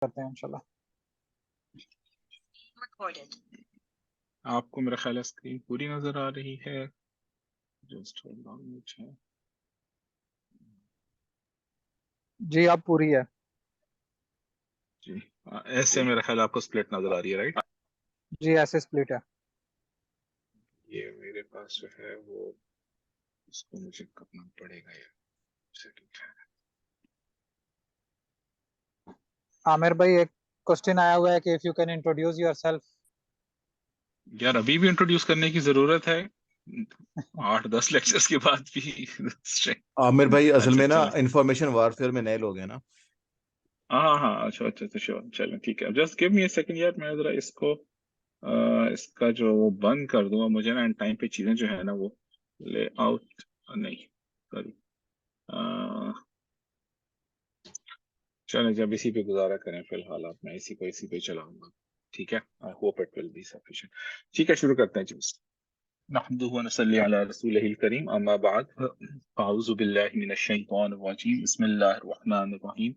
کرتے ہیں انشاءاللہ. آپ کو میرا خیال ہے اسکرین پوری نظر آ رہی ہے. جسٹ ہولڈ آن مجھے جی اب پوری ہے. جی ایسے میرا خیال آپ کو سپلٹ نظر آ رہی ہے رائٹ. جی ایسے سپلٹ ہے. یہ میرے پاس جو ہے وہ اس کو مجھے کرنا پڑے گا یار. عامر بھائی ایک کوسچن آیا ہوا ہے کہ if you can introduce yourself. یار ابھی بھی انٹروڈیوس کرنے کی ضرورت ہے 8-10 لیکچرز کے بعد بھی. عامر بھائی اصل اچھا میں نا چلیں. انفارمیشن وارفیئر میں نئے لوگ ہیں نا. ہاں اچھا اچھا شیور چلیں ٹھیک ہے. Just give me a second یار میں ذرا اس کو اس کا جو وہ بند کر دوں گا. مجھے نا ٹائم پہ چیزیں جو ہے نا وہ لے آؤٹ نہیں سوری چلیں جب اسی پہ گزارا کریں فی الحال. آپ میں اسی پہ چلاؤں گا ٹھیک ہے. I hope it will be sufficient. ٹھیک ہے شروع کرتے ہیں جی. نحمده ونصلي على رسوله الكريم اما بعد اعوذ بالله من الشيطان الرجيم بسم الله الرحمن الرحيم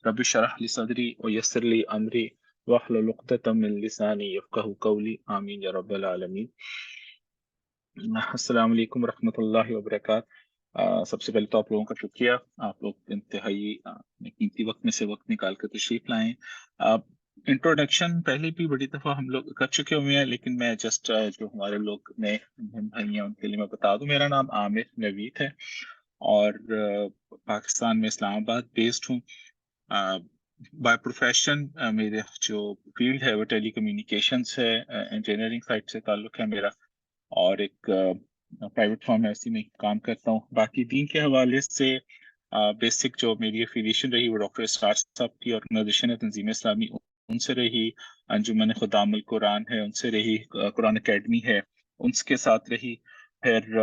رب اشرح لي صدري ويسر لي امري واحلل عقدة من لساني يفقهوا قولي آمین یا رب العالمین. السلام علیکم ورحمۃ اللہ وبرکاتہ. سب سے پہلے تو آپ لوگوں کا شکریہ. آپ لوگ انتہائی قیمتی وقت میں سے وقت نکال کر تشریف لائیں. انٹروڈکشن پہلے بھی بڑی دفعہ ہم لوگ کر چکے ہوئے ہیں لیکن میں جسٹ جو ہمارے لوگ نئے بھائی ہیں ان کے لیے میں بتا دوں. میرا نام عامر نوید ہے اور پاکستان میں اسلام آباد بیسڈ ہوں. بائی پروفیشن میرے جو فیلڈ ہے وہ ٹیلی کمیونیکیشنس ہے. انجینئرنگ سائٹ سے تعلق ہے میرا اور ایک پرائیویٹ فارم ہے اسی میں کام کرتا ہوں. باقی دین کے حوالے سے بیسک جو میری افیلیشن رہی وہ ڈاکٹر اسرار صاحب کی آرگنائزیشن ہے تنظیم اسلامی ان سے رہی. انجمن خدام القرآن ہے ان سے رہی. قرآن اکیڈمی ہے ان کے ساتھ رہی. پھر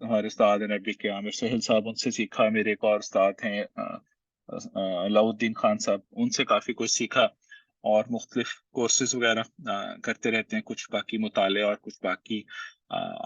ہمارے استاد نبی کے عامر سہیل صاحب ان سے سیکھا. میرے ایک اور استاد ہیں علاؤالدین خان صاحب ان سے کافی کچھ سیکھا اور مختلف کورسز وغیرہ کرتے رہتے ہیں. کچھ باقی مطالعہ اور کچھ باقی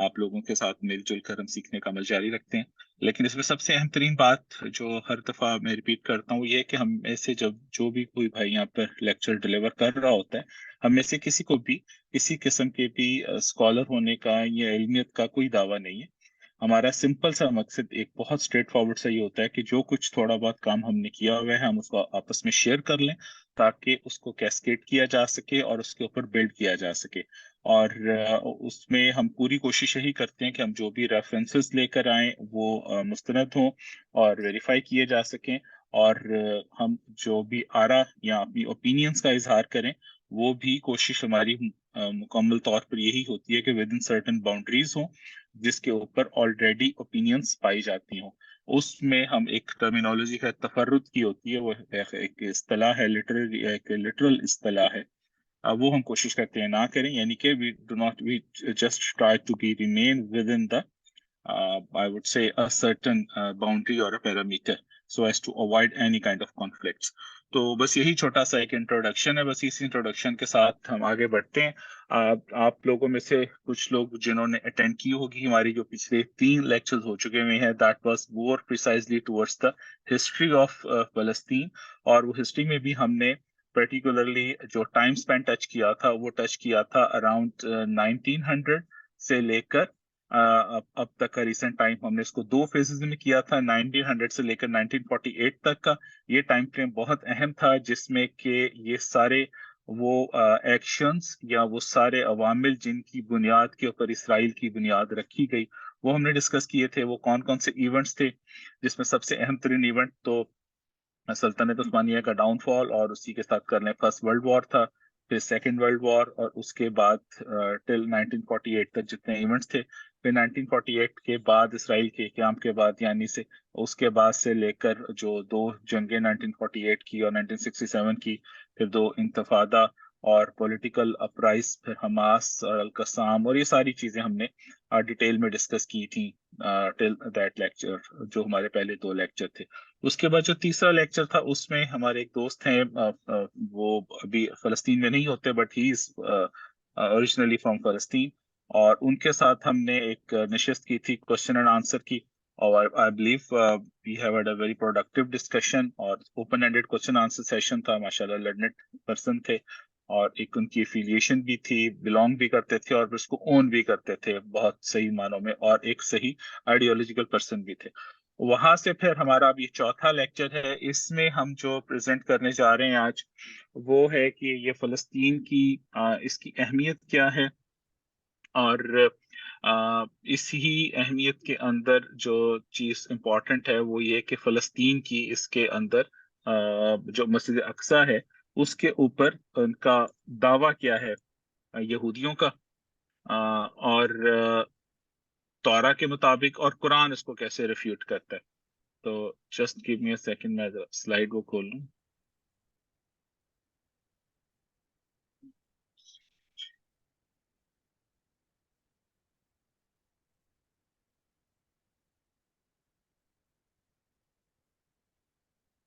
آپ لوگوں کے ساتھ مل جل کر ہم سیکھنے کا عمل جاری رکھتے ہیں. لیکن اس میں سب سے اہم ترین بات جو ہر دفعہ میں ریپیٹ کرتا ہوں یہ کہ ہم میں سے جو بھی کوئی بھائی یہاں پر لیکچر ڈلیور کر رہا ہوتا ہے ہم میں سے کسی کو بھی کسی قسم کے بھی اسکالر ہونے کا یا علمیت کا کوئی دعویٰ نہیں ہے. ہمارا سمپل سا مقصد ایک بہت اسٹریٹ فارورڈ سا یہ ہوتا ہے کہ جو کچھ تھوڑا بہت کام ہم نے کیا ہوا ہے ہم اس کو آپس میں شیئر کر لیں تاکہ اس کو کیسکیٹ کیا جا سکے اور اس کے اوپر بلڈ کیا جا سکے. اور اس میں ہم پوری کوشش یہی کرتے ہیں کہ ہم جو بھی ریفرنسز لے کر آئیں وہ مستند ہوں اور ویریفائی کیے جا سکیں اور ہم جو بھی آرا یا اپنی اوپینینز کا اظہار کریں وہ بھی کوشش ہماری مکمل طور پر یہی ہوتی ہے کہ ود ان سرٹن باؤنڈریز ہوں جس کے اوپر آلریڈی اوپینینز پائی جاتی ہوں. اس میں ہم ایک ٹرمینالوجی کا تفرد کی ہوتی ہے وہ ایک اصطلاح ہے لٹرل اصطلاح ہے وہ ہم کوشش کرتے ہیں نہ کریں. یعنی کہ we just try to be remain within the I would say a certain boundary or a parameter so as to avoid any kind of conflicts. تو بس یہی چھوٹا سا ایک انٹروڈکشن ہے. بس اس انٹروڈکشن کے ساتھ ہم آگے بڑھتے ہیں. آپ لوگوں میں سے کچھ لوگ جنہوں نے اٹینڈ کی ہوگی ہماری جو پچھلے 3 لیکچرز ہو چکے ہوئے ہیں that was more precisely towards the history of فلسطین. اور وہ ہسٹری میں بھی ہم نے پرٹیکولرلی جو ٹائم اسپین ٹچ کیا تھا وہ ٹچ کیا تھا اراؤنڈ 1900 سے لے کر اب تک کا ریسنٹ ٹائم. ہم نے اس کو 2 فیزز میں کیا تھا 1900 سے لے کر 1948 تک کا. یہ ٹائم فریم بہت اہم تھا جس میں کہ یہ سارے وہ ایکشنز یا وہ سارے عوامل جن کی بنیاد کے اوپر اسرائیل کی بنیاد رکھی گئی وہ ہم نے ڈسکس کیے تھے. وہ کون کون سے ایونٹس تھے جس میں سب سے اہم ترین ایونٹ تو سلطنت عثمانیہ کا ڈاؤن فال اور اسی کے ساتھ کر لیں فرسٹ ورلڈ وار تھا. پھر سیکنڈ ورلڈ وار اور اس کے بعد ٹل 1948 تک جتنے ایونٹس تھے. پھر 1948 کے بعد اسرائیل کے قیام کے بعد یعنی سے اس کے بعد سے لے کر جو 2 جنگیں 1948 کی اور 1967 کی پھر 2 انتفادہ اور پولیٹیکل اپرائز پھر حماس اور القسام اور یہ ساری چیزیں ہم نے ڈیٹیل میں ڈسکس کی تھیں ٹل دیٹ لیکچر جو ہمارے پہلے 2 لیکچر تھے. اس کے بعد جو تیسرا لیکچر تھا اس میں ہمارے ایک دوست ہیں وہ ابھی فلسطین میں نہیں ہوتے but he is originally from فلسطین اور ان کے ساتھ ہم نے ایک نشست کی تھی کوشچن اینڈ آنسر کی. اور I believe we have had a very productive discussion اور open-ended question answer session تھا. ماشاءاللہ learned person تھے اور ایک ان کی affiliation بھی تھی, belong بھی کرتے تھے اور اس کو own بھی کرتے تھے بہت صحیح معنوں میں, اور ایک صحیح ideological person بھی تھے. وہاں سے پھر ہمارا اب یہ چوتھا لیکچر ہے. اس میں ہم جو پریزنٹ کرنے جا رہے ہیں آج وہ ہے کہ یہ فلسطین کی اس کی اہمیت کیا ہے, اور اس ہی اہمیت کے اندر جو چیز امپورٹنٹ ہے وہ یہ کہ فلسطین کی اس کے اندر جو مسجد اقصی ہے اس کے اوپر ان کا دعویٰ کیا ہے یہودیوں کا, اور تورا کے مطابق, اور قرآن اس کو کیسے ریفیوٹ کرتا ہے. تو just give me a second, میں سلائیڈ کو کھول لوں.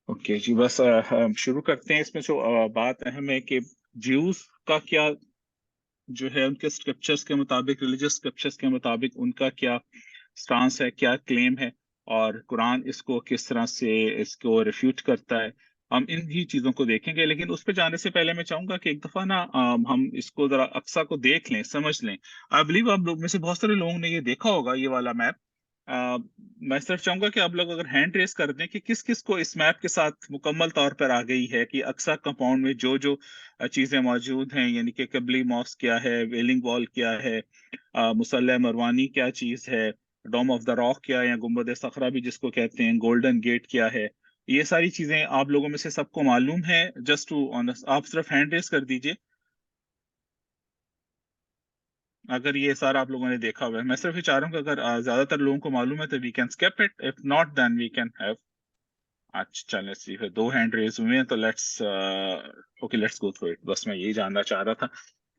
اوکے جی, بس ہم شروع کرتے ہیں. اس میں جو بات اہم ہے کہ جیوز کا کیا جو ہے ان کے اسکرپچرز کے مطابق, ریلیجس اسکرپچرز کے مطابق ان کا کیا سٹانس ہے, کیا کلیم ہے, اور قرآن اس کو کس طرح سے اس کو ریفیوٹ کرتا ہے. ہم ان ہی چیزوں کو دیکھیں گے, لیکن اس پہ جانے سے پہلے میں چاہوں گا کہ ایک دفعہ نا ہم اس کو ذرا اقصی کو دیکھ لیں, سمجھ لیں. آئی بلیو آپ لوگ میں سے بہت سارے لوگوں نے یہ دیکھا ہوگا یہ والا میپ. میں صرف چاہوں گا کہ آپ لوگ اگر ہینڈ ریز کر دیں کہ کس کس کو اس میپ کے ساتھ مکمل طور پر آ گئی ہے کہ اقصی کمپاؤنڈ میں جو جو چیزیں موجود ہیں, یعنی کہ قبلی ماسک کیا ہے, ویلنگ وال کیا ہے, مسلح مروانی کیا چیز ہے, ڈوم آف دا راک کیا ہے یا گنبد صخرہ بھی جس کو کہتے ہیں, گولڈن گیٹ کیا ہے. یہ ساری چیزیں آپ لوگوں میں سے سب کو معلوم ہے. جسٹ ٹو آنسٹ آپ صرف ہینڈ ریز کر دیجئے اگر یہ سارا آپ لوگوں نے دیکھا ہوا ہے. میں صرف یہ چاہ رہا ہوں کہ اگر زیادہ تر لوگوں کو معلوم ہے تو we can skip it, if not then we can have. اچھا چلیں, ٹھیک, دو ہینڈ ریز ہوئے ہیں تو لیٹس گو تھرو اٹ. بس میں یہی جاننا چاہ رہا تھا.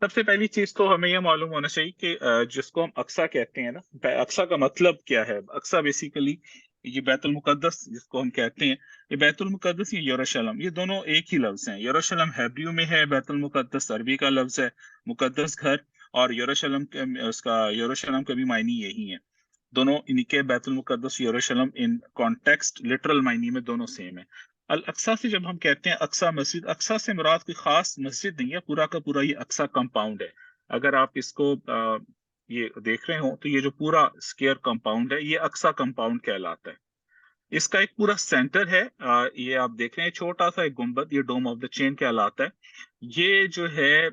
سب سے پہلی چیز تو ہمیں یہ معلوم ہونا چاہیے کہ جس کو ہم اقصی کہتے ہیں نا, اقصی کا مطلب کیا ہے. اقصی بیسیکلی یہ بیت المقدس جس کو ہم کہتے ہیں, یہ بیت المقدس یا یروشلم, یہ دونوں ایک ہی لفظ ہیں. یروشلم ہیبریو میں ہے, بیت المقدس عربی کا لفظ ہے, مقدس گھر, اور یروشلم اس کا یروشلم کا بھی معنی یہی ہے. دونوں انہی کے بیت المقدس یروشلم ان کانٹیکسٹ لٹرل معنی میں دونوں سیم ہے. الاقصی سے جب ہم کہتے ہیں اقصی مسجد, اقصی سے مراد کوئی خاص مسجد نہیں ہے, پورا کا پورا یہ اقصی کمپاؤنڈ ہے. اگر آپ اس کو یہ دیکھ رہے ہوں تو یہ جو پورا اسکیئر کمپاؤنڈ ہے یہ اقصی کمپاؤنڈ کہلاتا ہے. اس کا ایک پورا سینٹر ہے, یہ آپ دیکھ رہے ہیں چھوٹا سا ایک گنبد, یہ ڈوم آف دا چین کہلاتا ہے. یہ جو ہے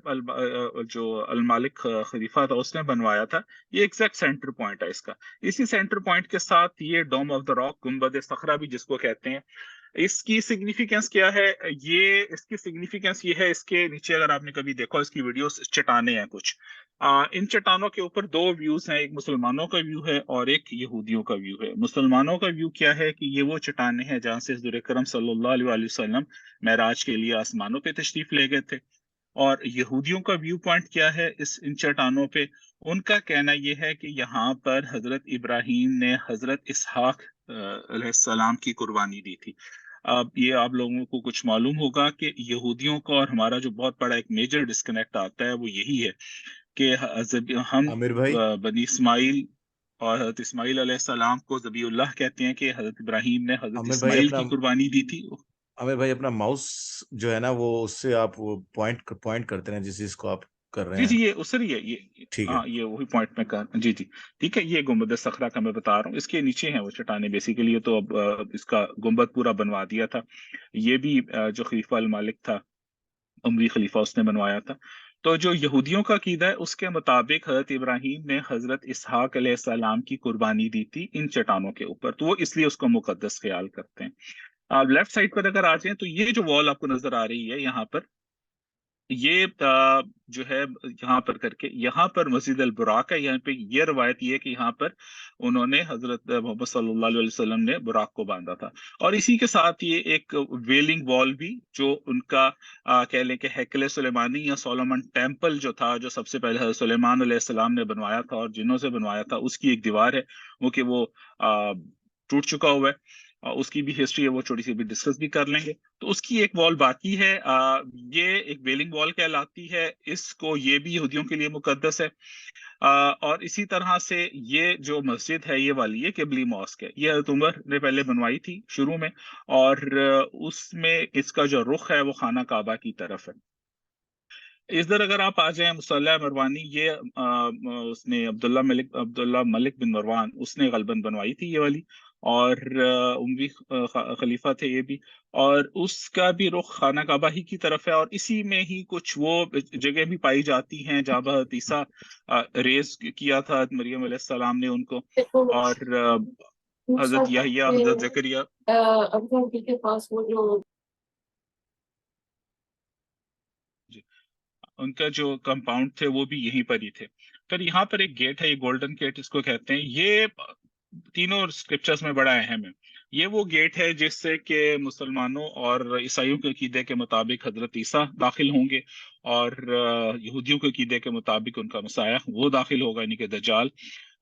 جو المالک خلیفہ تھا اس نے بنوایا تھا, یہ ایگزیکٹ سینٹر پوائنٹ ہے اس کا. اسی سینٹر پوائنٹ کے ساتھ یہ ڈوم آف دا راک, گنبد صخرہ بھی جس کو کہتے ہیں. اس کی سگنیفیکینس کیا ہے, اس کی سگنیفیکینس یہ ہے, اس کے نیچے اگر آپ نے کبھی دیکھا اس کی ویڈیوز, چٹانیں ہیں کچھ. ان چٹانوں کے اوپر دو ویوز ہیں, ایک مسلمانوں کا ویو ہے اور ایک یہودیوں کا ویو ہے. مسلمانوں کا ویو کیا ہے کہ یہ وہ چٹانیں ہیں جہاں سے حضور اکرم صلی اللہ علیہ وسلم معراج کے لیے آسمانوں پہ تشریف لے گئے تھے. اور یہودیوں کا ویو پوائنٹ کیا ہے ان چٹانوں پہ, ان کا کہنا یہ ہے کہ یہاں پر حضرت ابراہیم نے حضرت اسحاق علیہ السلام کی قربانی دی تھی. اب یہ آپ لوگوں کو کچھ معلوم ہوگا کہ یہودیوں کا اور ہمارا جو بہت بڑا ایک میجر ڈسکنیکٹ آتا ہے وہ یہی ہے کہ ہم عامر بھائی بنی اسماعیل اور حضرت اسماعیل علیہ السلام کو ذبیح اللہ کہتے ہیں کہ حضرت ابراہیم نے حضرت عامر بھائی اسماعیل اپنا کی قربانی دی تھی. عامر بھائی اپنا ماؤس جو ہے نا وہ اس سے آپ وہ پوائنٹ کرتے ہیں جس چیز کو آپ کر رہے جی ہیں. یہ سر یہ ٹھیک ہے. ہاں یہ وہی پوائنٹ میں کہا. جی ٹھیک ہے, یہ گنبد صخرہ کا میں بتا رہا ہوں, اس کے نیچے ہیں وہ چٹانیں بیسیکلی. تو اب اس کا گنبد پورا بنوا دیا تھا. یہ بھی جو خلیفہ المالک تھا, عموی خلیفہ, اس نے بنوایا تھا. تو جو یہودیوں کا عقیدہ ہے اس کے مطابق حضرت ابراہیم نے حضرت اسحاق علیہ السلام کی قربانی دی تھی ان چٹانوں کے اوپر, تو وہ اس لیے اس کو مقدس خیال کرتے ہیں. آپ لیفٹ سائڈ پر اگر آ جائیں تو یہ جو وال آپ کو نظر آ رہی ہے یہاں پر, یہ جو ہے یہاں پر کر کے یہاں پر مسجد البراق ہے. یہاں پہ یہ روایت یہ ہے کہ یہاں پر انہوں نے حضرت محمد صلی اللہ علیہ وسلم نے براق کو باندھا تھا. اور اسی کے ساتھ یہ ایک ویلنگ وال بھی جو ان کا کہہ لیں کہ ہیکل سلیمانی یا سولومن ٹیمپل جو تھا, جو سب سے پہلے حضرت سلیمان علیہ السلام نے بنوایا تھا اور جنوں سے بنوایا تھا, اس کی ایک دیوار ہے وہ ٹوٹ چکا ہوا ہے. اس کی بھی ہسٹری ہے, وہ چھوٹی سی بھی ڈسکس بھی کر لیں گے. تو اس کی ایک وال باقی ہے, یہ ایک ویلنگ وال کہلاتی ہے. اس کو یہ بھی یہودیوں کے لیے مقدس ہے. اور اسی طرح سے یہ جو مسجد ہے یہ والی ہے قبلی ماسک ہے، یہ حضرت عمر نے پہلے بنوائی تھی شروع میں، اور اس میں اس کا جو رخ ہے وہ خانہ کعبہ کی طرف ہے۔ ادھر اگر آپ آ جائیں مصلی مروانی، یہ اس نے عبداللہ ملک بن مروان اس نے غالباً بنوائی تھی یہ والی، اور اموی خلیفہ تھے یہ بھی، اور اس کا بھی رخ خانہ کعبہ ہی کی طرف ہے، اور اسی میں ہی کچھ وہ جگہ بھی پائی جاتی ہیں جہاں حضرت عیسیٰ ریز کیا تھا مریم علیہ السلام نے ان کو، اور حضرت یحییٰ، حضرت زکریا کے پاس وہ جو ان کا جو کمپاؤنڈ تھے وہ بھی یہیں پر ہی تھے۔ پھر یہاں پر ایک گیٹ ہے، یہ گولڈن گیٹ اس کو کہتے ہیں، یہ تینوں اسکرپچرز میں بڑا اہم ہے۔ یہ وہ گیٹ ہے جس سے کہ مسلمانوں اور عیسائیوں کے عقیدے کے مطابق حضرت عیسیٰ داخل ہوں گے، اور یہودیوں کے عقیدے کے مطابق ان کا مسیح وہ داخل ہوگا، یعنی کہ دجال۔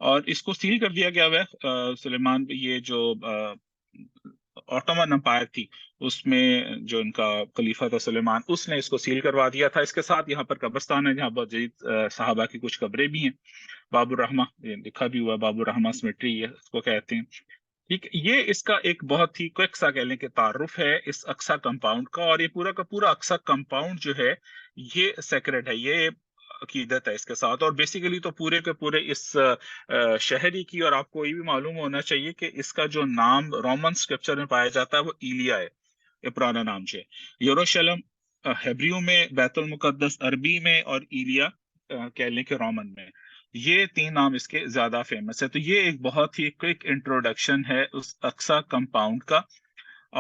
اور اس کو سیل کر دیا گیا ہوا ہے سلیمان، یہ جو آٹومن امپائر تھی اس میں جو ان کا خلیفہ تھا سلیمان، اس نے اس کو سیل کروا دیا تھا۔ اس کے ساتھ یہاں پر قبرستان ہے جہاں بہت جدید صحابہ کی کچھ قبریں بھی ہیں، باب الرحمہ یہ لکھا بھی ہوا، باب الرحمہ سمیٹری یہ اس کو کہتے ہیں۔ ٹھیک، یہ اس کا ایک بہت ہی کوئک سا کہہ لیں کہ تعارف ہے اس اقصی کمپاؤنڈ کا، اور یہ پورا کا پورا اقصی کمپاؤنڈ جو ہے یہ سیکرڈ ہے، یہ عقیدت ہے اس کے ساتھ، اور بیسیکلی تو پورے کے پورے اس شہری کی، اور آپ کو یہ بھی معلوم ہونا چاہیے کہ اس کا جو نام رومن اسکرپچر میں پایا جاتا ہے وہ ایلیا ہے، یہ پرانا نام جو ہے۔ یروشلم ہیبریو میں، بیت المقدس عربی میں، اور ایلیا کہہ لیں کہ رومن میں، یہ تین نام اس کے زیادہ فیمس ہے۔ تو یہ ایک بہت ہی کوئک انٹروڈکشن ہے اس اقصی کمپاؤنڈ کا،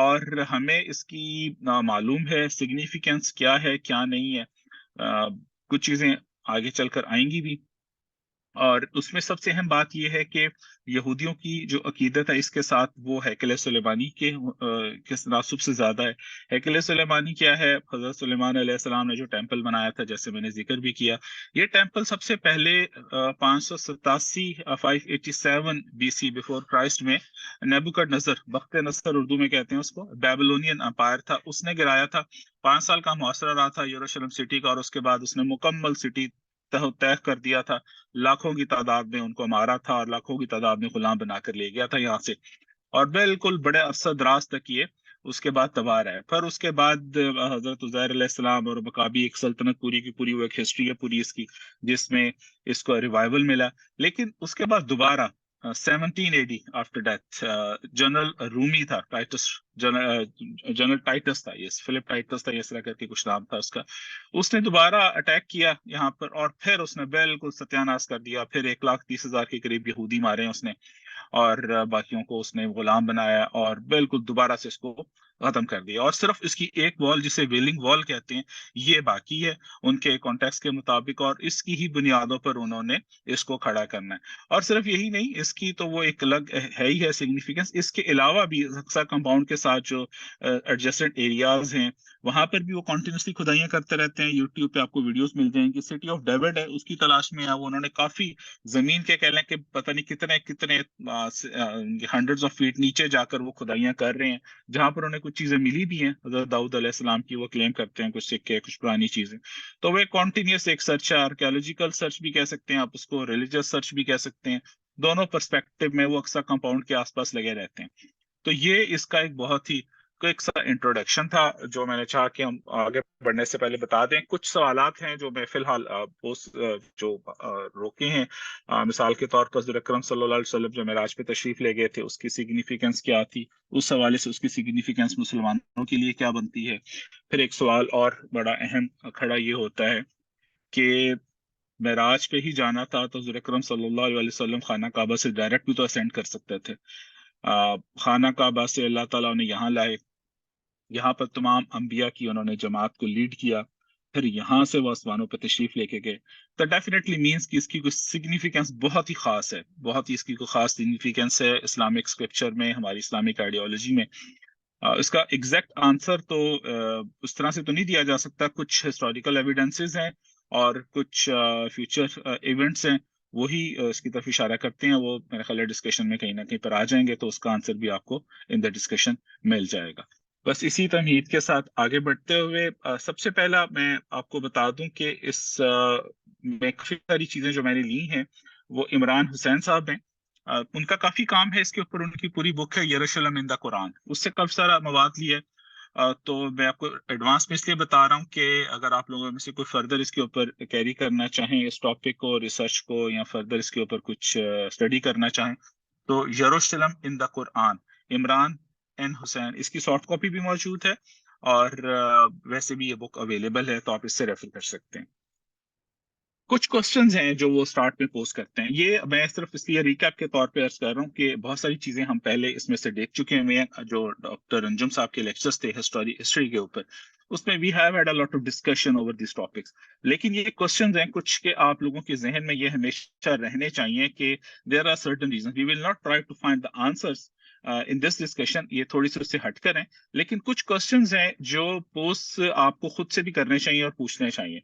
اور ہمیں اس کی معلوم ہے سگنیفیکینس کیا ہے کیا نہیں ہے، کچھ چیزیں آگے چل کر آئیں گی بھی۔ اور اس میں سب سے اہم بات یہ ہے کہ یہودیوں کی جو عقیدت ہے اس کے ساتھ وہ ہیکل سلیمانی کے تناسب سے زیادہ ہے۔ ہیکل سلیمانی کیا ہے؟ حضرت سلیمان علیہ السلام نے جو ٹیمپل بنایا تھا، جیسے میں نے ذکر بھی کیا، یہ ٹیمپل سب سے پہلے 587 بی سی بفور کرائسٹ میں نیبوکڈ نظر، بخت نصر اردو میں کہتے ہیں اس کو، بیبلونین امپائر تھا، اس نے گرایا تھا۔ 5 سال کا محاصرہ رہا تھا یروشلم سٹی کا، اور اس کے بعد اس نے مکمل سٹی طے کر دیا تھا، لاکھوں کی تعداد میں ان کو مارا تھا، اور لاکھوں کی تعداد میں غلام بنا کر لے گیا تھا یہاں سے، اور بالکل بڑے عرصہ دراز تک یہ اس کے بعد تباہ رہے۔ پھر اس کے بعد حضرت عزیر علیہ السلام اور مقابی ایک سلطنت پوری کی پوری، وہ ایک ہسٹری ہے پوری اس کی جس میں اس کو ریوائول ملا۔ لیکن اس کے بعد دوبارہ 17 AD آفٹر ڈیتھ، جنرل رومی تھا، ٹائٹس، جنرل ٹائٹس تھا، یہ فلپ ٹائٹس تھا، اس طرح کر کے کچھ نام تھا اس کا، اس نے دوبارہ اٹیک کیا یہاں پر، اور پھر اس نے بالکل ستیاناش کر دیا۔ پھر 1,30,000 کے قریب یہودی مارے اس نے، اور باقیوں کو اس نے غلام بنایا، اور بالکل دوبارہ سے اس کو ختم کر دیا، اور صرف اس کی ایک وال جسے ویلنگ وال کہتے ہیں یہ باقی ہے ان کے کانٹیکس کے مطابق، اور اس کی ہی بنیادوں پر انہوں نے اس کو کھڑا کرنا ہے۔ اور صرف یہی نہیں، اس کی تو وہ ایک الگ ہے ہی ہے سگنیفیکینس، اس کے علاوہ بھی اقصی کمپاؤنڈ کے ساتھ جو ایڈجسٹنٹ ایریاز ہیں وہاں پر بھی وہ کنٹینیوسلی کھدائیاں کرتے رہتے ہیں۔ یوٹیوب پہ آپ کو ویڈیوز مل جائیں گی، سٹی آف ڈیوڈ ہے اس کی تلاش میں ہے وہ، انہوں نے کافی زمین کے کہہ لیں کہ پتہ نہیں کتنے کتنے ہنڈریڈز آف فیٹ نیچے جا کر وہ کھدائیاں کر رہے ہیں، جہاں پر انہیں کچھ چیزیں ملی بھی ہیں حضرت داؤد علیہ السلام کی، وہ کلیم کرتے ہیں کچھ سکے، کچھ پرانی چیزیں۔ تو وہ کنٹینیوس ایک سرچ ہے، آرکیولوجیکل سرچ بھی کہہ سکتے ہیں آپ اس کو، ریلیجس سرچ بھی کہہ سکتے ہیں، دونوں پرسپیکٹو میں وہ اقصی کمپاؤنڈ کے آس پاس لگے رہتے ہیں۔ تو یہ اس کا ایک بہت ہی کوئک سا انٹروڈکشن تھا جو میں نے چاہا کہ ہم آگے بڑھنے سے پہلے بتا دیں۔ کچھ سوالات ہیں جو میں فی الحال جو روکے ہیں، مثال کے طور پر حضور اکرم صلی اللہ علیہ وسلم جو معراج پہ تشریف لے گئے تھے اس کی سگنیفیکینس کیا تھی، اس حوالے سے اس کی سگنیفیکینس مسلمانوں کے لیے کیا بنتی ہے۔ پھر ایک سوال اور بڑا اہم کھڑا یہ ہوتا ہے کہ معراج پہ ہی جانا تھا تو حضور اکرم صلی اللہ علیہ وسلم خانہ کعبہ سے ڈائریکٹ بھی تو اسینڈ کر سکتے تھے، خانہ کعبہ سے اللہ تعالیٰ نے یہاں لائے، یہاں پر تمام انبیاء کی انہوں نے جماعت کو لیڈ کیا، پھر یہاں سے وہ آسمانوں پہ تشریف لے کے گئے، تو ڈیفینیٹلی مینس کہ اس کی کوئی سگنیفیکینس بہت ہی خاص ہے، بہت ہی اس کی کوئی خاص سگنیفیکینس ہے اسلامک اسکرپچر میں، ہماری اسلامک آئیڈیالوجی میں۔ اس کا ایگزیکٹ آنسر تو اس طرح سے تو نہیں دیا جا سکتا، کچھ ہسٹوریکل ایویڈنسز ہیں اور کچھ فیوچر ایونٹس ہیں، وہی اس کی طرف اشارہ کرتے ہیں، وہ میرے خیال ہے ڈسکشن میں کہیں نہ کہیں پر آ جائیں گے، تو اس کا آنسر بھی آپ کو ان دا ڈسکشن مل جائے گا۔ بس اسی تمہید کے ساتھ آگے بڑھتے ہوئے سب سے پہلا میں آپ کو بتا دوں کہ اس میں کافی ساری چیزیں جو میں نے لی ہیں وہ عمران حسین صاحب ہیں. ان کا کافی کام ہے اس کے اوپر, ان کی پوری بک ہے یروشلم ان دا قرآن, اس سے کافی سارا مواد لیا ہے. تو میں آپ کو ایڈوانس میں اس لیے بتا رہا ہوں کہ اگر آپ لوگوں میں سے کوئی فردر اس کے اوپر کیری کرنا چاہیں اس ٹاپک کو, ریسرچ کو, یا فردر اس کے اوپر کچھ اسٹڈی کرنا چاہیں, تو یروشلم ان دا قرآن عمران این حسین, اس کی سافٹ کاپی بھی موجود ہے, اور ویسے بھی یہ بک اویلیبل ہے, تو آپ اس سے ریفر کر سکتے ہیں. کچھ کوسچنز ہیں جو وہ سٹارٹ میں پوز کرتے ہیں. یہ میں صرف اس لیے ریکیپ کے طور پہ عرض کر رہا ہوں کہ بہت ساری چیزیں ہم پہلے اس میں سے دیکھ چکے ہیں. جو ڈاکٹر انجم صاحب کے لیکچرز تھے ہسٹری کے اوپر, اس میں we have had a lot of discussion over these topics. لیکن یہ کوسچنز ہیں کچھ کہ آپ لوگوں کے ذہن میں یہ ہمیشہ رہنے چاہیے کہ there are certain reasons, we will not try to find the answers in this discussion. یہ تھوڑی سی اس سے ہٹ کر ہیں, لیکن کچھ کوسچنز ہیں جو پوز آپ کو خود سے بھی کرنے چاہیے اور پوچھنے چاہیے.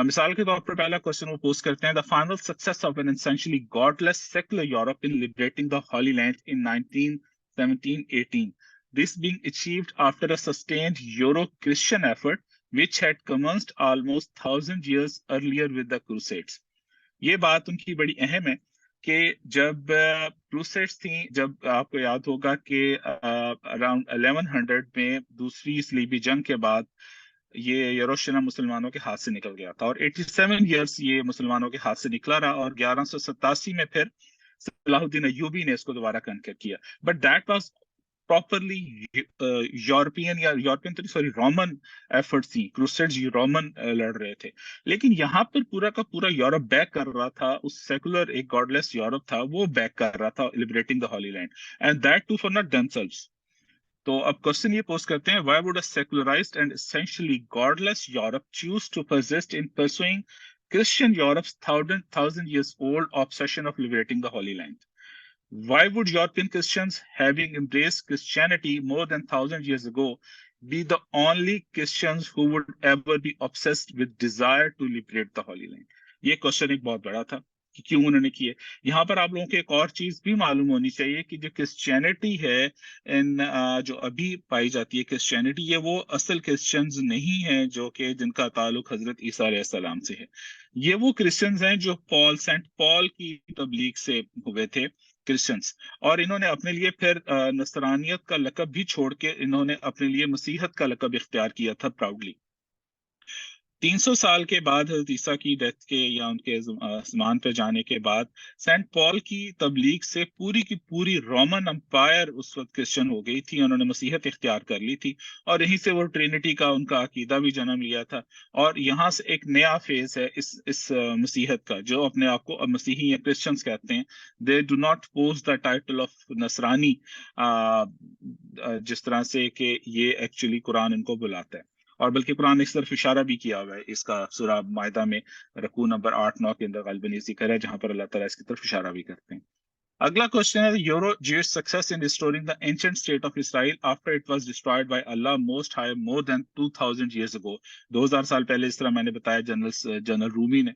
مثال کے طور پر پہلا کوشچن وہ پوز کرتے ہیں, the final success of an essentially godless secular Europe in liberating the Holy Land in 1917-18. This being achieved after a sustained Euro-Christian effort which had commenced almost 1,000 years earlier with the Crusades. یہ بات ان کی بڑی اہم ہے کہ جب crusades تھیں, جب آپ کو یاد ہوگا کہ اراؤنڈ 1100 میں دوسری صلیبی جنگ کے بعد یہ یروشلم مسلمانوں کے ہاتھ سے نکل گیا تھا, اور 87 ایئرس یہ مسلمانوں کے ہاتھ سے نکلا رہا, اور 1187 میں پھر صلاح الدین ایوبی نے اس کو دوبارہ کنکر کیا. But that was properly Roman effort تھی. کروسیڈز رومن لڑ رہے تھے, لیکن یہاں پر پورا کا پورا یورپ بیک کر رہا تھا. اس سیکولر ایک گاڈ لیس یورپ تھا, وہ بیک کر رہا تھا liberating the holy land, and that too for not themselves. تو اب کوشچن یہ پوز کرتے ہیں, why would a secularized and essentially godless Europe choose to persist in pursuing Christian Europe's thousand years old obsession of liberating the Holy Land? Why would European Christians, having embraced Christianity more than 1,000 years ago, be the only Christians who would ever be obsessed with desire to liberate the Holy Land? یہ question ایک بہت بڑا تھا کہ کیوں انہوں نے کیے. یہاں پر آپ لوگوں کو ایک اور چیز بھی معلوم ہونی چاہیے کہ جو کرسچینٹی ہے جو ابھی پائی جاتی ہے کرسچینٹی, یہ وہ اصل کرسچنز نہیں ہیں جو کہ جن کا تعلق حضرت عیسیٰ علیہ السلام سے ہے. یہ وہ کرسچنز ہیں جو سینٹ پال کی تبلیغ سے ہوئے تھے کرسچنز, اور انہوں نے اپنے لیے پھر نصرانیت کا لقب بھی چھوڑ کے انہوں نے اپنے لیے مسیحت کا لقب اختیار کیا تھا پراؤڈلی. 300 سال کے بعد حضرت عیسیٰ کی ڈیتھ کے یا ان کے آسمان پہ جانے کے بعد سینٹ پال کی تبلیغ سے پوری کی پوری رومن امپائر اس وقت کرسچن ہو گئی تھی, انہوں نے مسیحیت اختیار کر لی تھی, اور یہیں سے وہ ٹرینٹی کا ان کا عقیدہ بھی جنم لیا تھا. اور یہاں سے ایک نیا فیز ہے اس مسیحیت کا, جو اپنے آپ کو مسیحی یا کرسچنز کہتے ہیں. They do not pose the title of نصرانی, جس طرح سے کہ یہ ایکچولی قرآن ان کو بلاتا ہے, اور بلکہ قرآن نے اس طرف اشارہ بھی کیا ہوا ہے. اس کا سورہ مائدہ میں رکوع نمبر 8-9 کے اندر غالباً یہ ذکر ہے, جہاں پر اللہ تعالیٰ اس کی طرف اشارہ بھی کرتے ہیں. اگلا کوشچن ہے, euro Jewish success in restoring the ancient state of Israel after it was destroyed by Allah most high more than 2000 years ago. 2000 سال پہلے, اس طرح میں نے بتایا, جنرل رومی نے,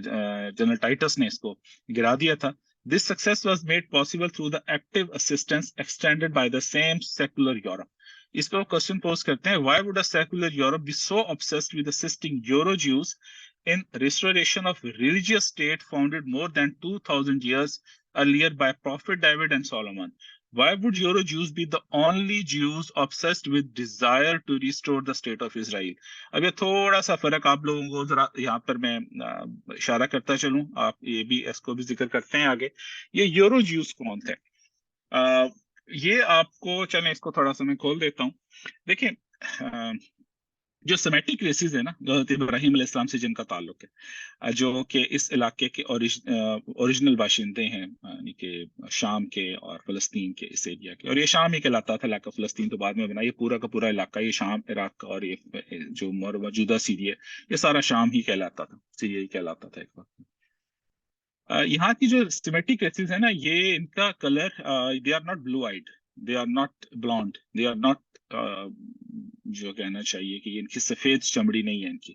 جنرل ٹائٹس نے اس کو گرا دیا تھا. This success was made possible through the active assistance extended by the same secular Europe. اس پہ وہ کوشچن پوز کرتے ہیں, why would a secular Europe be so obsessed with assisting Euro Jews in restoration of religious state founded more than 2000 years earlier by Prophet David and Solomon? Why would Euro Jews be the only Jews obsessed with desire to restore the state of Israel? اب یہ تھوڑا سا فرق آپ لوگوں کو ذرا یہاں پر میں اشارہ کرتا چلوں, آپ یہ بھی اس کو بھی ذکر کرتے ہیں آگے. یہ یورو جیوز کون تھے؟ یہ آپ کو, چلیں اس کو تھوڑا سا میں کھول دیتا ہوں. دیکھیں, جو سیمیٹک ریسز ہے نا, جو حضرت ابراہیم علیہ السلام سے جن کا تعلق ہے, جو کہ اس علاقے کے اوریجنل باشندے ہیں, یعنی کہ شام کے اور فلسطین کے اس ایریا کے, اور یہ شام ہی کہلاتا تھا علاقہ, فلسطین تو بعد میں بنا. یہ پورا کا پورا علاقہ, یہ شام, عراق اور یہ جو موجودہ سیریا, یہ سارا شام ہی کہلاتا تھا, سیریا ہی کہلاتا تھا ایک وقت. یہاں کی جو سیمیٹک ریسز ہے نا, یہ ان کا colour, they are not blue eyed, they are not blonde, they are not, جو کہنا چاہیے کہ ان کی سفید چمڑی نہیں ہے ان کی.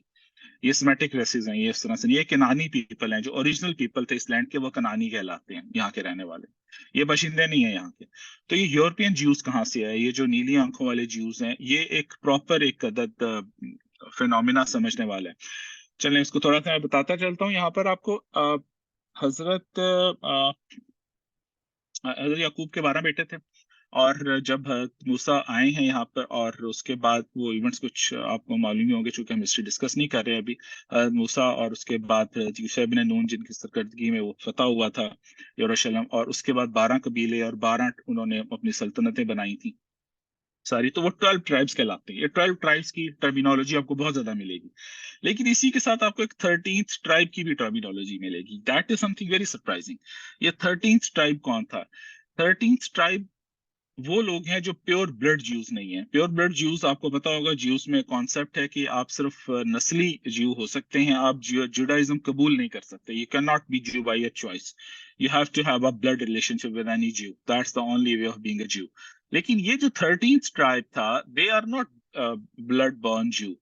یہ سیمیٹک ریسز ہیں, یہ اس طرح سے. یہ کنانی پیپل ہیں, جو اوریجنل پیپل تھے اس لینڈ کے, وہ کنانی کہلاتے ہیں یہاں کے رہنے والے, یہ باشندے نہیں ہیں یہاں کے. تو یہ یورپین جیوز کہاں سے ہے؟ یہ جو نیلی آنکھوں والے جیوز ہیں, یہ ایک پراپر ایک عدد فینومینا سمجھنے والا ہے. چلیں اس کو تھوڑا سا میں بتاتا چلتا ہوں. یہاں پر آپ کو حضرت حضرت یعقوب کے 12 بیٹے تھے، اور جب حضرت موسیٰ آئے ہیں یہاں پر، اور اس کے بعد وہ ایونٹس کچھ آپ کو معلوم ہی ہوں گے چونکہ ہم ہسٹری ڈسکس نہیں کر رہے ابھی. حضرت موسیٰ اور اس کے بعد یوشع بن نون جن کی سرکردگی میں وہ فتح ہوا تھا یروشلم، اور اس کے بعد 12 قبیلے اور 12 انہوں نے اپنی سلطنتیں بنائی تھیں ساری، تو وہ 12 ٹرائبس کہلاتے ہیں. یہ 12 ٹرائبس کی ٹرمینالوجی آپ کو بہت زیادہ ملے گی، لیکن اسی کے ساتھ آپ کو ایک 13th ٹرائب کی بھی ٹرمینالوجی ملے گی. That is something very surprising. یہ 13th ٹرائب کون تھا؟ 13th ٹرائب وہ لوگ ہیں جو پیور بلڈ جیوز نہیں ہیں. پیور بلڈ جیوز آپ کو پتا ہوگا، جیوز میں کانسیپٹ ہے کہ آپ صرف نسلی جیو ہو سکتے ہیں، آپ جوڈائزم قبول نہیں کر سکتے. You can not be Jew by a choice, you have to have a blood relationship with any Jew. That's the only way of being a Jew. لیکن یہ جو 13th ٹرائب تھا، they are not blood born Jew.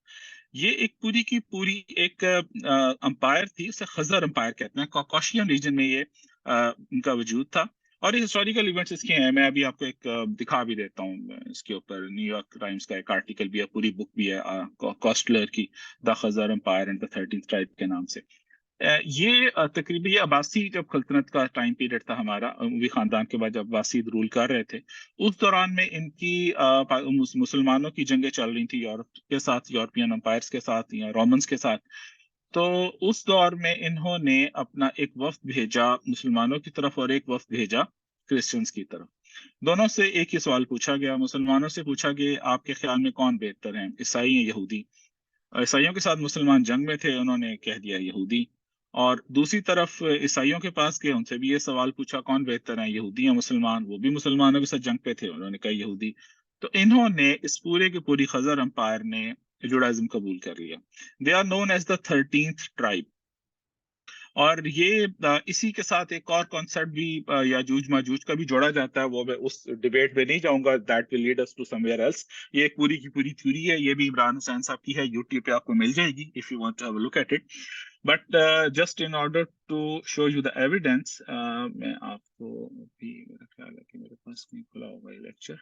یہ ایک پوری کی پوری ایک امپائر تھی، اسے خزر امپائر کہتے ہیں. کوکاشین ریجن میں یہ ان کا وجود تھا، اور یہ ہسٹوریکل ایونٹس اس کے ہیں. میں ابھی آپ کو ایک دکھا بھی دیتا ہوں اس کے اوپر. نیو یارک ٹائمز کا ایک آرٹیکل بھی ہے، پوری بک بھی ہے کوسٹلر کی، دا خزر Empire and the 13th tribe کے نام سے. یہ تقریباً یہ عباسی جب سلطنت کا ٹائم پیریڈ تھا ہمارا، اموی خاندان کے بعد جب عباسی رول کر رہے تھے، اس دوران میں ان کی مسلمانوں کی جنگیں چل رہی تھی یورپ کے ساتھ، یورپین امپائرس کے ساتھ یا رومنس کے ساتھ. تو اس دور میں انہوں نے اپنا ایک وفد بھیجا مسلمانوں کی طرف اور ایک وفد بھیجا کرسچنس کی طرف. دونوں سے ایک ہی سوال پوچھا گیا. مسلمانوں سے پوچھا گیا آپ کے خیال میں کون بہتر ہیں، عیسائی یا یہودی؟ عیسائیوں کے ساتھ مسلمان جنگ میں تھے، انہوں نے کہہ دیا یہودی. اور دوسری طرف عیسائیوں کے پاس گئے، ان سے بھی یہ سوال پوچھا کون بہتر ہیں، یہودی یا مسلمان؟ وہ بھی مسلمانوں کے ساتھ جنگ پہ تھے، انہوں نے کہا یہودی. تو انہوں نے اس پورے کی پوری خزر امپائر نے جوڈائزم قبول کر لیا. They are known as the 13th tribe. اور یہ اسی کے ساتھ ایک اور کانسیپٹ بھی یاجوج ماجوج کا بھی جوڑا جاتا ہے، وہ میں اس ڈیبیٹ میں نہیں جاؤں گا. That will lead us to somewhere else. یہ ایک پوری کی پوری تھیوری ہے، یہ بھی عمران حسین صاحب کی ہے، یوٹیوب پہ آپ کو مل جائے گی if you want to have a look at it. But just in order to show you the evidence, میں آپ کو بھی، میرا خیال ہے کہ میرے پاس نہیں کھلا ہوگا یہ لیکچر.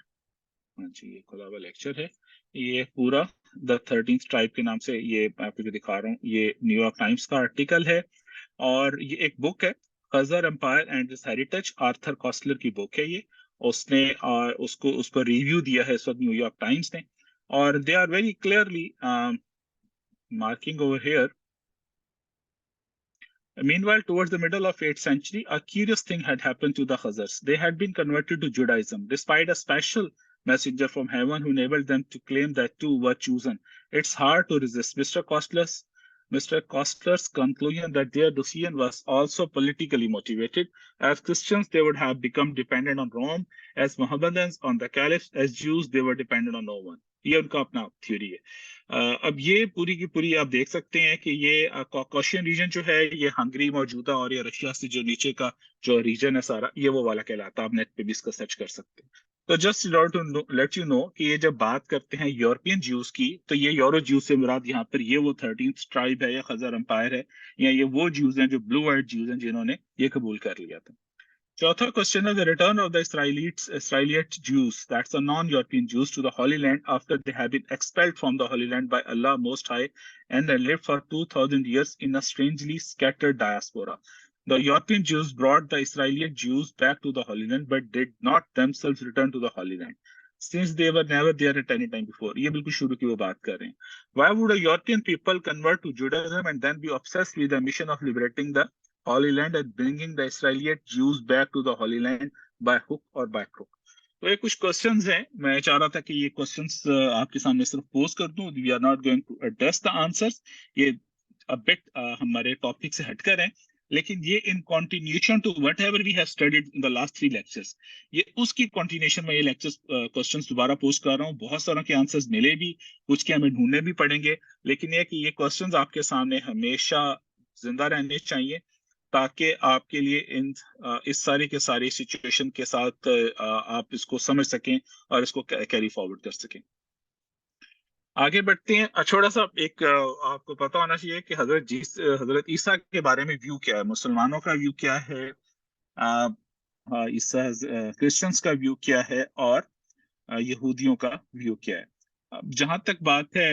ہاں جی، یہ کھلا ہوا لیکچر ہے. یہ پورا دا 13th ٹرائب کے نام سے یہ آپ کو جو دکھا رہا ہوں، یہ نیو یارک ٹائمز کا آرٹیکل ہے، اور یہ ایک بک ہے Khazar Empire and its heritage. Arthur Koestler کی بک ہے یہ. اس نے اس پر ریویو دیا ہے اس وقت نیو یارک ٹائمز نے، اور they are very clearly marking over here. Meanwhile, towards the middle of 8th century, a curious thing had happened to the Khazars. They had been converted to Judaism, despite a special messenger from heaven who enabled them to claim that too were chosen. It's hard to resist Mr. Kostler's conclusion that their decision was also politically motivated. As Christians, they would have become dependent on Rome. As Mohammedans on the Caliphs. As Jews, they were dependent on no one. یہ ان کا اپنا theory ہے. اب یہ پوری کی پوری آپ دیکھ سکتے ہیں کہ یہ کوکاشین ریجن جو ہے، یہ ہنگری موجودہ، اور یہ رشیا سے جو نیچے کا جو ریجن ہے سارا، یہ وہ والا کہلاتا ہے. آپ نیٹ پہ بھی اس کا سرچ کر سکتے ہیں. تو جسٹ لیٹ یو نو کہ یہ جب بات کرتے ہیں یورپین جیوز کی، تو یہ یورو جیوز سے مراد یہاں پر یہ وہ 13th ٹرائب ہے یا خزر امپائر ہے، یا یہ وہ جیوز ہیں جو بلو آئڈ جیوز ہیں جنہوں نے یہ قبول کر لیا تھا. چوتھا کوشچن ہے the return of the Israelite Jews, that's the non-European Jews, to the Holy Land after they have been expelled from the Holy Land by Allah Most High and they lived for 2000 years in a strangely scattered diaspora. The European Jews brought the Israelite Jews back to the Holy Land but did not themselves return to the Holy Land, since they were never there at any time before. یہ بالکل شروع کی وہ بات کر رہے ہیں. Why would a European people convert to Judaism and then be obsessed with the mission of liberating the Holy Land and bringing the Israelite Jews back to the Holy Land by hook or by crook? تو یہ کچھ questions ہیں. میں چاہ رہا تھا کہ یہ کوسچنز آپ کے سامنے صرف پوز کر دوں. We are not going to address the answers. یہ بٹ ہمارے ٹاپک سے ہٹ کر ہیں، لیکن یہ in continuation to whatever we have studied in the last 3 lectures, یہ اس کی کنٹینیوشن میں یہ لیکچرز کوسچنز دوبارہ پوز کر رہا ہوں. بہت ساروں کے آنسرز ملے بھی، کچھ کے ہمیں ڈھونڈنے بھی پڑیں گے، لیکن یہ کہ یہ کوسچنز آپ کے سامنے ہمیشہ زندہ رہنے چاہیے تاکہ آپ کے لیے اس ساری کے ساری سچویشن کے ساتھ آپ اس کو سمجھ سکیں اور اس کو کیری فارورڈ کر سکیں. آگے بڑھتے ہیں. تھوڑا سا ایک آپ کو پتا ہونا چاہیے کہ حضرت عیسیٰ کے بارے میں ویو کیا ہے، مسلمانوں کا ویو کیا ہے، کرسچنس کا ویو کیا ہے، اور یہودیوں کا ویو کیا ہے. جہاں تک بات ہے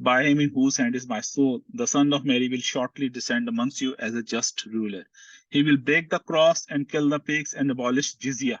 by him in whose hand is my soul, the son of Mary will shortly descend amongst you as a just ruler. He will break the cross and kill the pigs and abolish jizya.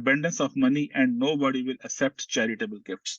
abundance of money and nobody will accept charitable gifts.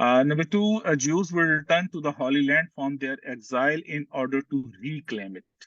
Number 2, Jews will return to the Holy Land from their exile in order to reclaim it.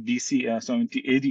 BC, 70 AD,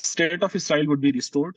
State of Israel would be restored.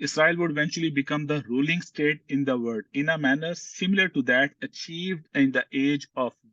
Israel would eventually become the ruling state in the world in a manner similar to that achieved in the age of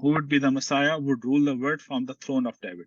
who would be the Messiah would rule the world from the throne of David.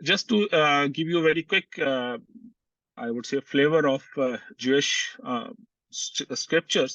Just to give you a very quick, I would say, flavor of Jewish scriptures.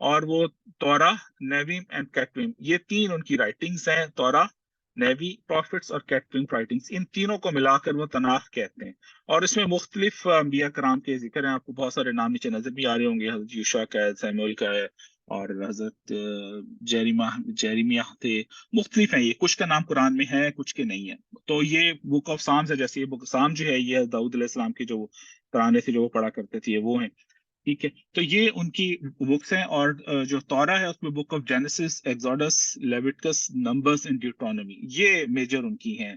اور وہ تورا، نیویم and کیٹویم، یہ تین ان کی writings ہیں، تورا، navy prophets اور کیٹویم writings, ان تینوں کو ملا کر وہ تناخ کہتے ہیں. اور اس میں مختلف انبیاء کرام کے ذکر ہیں، آپ کو بہت سارے نام نیچے نظر بھی آ رہے ہوں گے، حضرت یوشع کا ہے، سیموئل کا ہے، اور حضرت جیریمیہ تھے، مختلف ہیں یہ، کچھ کا نام قرآن میں ہے کچھ کے نہیں ہے. تو یہ بک آف سامز ہے، جیسے یہ بک سام جو ہے یہ داؤد علیہ السلام کے جو ترانے تھے جو وہ پڑھا کرتے تھے، یہ وہ ہیں. ٹھیک ہے، تو یہ ان کی بکس ہیں. اور جو تورا ہے اس میں book of Genesis, Exodus, Leviticus, Numbers and Deuteronomy, یہ میجر ان کی ہیں.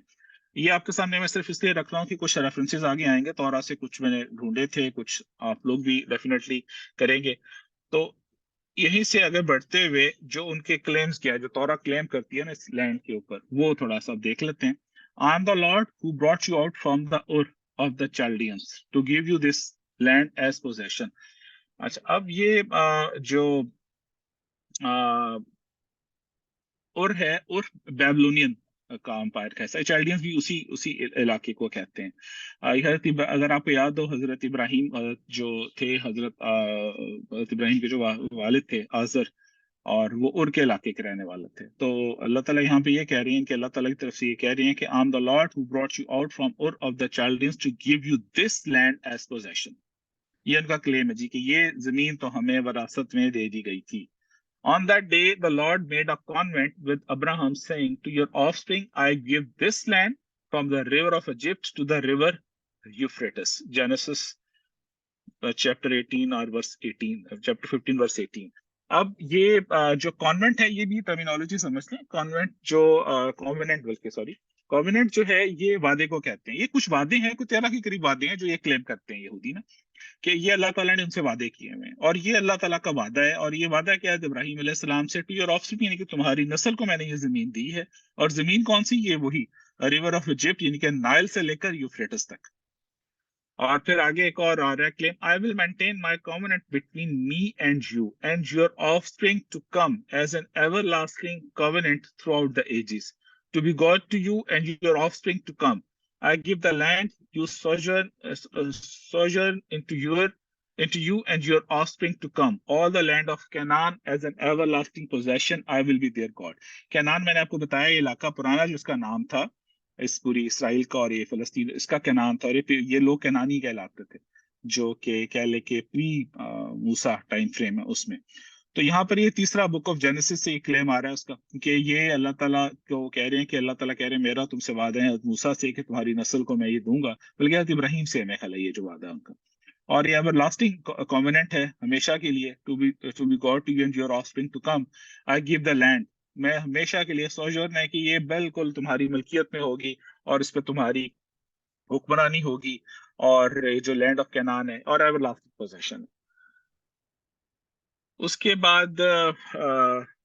یہ آپ کے سامنے میں صرف اس لیے رکھ رہا ہوں کہ کچھ ریفرنسز آگے آئیں گے، تورا سے کچھ میں نے ڈھونڈے تھے، کچھ آپ لوگ بھی ڈیفینیٹلی کریں گے. تو یہیں سے اگر بڑھتے ہوئے جو ان کے کلیمز کیا ہے، جو تورا کلیم کرتی ہے نا اس لینڈ کے اوپر، وہ تھوڑا سا دیکھ لیتے ہیں. I am the Lord who brought you out from the Ur of the Chaldeans to give you this land as possession. اچھا، اب یہ جو ار ہے، ار بیبلونین کا امپائر کا ہے، چالڈینز بھی اسی علاقے کو کہتے ہیں. حضرت اگر آپ کو یاد ہو، حضرت ابراہیم جو تھے، حضرت ابراہیم کے جو والد تھے آزر، اور وہ ار کے علاقے کے رہنے والے تھے. تو اللہ تعالیٰ یہاں پہ یہ کہہ رہی ہیں کہ اللہ تعالیٰ کی طرف سے یہ کہہ رہی ہیں کہ I am the Lord who brought you out from Ur of the Chaldeans to give you this land as possession. یہ ان کا کلیم ہے جی کہ یہ زمین تو ہمیں وراثت میں دے دی گئی تھی. On that day, the Lord made a covenant with Abraham, saying, to your offspring, I give this land from the river of Egypt to the river Euphrates. Genesis chapter 18 or verse 18, chapter 15 verse 18. اب یہ جو convent ہے، یہ بھی terminology سمجھ لیں. Convent جو covenant بلکہ سوری کووننٹ جو ہے یہ وعدے کو کہتے ہیں. یہ کچھ وعدے ہیں، کچھ 13 کے قریب وعدے ہیں جو یہ کلیم کرتے ہیں یہودی نا، کہ یہ اللہ تعالیٰ نے ان سے وعدے کیے ہوئے ہیں، اور یہ اللہ تعالیٰ کا وعدہ ہے. اور یہ وعدہ کیا ہے؟ ابراہیم علیہ السلام سے، ٹو یور آفسپرنگ، یعنی کہ تمہاری نسل کو میں نے یہ زمین دی ہے. اور زمین کون سی؟ یہ وہی ریور آف ایجپٹ، یعنی کہ نائل سے لے کر یوفریٹس تک. اور پھر آگے ایک اور آ رہا ہے کلیم، I will maintain my covenant between me and you and your offspring to come as an everlasting covenant throughout the ages, to be God to you and your offspring to come. I give the land you sojourn into you and your offspring to come, all the land of Canaan as an everlasting possession. I will be their God. Canaan میں نے آپ کو بتایا یہ علاقہ پرانا جو اس کا نام تھا اس پوری اسرائیل کا، اور یہ فلسطین اس کا کینان تھا. اور یہ لوگ کینانی کہلاتے تھے، جو کہ کہہ لے کہ پری موسیٰ ٹائم فریم ہے اس میں. تو یہاں پر یہ تیسرا بک آف جینیسس سے یہ کلیم آ رہا ہے اس کا، کہ یہ اللہ تعالیٰ کو کہہ رہے ہیں کہ اللہ تعالیٰ کہہ رہے ہیں میرا تم سے وعدہ ہے موسیٰ سے کہ تمہاری نسل کو میں یہ دوں گا، بلکہ حضرت ابراہیم سے میں خیال ہے یہ جو وعدہ ہے ان کا. اور یہ ایور لاسٹنگ کووننٹ ہے، ہمیشہ کے لیے، to be God to you and your offspring to come. I give the land, میں ہمیشہ کے لیے سوجورن ہے کہ یہ بالکل تمہاری ملکیت میں ہوگی اور اس پہ تمہاری حکمرانی ہوگی، اور جو لینڈ آف کینان ہے اور ایور لاسٹنگ پوزیشن. اس کے بعد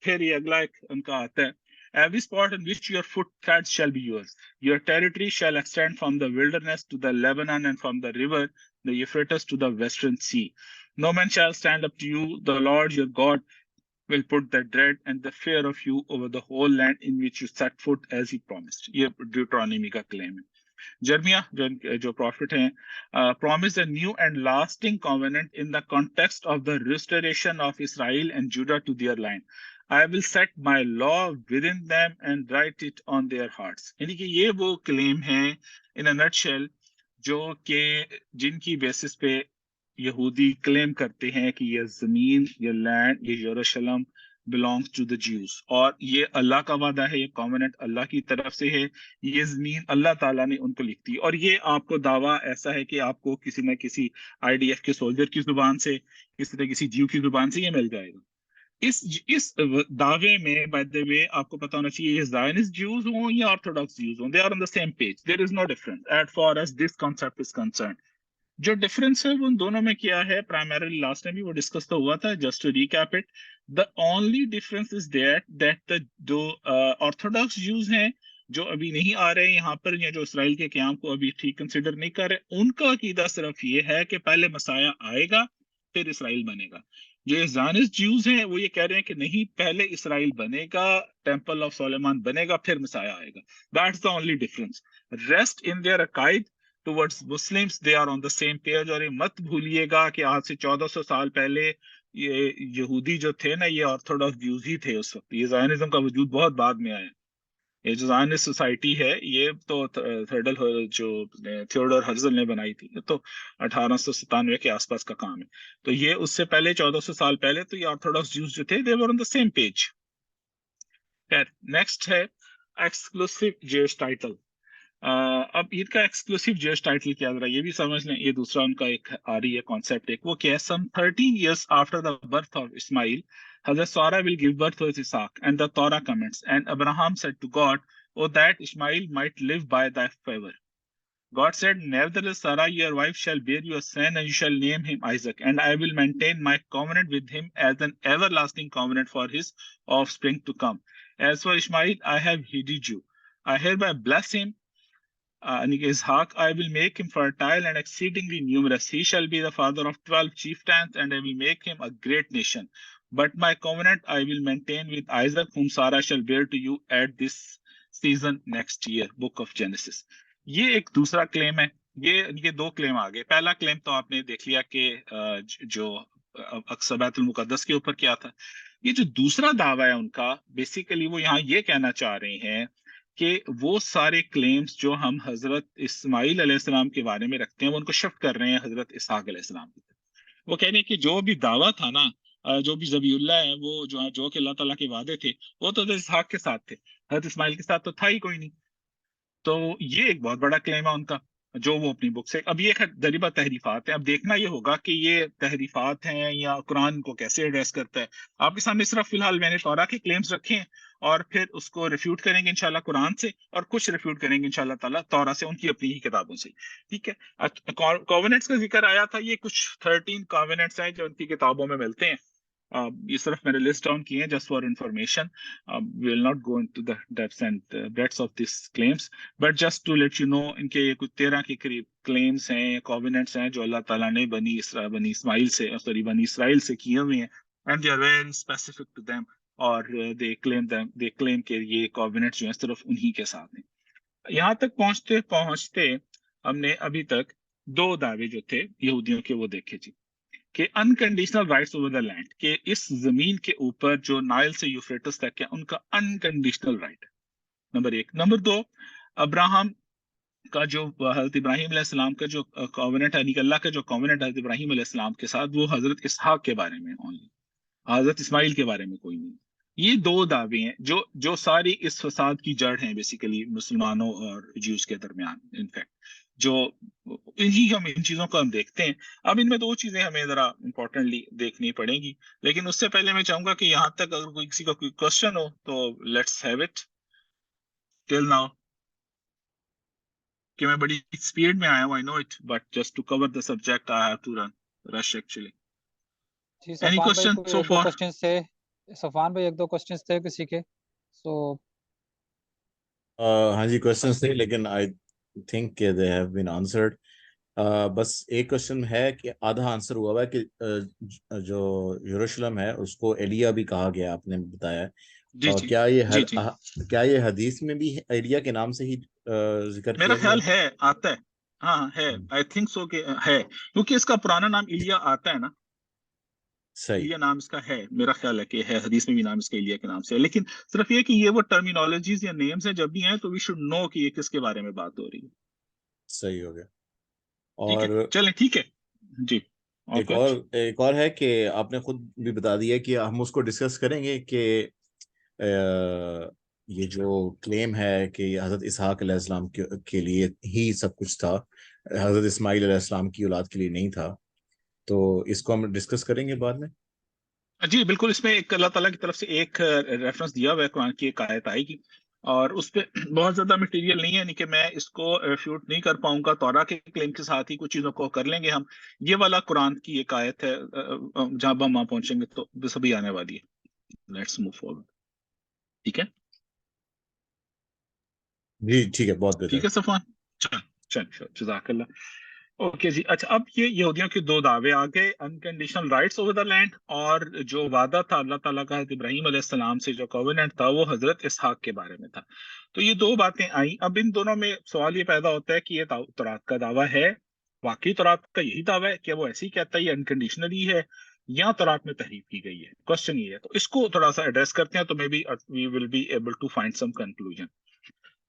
پھر یہ اگلا ایک ان کا آتا ہے، every spot in which your foot treads shall be yours. Your territory shall extend from the wilderness to the Lebanon and from the river, the Euphrates, to the western sea. No man shall stand up to you. The Lord your God will put the dread and the fear of you over the whole land in which you set foot as he promised. یہ Deuteronomy کا کلیم ہے. جرمیہ جو profit ہیں، promised a new and lasting covenant in the context of the restoration of Israel and Judah to their land. I will set my law within them and write it on their hearts. یعنی کہ یہ وہ کلیم ہیں in a nutshell جو کہ جن کی basis پہ یہودی کلیم کرتے ہیں کہ یہ زمین، یہ لینڈ، یہ یروشلم belongs to the Jews. اور یہ اللہ کا وعدہ ہے، یہ کووننٹ اللہ کی طرف سے ہے، یہ زمین اللہ تعالیٰ نے ان کو لکھ دی. اور یہ آپ کو دعویٰ ایسا ہے کہ آپ کو کسی نہ کسی IDF کے سولجر کی زبان سے، کسی نہ کسی جیو کی زبان سے یہ مل جائے گا. اس دعوے میں بائی دا وے آپ کو پتا ہونا چاہیے یہ زائنسٹ جیوز ہوں یا آرتھوڈاکس جیوز ہوں، they are on the same page. There is no difference as far as this concept is concerned. جو ڈفرینس ہے وہ ان دونوں میں کیا ہے، پرائمرلی لاسٹ میں بھی وہ ڈسکس تو ہوا تھا، just to recap it. the only difference is that جو آرتھوڈاکس جیوز ہیں جو ابھی نہیں آ رہے یہاں پر، یا جو اسرائیل کے قیام کو ابھی ٹھیک کنسیڈر نہیں کر رہے، ان کا عقیدہ صرف یہ ہے کہ پہلے مسیح آئے گا پھر اسرائیل بنے گا. جو زائنسٹ جیوز ہیں وہ یہ کہہ رہے ہیں کہ نہیں، پہلے اسرائیل بنے گا، ٹیمپل آف سلیمان بنے گا، پھر مسیح آئے گا. That's the only difference. Rest in their عقائد towards Muslims they are on the same page. اور یہ مت بھولیے گا کہ آج سے 1400 سال پہلے یہ یہودی جو تھے نا یہ آرتھوڈاکس جوز ہی تھے اس وقت. یہ زائنزم کا وجود بہت بعد میں آیا. یہ جو زائنسٹ سوسائٹی ہے یہ تو جو تھیوڈور ہرزل نے بنائی تھی تو 1897 کے آس پاس کا کام ہے. تو یہ اس سے پہلے 1400 سال پہلے تو یہ آرتھوڈاکس جوز جو تھے they were on the same page. Next ہے ایکسکلوسیو جیوش ٹائٹل. اب ان کا ایکسکلوسیو جیوش ٹائٹل کیا ذرا یہ بھی سمجھ لیں. یہ دوسرا ان کا ایک آ رہی ہے کانسیپٹ ایک وہ کیا ہے. سم 13 years after the birth of Ismail, Hazrat Sarah will give birth to Isaac, and the Torah comments, and Abraham said to God, oh that Ishmael might live by thy favor. God said, nevertheless Sarah your wife shall bear you a son, and you shall name him Isaac, and I will maintain my covenant with him as an everlasting covenant for his offspring to come. As for Ishmael, I have heeded you. I hereby bless him, Ishaq, I will make him fertile and exceedingly numerous. He shall be the father of 12 chieftains, and I will make him a great nation. But my covenant I will maintain with Isaac, whom Sarah shall bear to you at this season next year. Book of Genesis. یہ ایک دوسرا کلیم ہے. یہ دو کلیم آگے. پہلا کلیم تو آپ نے دیکھ لیا کہ جو اقصی بیت المقدس کے اوپر کیا تھا. یہ جو دوسرا دعویٰ ہے ان کا بیسیکلی وہ یہاں یہ کہنا چاہ رہے ہیں کہ وہ سارے کلیمز جو ہم حضرت اسماعیل علیہ السلام کے بارے میں رکھتے ہیں وہ ان کو شفٹ کر رہے ہیں حضرت اسحاق علیہ السلام کی طرف. وہ کہہ رہے ہیں کہ جو بھی دعویٰ تھا نا جو بھی ذبیح اللہ ہے وہ جو کہ اللہ تعالیٰ کے وعدے تھے وہ تو حضرت اسحاق کے ساتھ تھے, حضرت اسماعیل کے ساتھ تو تھا ہی کوئی نہیں. تو یہ ایک بہت بڑا کلیم ہے ان کا جو وہ اپنی بک سے. اب یہ دریبہ تحریفات ہیں. اب دیکھنا یہ ہوگا کہ یہ تحریفات ہیں یا قرآن کو کیسے ایڈریس کرتا ہے. آپ کے سامنے صرف فی الحال میں نے تورا کے کلیمز رکھے ہیں اور پھر اس کو ریفیوٹ کریں گے انشاءاللہ قرآن سے, اور کچھ ریفیوٹ کریں گے انشاءاللہ تعالیٰ تورا سے, ان کی اپنی ہی کتابوں سے. ٹھیک ہے. کووننٹس کا ذکر آیا تھا. یہ کچھ 13 کووننٹس ہیں جو ان کی کتابوں میں ملتے ہیں. یہ صرف میں نے لسٹ ڈاؤن کیے ہیں just for information. We will not go into the depths and breadths of these claims, but just to let you know ان کے کچھ 13 کے قریب کلیمز ہیں, کووننٹس ہیں جو اللہ تعالیٰ نے بنی اسرائیل سے کیے ہوئے ہیں, and they are very specific to them, اور دے کلیم کہ یہ کووننٹس جو ہیں صرف انہی کے ساتھ ہیں. یہاں تک پہنچتے ہم نے ابھی تک 2 دعوے جو تھے یہودیوں کے وہ دیکھے جی, کہ unconditional rights over the land, کہ اس زمین کے اوپر جو نائل سے یوفریٹس تک ہے ان کا انکنڈیشنل رائٹ ہے, نمبر 1. نمبر 2, ابراہم کا جو حضرت ابراہیم علیہ السلام کا جو کووننٹ ہے, یعنی کہ اللہ کا جو کووننٹ حضرت ابراہیم علیہ السلام کے ساتھ وہ حضرت اسحاق کے بارے میں اونلی, حضرت اسماعیل کے بارے میں کوئی نہیں. یہ 2 دعوے ہیں جو ساری اس فساد کی جڑ ہیں بیسیکلی مسلمانوں اور جیوز کے درمیان. انفیکٹ جو ان چیزوں کو ہم دیکھتے ہیں. اب ان میں 2 چیزیں ہمیں ذرا امپورٹنٹلی دیکھنی پڑیں گی, لیکن اس سے پہلے میں چاہوں گا کہ یہاں تک اگر کسی کا کوئی کوشچن ہو تو let's have it till now. کہ میں بڑی اسپیڈ میں آیا ہوں, I know it, but just to cover the subject I have to rush actually. Any question so far? Safwan بھائی 1-2 کوسچنز تھے کسی کے, سو ہاں جی کوسچنز تھے لیکن آئی تھنک کہ دے ہیو بین آنسرڈ. بس ایک کوشچن ہے کہ آدھا آنسر ہوا ہے کہ جو یروشلم ہے اس کو ایلیا بھی کہا گیا, آپ نے بتایا. اور کیا یہ حدیث میں بھی ایلیا کے نام سے ہی ذکر میرا خیال ہے آتا ہے. ہاں ہے, آئی تھنک سو کہ ہے, کیونکہ اس کا پرانا نام ایلیا آتا ہے نا. صحیح نام اس کا ہے, میرا خیال ہے کہ ہے, حدیث میں بھی نام اس کا ایلیا کے نام سے ہے. لیکن صرف یہ کہ یہ وہ ٹرمینالوجیز یا نیمز ہیں جب بھی ہیں تو وی شوڈ نو کہ یہ کس کے بارے میں بات ہو رہی ہے. صحیح ہو گیا. اور چلیں ٹھیک ہے جی. ایک اور ہے کہ آپ نے خود بھی بتا دیا کہ ہم اس کو ڈسکس کریں گے کہ یہ جو کلیم ہے کہ حضرت اسحاق علیہ السلام کے لیے ہی سب کچھ تھا, حضرت اسماعیل علیہ السلام کی اولاد کے لیے نہیں تھا, تو اس کو ہم ڈسکس کریں گے بعد میں. جی بالکل. اس میں ایک اللہ تعالیٰ کی طرف سے ایک ریفرنس دیا ہوا ہے, قرآن کی ایک آیت آئے گی, اور اس پہ بہت زیادہ مٹیریل نہیں ہے, یعنی کہ میں اس کو ریفیوٹ نہیں کر پاؤں گا. تورا کے کلیم کے ساتھ ہی کچھ چیزوں کو کر لیں گے ہم. یہ والا قرآن کی ایک آیت ہے, جہاں ہم وہاں پہنچیں گے تو سبھی آنے والی ہے. Let's move forward. ٹھیک ہے جی ٹھیک ہے, بہت بہتر. ٹھیک ہے صفوان, چل جزاک اللہ. اوکے جی. اچھا, اب یہ یہودیوں کے 2 دعوے آ گئے, unconditional rights over the land, اور جو وعدہ تھا اللہ تعالیٰ کا حضرت ابراہیم علیہ السلام سے جو کووننٹ تھا وہ حضرت اسحاق کے بارے میں تھا. تو یہ 2 باتیں آئیں. اب ان دونوں میں سوال یہ پیدا ہوتا ہے کہ یہ تورات کا دعویٰ ہے, واقعی تورات کا یہی دعویٰ ہے, کیا وہ ایسے ہی کہتا ہے یہ انکنڈیشنلی ہے, یا تورات میں تحریف کی گئی ہے. کوشچن یہ ہے, تو اس کو تھوڑا سا ایڈریس کرتے ہیں تو maybe we will be able to find some conclusion.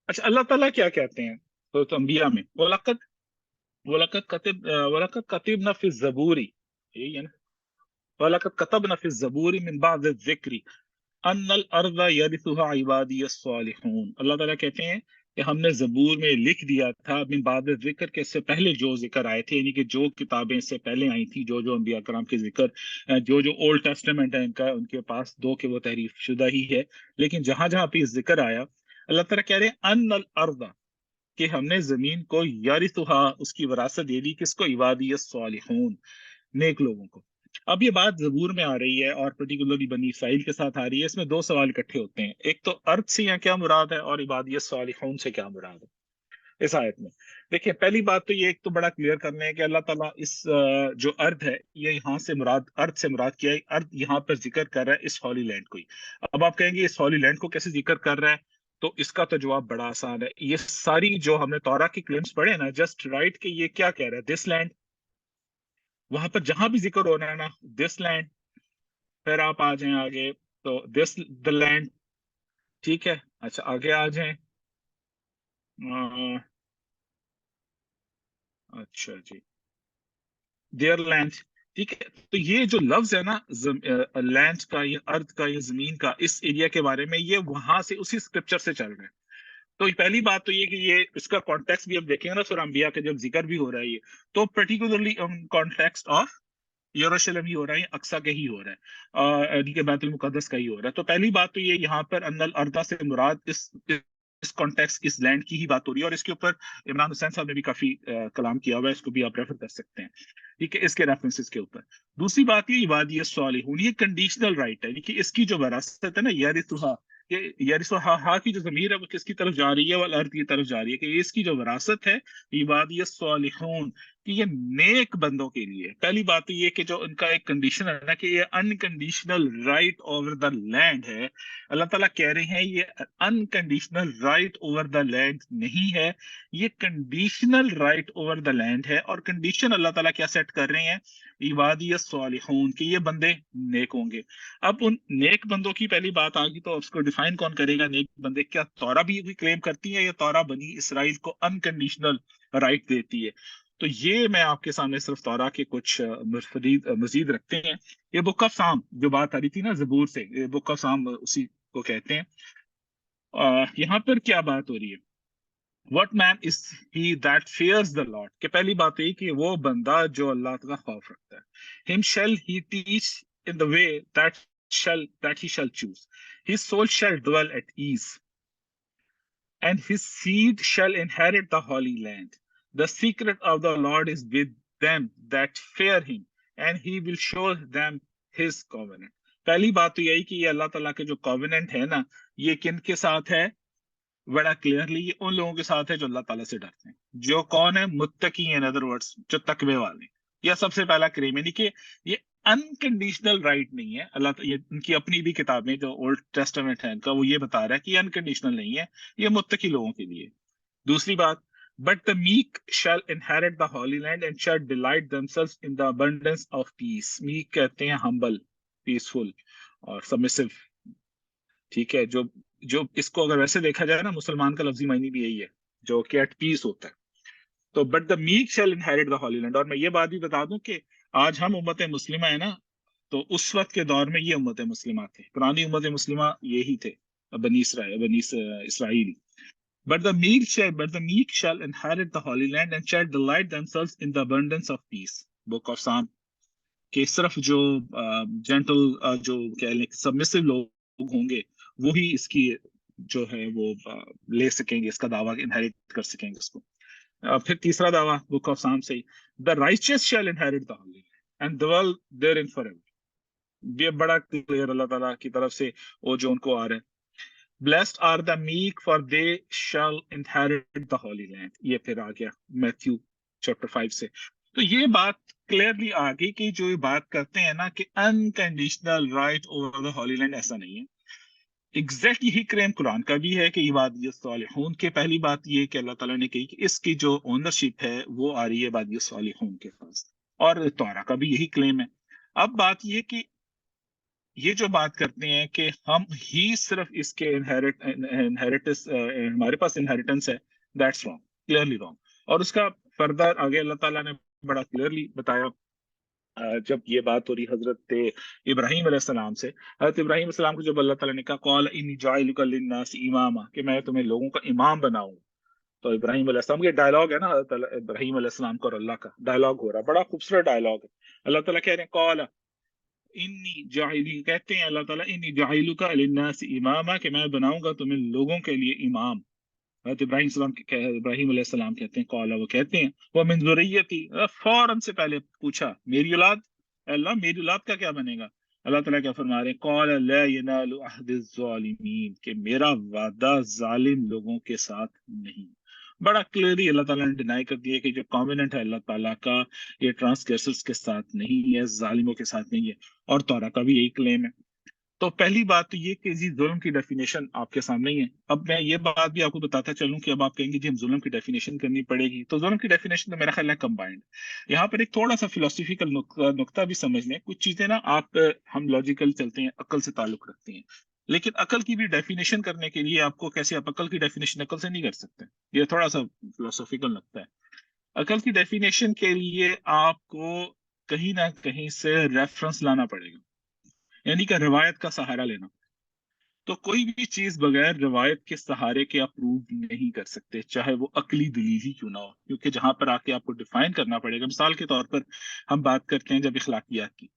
اچھا, اللہ تعالیٰ کیا کہتے ہیں سورۃ انبیاء میں؟ وَلَقَدْ كَتَبْنَا فِي الزَّبُورِ, یہی ہے نا, وَلَقَدْ كَتَبْنَا فِي الزَّبُورِ مِن بَعْدِ الذِّكْرِ أَنَّ الْأَرْضَ يَرِثُهَا عِبَادِيَ الصَّالِحُونَ. اللہ تعالیٰ کہتے ہیں کہ ہم نے زبور میں لکھ دیا تھا من بعد ذکر کے, اس سے پہلے جو ذکر آئے تھے, یعنی کہ جو کتابیں اس سے پہلے آئی تھیں, جو انبیاء کرام کے ذکر, جو اولڈ ٹیسٹمنٹ ہے ان کا, ان کے پاس دو کہ وہ تحریف شدہ ہی ہے, لیکن جہاں جہاں پہ ذکر آیا اللہ تعالیٰ کہہ رہے ہیں ان الارض, کہ ہم نے زمین کو یارثھا, اس کی وراثت دے دی, کس کو؟ عبادی الصالحون, نیک لوگوں کو. اب یہ بات زبور میں آ رہی ہے اور پرٹیکولرلی بنی اسرائیل کے ساتھ آ رہی ہے. اس میں دو سوال اکٹھے ہوتے ہیں, ایک تو ارض سے یہاں کیا مراد ہے, اور عبادی الصالحون سے کیا مراد ہے اس آیت میں. دیکھیں, پہلی بات تو یہ ایک تو بڑا کلیئر کرنے ہے کہ اللہ تعالیٰ اس جو ارض ہے, یہ یہاں سے مراد, ارض سے مراد کیا ہے, ارض یہاں پر ذکر کر رہا ہے اس ہولی لینڈ کو ہی. اب آپ کہیں گے اس ہولی لینڈ کو کیسے ذکر کر رہا ہے, تو اس کا تو جواب بڑا آسان ہے. یہ ساری جو ہم نے تورا کی کلیمز پڑھے نا, جسٹ رائٹ کہ یہ کیا کہہ رہا ہے, دس لینڈ, وہاں پر جہاں بھی ذکر ہو رہا ہے نا دس لینڈ, پھر آپ آ جائیں آگے تو دس دا لینڈ, ٹھیک ہے. اچھا آگے آ جائیں, اچھا جی, دیئر لینڈ, ٹھیک ہے. تو یہ جو لفظ ہے نا لینڈ کا, یہ ارض کا, یہ زمین کا, اس ایریا کے بارے میں, یہ وہاں سے اسی اسکرپچر سے چل رہا ہے. تو پہلی بات تو یہ کہ یہ اس کا کانٹیکسٹ بھی اب دیکھیں گے نا سورہ انبیاء کا جب ذکر بھی ہو رہا ہے, یہ تو پرٹیکولرلی کانٹیکسٹ آف یروشلم ہی ہو رہا ہے, اقصی کا ہی ہو رہا ہے, بیت المقدس کا ہی ہو رہا ہے. تو پہلی بات تو یہ یہاں پر ان الارض سے مراد اس کانٹیکسٹ, اس لینڈ کی ہی بات ہو رہی ہے, اور اس کے اوپر عمران حسین صاحب نے بھی کافی کلام کیا ہوا ہے, اس کو بھی آپ ریفر کر سکتے ہیں, ٹھیک ہے, اس کے ریفرنسز کے اوپر. دوسری بات یہ عبادی الصالحون, یہ کنڈیشنل رائٹ ہے, کہ اس کی جو وراثت ہے نا یارثھا, یارثھا کی جو ضمیر ہے وہ کس کی طرف جا رہی ہے, والارض کی طرف جا رہی ہے, کہ اس کی جو وراثت ہے عبادی الصالحون, کہ یہ نیک بندوں کے لیے. پہلی بات تو یہ کہ جو ان کا ایک کنڈیشن ہے نا کہ یہ unconditional right over the land ہے, اللہ تعالیٰ کہہ رہے ہیں یہ unconditional right over the land نہیں ہے, یہ conditional right over the land ہے. اور کنڈیشن اللہ تعالیٰ کیا سیٹ کر رہے ہیں, عبادی الصالحون, کہ یہ بندے نیک ہوں گے. اب ان نیک بندوں کی پہلی بات آ گئی, تو اس کو ڈیفائن کون کرے گا نیک بندے؟ کیا تورا بھی کلیم کرتی ہے, یا تورا بنی اسرائیل کو انکنڈیشنل رائٹ دیتی ہے؟ تو یہ میں آپ کے سامنے صرف تورا کے کچھ مزید رکھتے ہیں. یہ بک آف سام جو بات آ رہی تھی نا زبور سے, یہ بک آف سام اسی کو کہتے ہیں. یہاں پر کیا بات ہو رہی ہے, What man is he that fears the Lord, کہ پہلی بات یہ کہ وہ بندہ جو اللہ کا خوف رکھتا ہے. Him shall he teach in the way that he shall choose. His soul shall dwell at ease, and his seed shall inherit the holy land. The secret of the Lord is with them that fear him, and he will show them his covenant. پہلی بات تو یہی کہ یہ اللہ تعالیٰ کے جو covenant ہے نا, یہ کن کے ساتھ ہے؟ بڑا کلیئرلی یہ ان لوگوں کے ساتھ ہے جو اللہ تعالیٰ سے ڈرتے ہیں, جو کون ہے؟ متقی ہیں, ادر ورڈس جو تقوی والے. یہ سب سے پہلا کریم, یعنی کہ یہ انکنڈیشنل رائٹ نہیں ہے. اللہ یہ ان کی اپنی بھی کتابیں جو اولڈ ٹیسٹمنٹ ہے ان کا, وہ یہ بتا رہا ہے کہ یہ انکنڈیشنل نہیں ہے, یہ متقی لوگوں کے لیے. دوسری بات, but the meek shall inherit the holy land and shall delight themselves in the abundance of peace. meek کہتے ہیں humble, peaceful اور submissive, ٹھیک ہے. جو اس کو اگر ویسے دیکھا جائے نا, مسلمان کا لفظی معنی بھی یہی ہے, جو کہ ایٹ پیس ہوتا ہے. تو but the meek shall inherit the holy land. اور میں یہ بات بھی بتا دوں کہ آج ہم امت مسلمہ ہے نا, تو اس وقت کے دور میں یہ امت مسلمہ تھے, پرانی امت مسلمہ یہی تھے, بنی اسرائیل. But the meek shall inherit the holy land and shall delight themselves in the abundance of peace. Book of Psalm. کہ صرف جو جینٹل جو سبمسو لوگ ہوں گے وہی اس کی جو ہے وہ لے سکیں گے, اس کا دعویٰ انہیریٹ کر سکیں گے اس کو. پھر تیسرا دعویٰ بک آف سام سے ہی, the righteous shall inherit the holy land and dwell therein forever. یہ بڑا کلیئر اللہ تعالیٰ کی طرف سے وہ جو ان کو آ رہا ہے. Blessed are the meek for they shall inherit the holy land. یہ پھر آ گیا میتھیو چیپٹر 5 سے. تو یہ بات کلیئرلی آ گئی کہ جو یہ بات کرتے ہیں نا کہ unconditional right over the holy land, ایسا نہیں ہے. ایگزیکٹ یہی کریم قرآن کا بھی ہے کہ عبادی الصالحون کے پہلی بات یہ کہ اللہ تعالیٰ نے کہی کہ اس کی جو اونرشپ ہے وہ آ رہی ہے عبادی الصالحون کے پاس, اور تورا کا بھی یہی کلیم ہے. اب بات یہ کہ یہ جو بات کرتے ہیں کہ ہم ہی صرف اس کے انہیریٹنس ہمارے پاس انہیریٹنس ہے، دیٹس رانگ، کلیئرلی رانگ. اور اس کا فردر آگے اللہ تعالیٰ نے بڑا کلیئرلی بتایا. جب یہ بات ہو رہی حضرت ابراہیم علیہ السلام سے، حضرت ابراہیم علیہ السلام کو جب اللہ تعالیٰ نے کہا قال انی جاعلک للناس اماما، کہ میں تمہیں لوگوں کا امام بناؤں، تو ابراہیم علیہ السلام، یہ ڈائلاگ ہے نا حضرت ابراہیم علیہ السلام کا اور اللہ کا ڈائلاگ ہو رہا ہے، بڑا خوبصورت ڈائلاگ ہے. اللہ تعالیٰ کہہ رہے ہیں قال انی جاعلی، کہتے ہیں اللہ تعالیٰ انی جاعلک للناس اماما، کہ میں بناؤں گا تمہیں لوگوں کے لیے امام. حضرت ابراہیم علیہ السلام کہتے ہیں قال، وہ کہتے ہیں وہ من ذریتی، فوراً سے پہلے پوچھا میری اولاد، اے اللہ میری اولاد کا کیا بنے گا؟ اللہ تعالیٰ کیا فرما رہے ہیں قال لا ینال عہد الظالمین، کہ میرا وعدہ ظالم لوگوں کے ساتھ نہیں. بڑا کلیئرلی اللہ تعالیٰ نے ڈینائی کر دیا کہ جو کامننٹ ہے اللہ تعالیٰ کا یہ ٹرانسگریسرز کے ساتھ نہیں ہے، ظالموں کے ساتھ نہیں ہے. اور تورا کا بھی یہی کلیم ہے. تو پہلی بات تو یہ کہ جی ظلم کی ڈیفینیشن آپ کے سامنے ہی ہے. اب میں یہ بات بھی آپ کو بتاتا چلوں کہ اب آپ کہیں گے جی ہم ظلم کی ڈیفینیشن کرنی پڑے گی، تو ظلم کی ڈیفینیشن تو میرا خیال ہے کمبائنڈ. یہاں پر ایک تھوڑا سا فلسفیکل نقطہ بھی سمجھ لیں. کچھ چیزیں نا آپ ہم لاجیکل چلتے ہیں، عقل سے تعلق رکھتے ہیں، لیکن عقل کی بھی ڈیفینیشن کرنے کے لیے آپ کو کیسے، آپ عقل کی ڈیفینیشن عقل سے نہیں کر سکتے. یہ تھوڑا سا فلسفیکل نقطہ ہے. عقل کی ڈیفینیشن کے لیے آپ کو کہیں نہ کہیں سے ریفرنس لانا پڑے گا، یعنی کہ روایت کا سہارا لینا. تو کوئی بھی چیز بغیر روایت کے سہارے کے اپروو نہیں کر سکتے، چاہے وہ عقلی دلیل ہی کیوں نہ ہو، کیونکہ جہاں پر آ کے آپ کو ڈیفائن کرنا پڑے گا. مثال کے طور پر ہم بات کرتے ہیں جب اخلاقیات کی،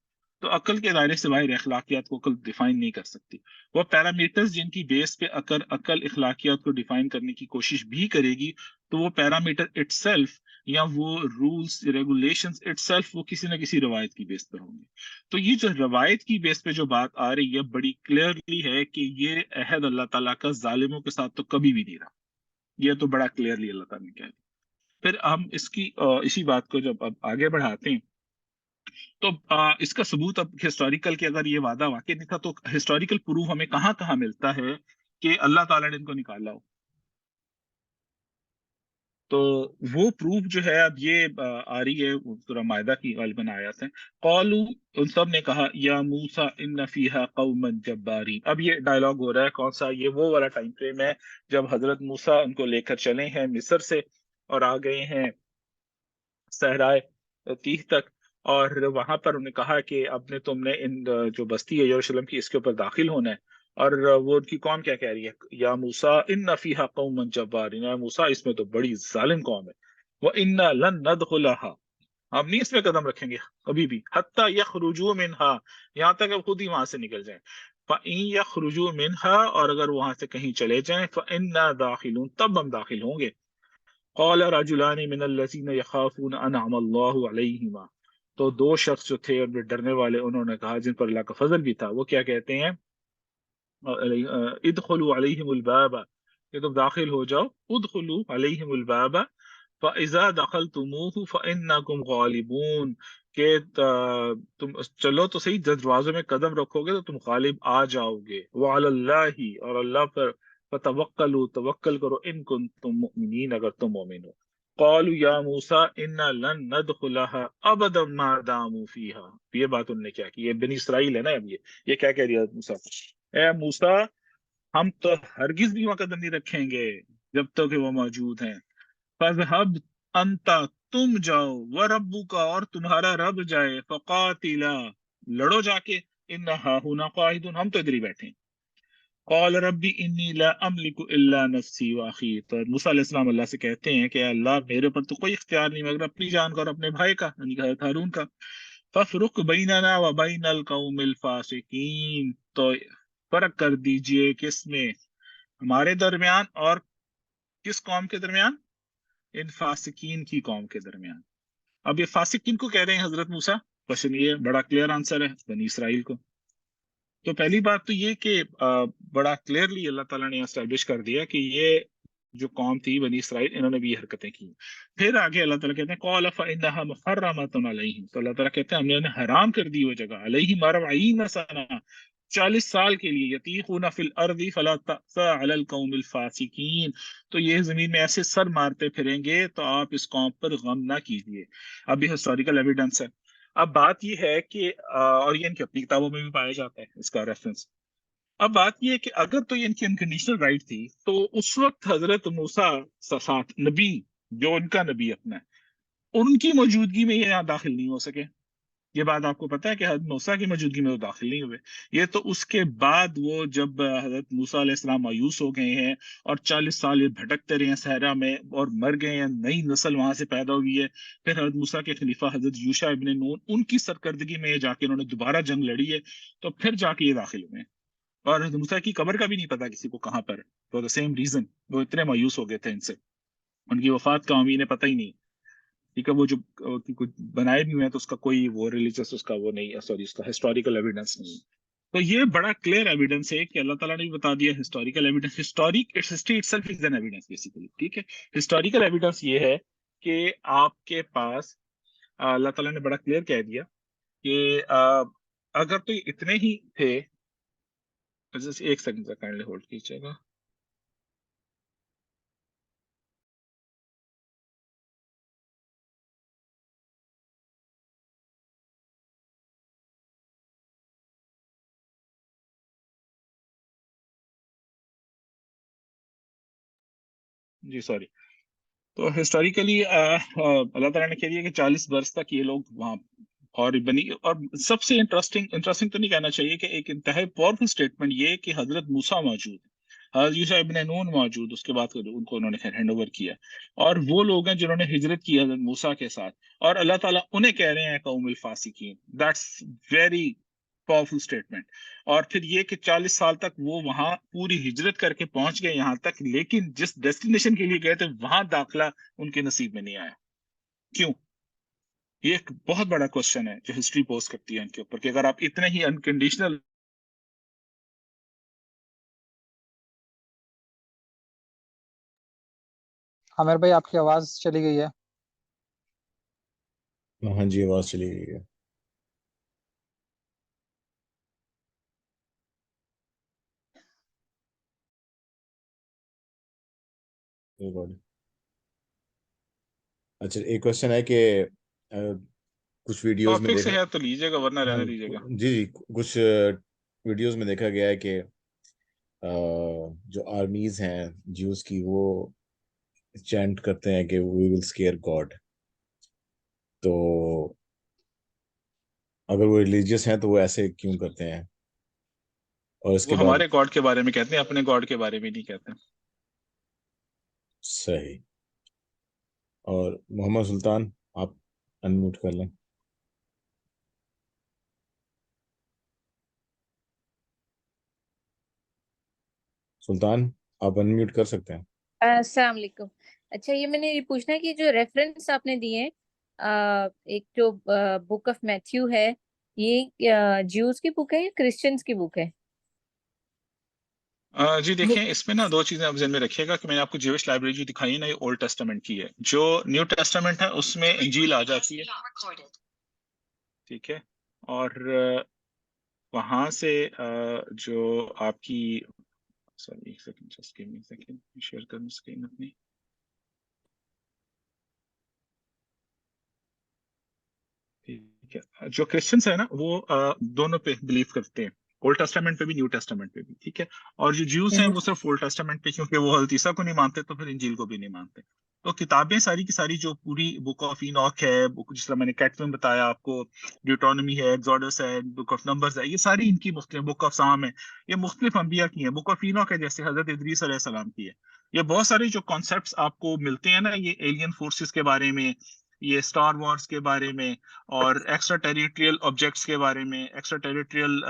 تو عقل کے دائرے سے باہر اخلاقیات کو عقل ڈیفائن نہیں کر سکتی. وہ پیرامیٹرز جن کی بیس پہ عقل اخلاقیات کو ڈیفائن کرنے کی کوشش بھی کرے گی، تو وہ پیرامیٹر اٹ سیلف یا وہ رولز ریگولیشنز اٹ سیلف وہ کسی نہ کسی روایت کی بیس پر ہوں گے. تو یہ جو روایت کی بیس پہ جو بات آ رہی ہے بڑی کلیئرلی ہے کہ یہ عہد اللہ تعالیٰ کا ظالموں کے ساتھ تو کبھی بھی نہیں رہا. یہ تو بڑا کلیئرلی اللہ تعالیٰ نے کہہ دیا. پھر ہم اسی بات کو جب اب آگے بڑھاتے ہیں تو اس کا ثبوت اب ہسٹوریکل کہ اگر یہ وعدہ واقع نہیں تھا تو ہسٹوریکل پروف ہمیں کہاں کہاں ملتا ہے کہ اللہ تعالیٰ نے ان کو نکالا ہو. تو وہ پروف جو ہے اب یہ آ رہی ہے سورہ مائدہ کی غالباً آیات ہیں. قالو، ان سب نے کہا یا موسیٰ ان فیہا قوما جبارین. اب یہ ڈائلاگ ہو رہا ہے کون سا، یہ وہ والا ٹائم فریم ہے جب حضرت موسیٰ ان کو لے کر چلے ہیں مصر سے اور آ گئے ہیں صحرائے تیہ تک، اور وہاں پر انہوں نے کہا کہ اب نے تم نے ان جو بستی ہے یروشلم کی اس کے اوپر داخل ہونا ہے. اور وہ ان کی قوم کیا کہہ رہی ہے، یا موسیٰ ان فیہا قوما جبارین، یا موسیٰ اس میں تو بڑی ظالم قوم ہے. وَإِنَّا لَن نَدْخُلَهَا، ہم نہیں اس میں قدم رکھیں گے کبھی بھی، حتیٰ یخرجوا منها، یہاں تک اب خود ہی وہاں سے نکل جائیں. فَإِن يَخْرُجُوا مِنْهَا، اور اگر وہاں سے کہیں چلے جائیں، فَإِنَّا دَاخِلُونَ، تب ہم داخل ہوں گے. قَالَ رَجُلَانِ مِنَ الَّذِينَ يَخَافُونَ أَنْعَمَ اللَّهُ عَلَيْهِمَا، تو دو شخص جو تھے اور ڈرنے والے، انہوں نے کہا جن پر اللہ کا فضل بھی تھا، وہ کیا کہتے ہیں، ادخلوا علیہم الباب، کہ تم داخل ہو جاؤ، ادخلوا علیہم الباب فَإِذَا دَخَلْتُمُوهُ فَإِنَّكُمْ غَالِبُونَ، کہ تم چلو تو صحیح، دروازوں میں قدم رکھو گے تو تم غالب آ جاؤ گے. وَعَلَى اللَّهِ، اور اللہ پر فَتَوَكَّلُوا، توکل کرو، ان کنتم مؤمنین، اگر تم مومن ہو. قالوا یا موسیٰ انا لن ندخلها ابدا ما داموا فیہا، یہ بات انہوں نے کیا کی، یہ بنی اسرائیل ہے نا. اب یہ کیا کہہ رہی ہے موسیٰ، اے موسیٰ ہم تو ہرگز بھی وہاں قدم نہیں رکھیں گے جب تک کہ وہ موجود ہیں. فَذْهَبْ أَنْتَ، تم جاؤ، وَرَبُّكَ، اور تمہارا رب جائے، فَقَاتِلَا، لڑو جا کے، إِنَّهَا هُنَا قَاعِدٌ، ہم تو ادھر ہی بیٹھے ہیں. قال ربی انی لا املک الا نفسی واخی، تو موسیٰ علیہ السلام اللہ سے کہتے ہیں کہ اللہ میرے پر تو کوئی اختیار نہیں مگر اپنی جان کا اور اپنے بھائی کا، یعنی کہ حضرت ہارون کا. فَافْرُقْ بَيْنَنَا وَبَيْنَ الْقَوْمِ الْفَاسِقِينَ، تو فرق کر دیجئے کس میں، ہمارے درمیان اور کس قوم کے درمیان، ان فاسقین کی قوم کے درمیان. اب یہ فاسق کن کو کہہ رہے ہیں حضرت موسیٰ؟ کوشچن یہ بڑا کلیئر آنسر ہے، بنی اسرائیل کو. تو پہلی بات تو یہ کہ بڑا کلیئرلی اللہ تعالیٰ نے اسٹیبلش کر دیا کہ یہ جو قوم تھی بنی اسرائیل، انہوں نے بھی یہ حرکتیں کی. پھر آگے اللہ تعالیٰ کہتے ہیں قال فإنها محرمۃ علیہم، تو اللہ تعالیٰ کہتے ہیں ہم نے انہیں حرام کر دی وہ جگہ، علیہم 40 سنہ، 40 سال کے لیے، یتیخون فی الارض فلا تأس علی القوم الفاسقین، تو یہ زمین میں ایسے سر مارتے پھریں گے تو آپ اس قوم پر غم نہ کیجیے. اب یہ ہسٹوریکل ایویڈنس ہے. اب بات یہ ہے کہ اور یہ ان کی اپنی کتابوں میں بھی پایا جاتا ہے اس کا ریفرنس. اب بات یہ ہے کہ اگر تو یہ ان کی انکنڈیشنل رائٹ تھی تو اس وقت حضرت موسیٰ ساتھ نبی جو ان کا نبی اپنا ہے ان کی موجودگی میں یہ یہاں داخل نہیں ہو سکے. یہ بات آپ کو پتا ہے کہ حضرت موسیٰ کی موجودگی میں وہ داخل نہیں ہوئے. یہ تو اس کے بعد وہ جب حضرت موسیٰ علیہ السلام مایوس ہو گئے ہیں اور 40 سال یہ بھٹکتے رہے ہیں صحرا میں اور مر گئے ہیں, نئی نسل وہاں سے پیدا ہوئی ہے, پھر حضرت موسیٰ کے خلیفہ حضرت یوشع ابن نون ان کی سرکردگی میں جا کے انہوں نے دوبارہ جنگ لڑی ہے, تو پھر جا کے یہ داخل ہوئے ہیں. اور حضرت موسیٰ کی قبر کا بھی نہیں پتا کسی کو کہاں پر ہے, فور دا سیم ریزن وہ اتنے مایوس ہو گئے تھے ان سے, ان کی وفات کا انہیں پتہ ہی نہیں. ٹھیک ہے, وہ جو کچھ بنائے بھی ہوئے ہیں تو اس کا کوئی وہ ریلیجس اس کا وہ نہیں, سوری اس کا ہسٹوریکل ایویڈنس نہیں. تو یہ بڑا کلیئر ایویڈنس ہے کہ اللہ تعالیٰ نے بھی بتا دیا historical evidence. History itself is an evidence basically. ٹھیک ہے, ہسٹوریکل ایویڈنس یہ ہے کہ آپ کے پاس اللہ تعالیٰ نے بڑا کلیئر کہہ دیا کہ اگر تو یہ اتنے ہی تھے. ایک سیکنڈ سے کائنڈلی ہولڈ کیجیے گا. جی سوری. تو ہسٹوریکلی اللہ تعالیٰ نے کہہ دیا کہ 40 برس تک یہ لوگ وہاں اور بنی. اور سب سے انٹرسٹنگ تو نہیں کہنا چاہیے کہ ایک انتہائی پاورفل اسٹیٹمنٹ یہ کہ حضرت موسیٰ موجود, حضرت یوشع ابن نون موجود, اس کے بعد ان کو انہوں نے خیر ہینڈ اوور کیا, اور وہ لوگ ہیں جنہوں نے ہجرت کی حضرت موسیٰ کے ساتھ, اور اللہ تعالیٰ انہیں کہہ رہے ہیں قوم الفاسقین. That's very powerful statement. اور پھر یہ کہ 40 سال تک وہ وہاں پوری ہجرت کر کے پہنچ گئے یہاں تک, لیکن جس ڈیسٹینیشن کے لیے گئے تھے وہاں داخلہ ان کے نصیب میں نہیں آیا. کیوں؟ یہ ایک بہت بڑا کوشچن ہے جو ہسٹری پوز کرتی ہے ان کے اوپر, کہ اگر آپ اتنے ہی انکنڈیشنل عامر بھائی آپ کی آواز چلی گئی ہے. ہاں جی, آواز چلی گئی ہے. اچھا, ایک کوشچن ہے کہ کچھ ویڈیوز میں ٹاپک سے دیکھا, ہے تو لیجیے گا ورنہ ہاں رہنے دیجیے گا. جی کچھ ویڈیوز میں دیکھا گیا ہے کہ جو آرمیز ہیں جیوز کی وہ چینٹ کرتے ہیں کہ وی ول اسکیئر گاڈ. تو اگر وہ ریلیجیس ہیں تو وہ ایسے کیوں کرتے ہیں؟ اور اس کے وہ بعد ہمارے گاڈ کے بارے میں کہتے ہیں, اپنے گاڈ کے بارے میں نہیں کہتے. صحیح. اور محمد سلطان آپ انمیوٹ کر لیں. سلطان آپ انمیوٹ کر سکتے ہیں. السلام علیکم. اچھا, یہ میں نے یہ پوچھنا ہے کہ جو ریفرنس آپ نے دیے ایک جو بک آف میتھیو ہے, یہ جیوز کی بک ہے یا کرسچنس کی بک ہے؟ جی دیکھیں, اس میں نا دو چیزیں آپ ذہن میں رکھیے گا کہ میں نے آپ کو جیوش لائبریری جو دکھائی ہے نا, یہ اولڈ ٹیسٹامنٹ کی ہے. جو نیو ٹیسٹامنٹ ہے اس میں انجیل آ جاتی ہے. ٹھیک ہے, اور وہاں سے جو آپ کی سوری ایک second, just give me a second, share کروں اسکرین اپنی. ٹھیک ہے, جو کرسچنس ہے نا وہ دونوں پہ بلیو کرتے ہیں, اولڈ ٹیسٹامنٹ پہ بھی نیو ٹیسٹامنٹ پہ بھی. ٹھیک ہے, اور جو جیوز ہیں وہ صرف اولڈ ٹیسٹامنٹ پہ, کیونکہ وہ حضرت عیسیٰ کو نہیں مانتے تو پھر انجیل کو بھی نہیں مانتے. تو کتابیں ساری کی ساری جو پوری بک آف اینوک ہے, جس طرح میں نے کیٹ میں بتایا آپ کو, ڈیوٹونمی ہے, ایگزوڈس ہے, بک آف نمبرز ہے, یہ ساری ان کی مختلف, بک آف سام ہے, یہ مختلف انبیاء کی ہیں. بک آف اینوک ہے جیسے حضرت ادریس علیہ السلام کی ہے. یہ بہت سارے جو کانسیپٹس آپ کو ملتے ہیں نا, یہ ایلین فورسز کے بارے میں, یہ اسٹار وارز کے بارے میں, اور ایکسٹرا ٹیریٹریل آبجیکٹس کے بارے میں, ایکسٹرا ٹیریٹریل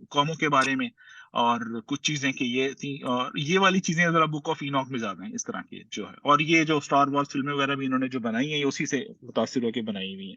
قوموں کے بارے میں, اور کچھ چیزیں کہ یہ تھیں, اور یہ والی چیزیں ذرا بک آف اینوک میں زیادہ ہیں اس طرح کی جو ہے. اور یہ جو اسٹار وارز فلمیں وغیرہ بھی انہوں نے جو بنائی ہیں, یہ اسی سے متاثر ہو کے بنائی ہوئی ہیں.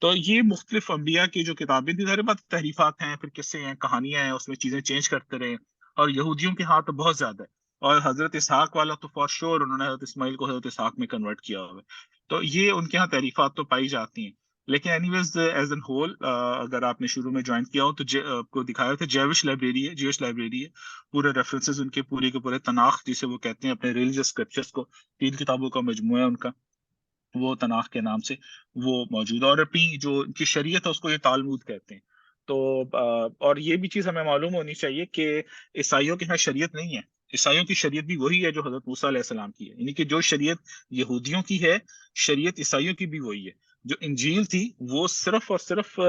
تو یہ مختلف انبیاء کی جو کتابیں تھیں, سارے بات تحریفات ہیں, پھر قصے ہیں, کہانیاں ہیں, اس میں چیزیں چینج کرتے رہے. اور یہودیوں کے ہاتھ تو بہت زیادہ ہے, اور حضرت اسحاق والا تو فار شور انہوں نے حضرت اسماعیل کو حضرت اسحاق میں کنورٹ کیا ہوا ہے. تو یہ ان کے ہاں تحریفات تو پائی جاتی ہیں. لیکن anyways as an whole, اگر آپ نے شروع میں جوائن کیا ہو تو آپ کو دکھایا تھا جیوش لائبریری ہے, جیوش لائبریری ہے, پورے ریفرنسز ان کے پورے کے پورے تناخ جسے وہ کہتے ہیں اپنے ریلیجس اسکرپچرز کو, 3 کتابوں کا مجموعہ ہے ان کا, وہ تناخ کے نام سے وہ موجود ہے، اور اپنی جو ان کی شریعت ہے اس کو یہ تالمود کہتے ہیں. تو اور یہ بھی چیز ہمیں معلوم ہونی چاہیے کہ عیسائیوں کے یہاں شریعت نہیں ہے. عیسائیوں کی شریعت بھی وہی ہے جو حضرت موسیٰ علیہ السلام کی ہے، یعنی کہ جو شریعت یہودیوں کی ہے شریعت عیسائیوں کی بھی وہی ہے. جو انجیل تھی وہ صرف اور صرف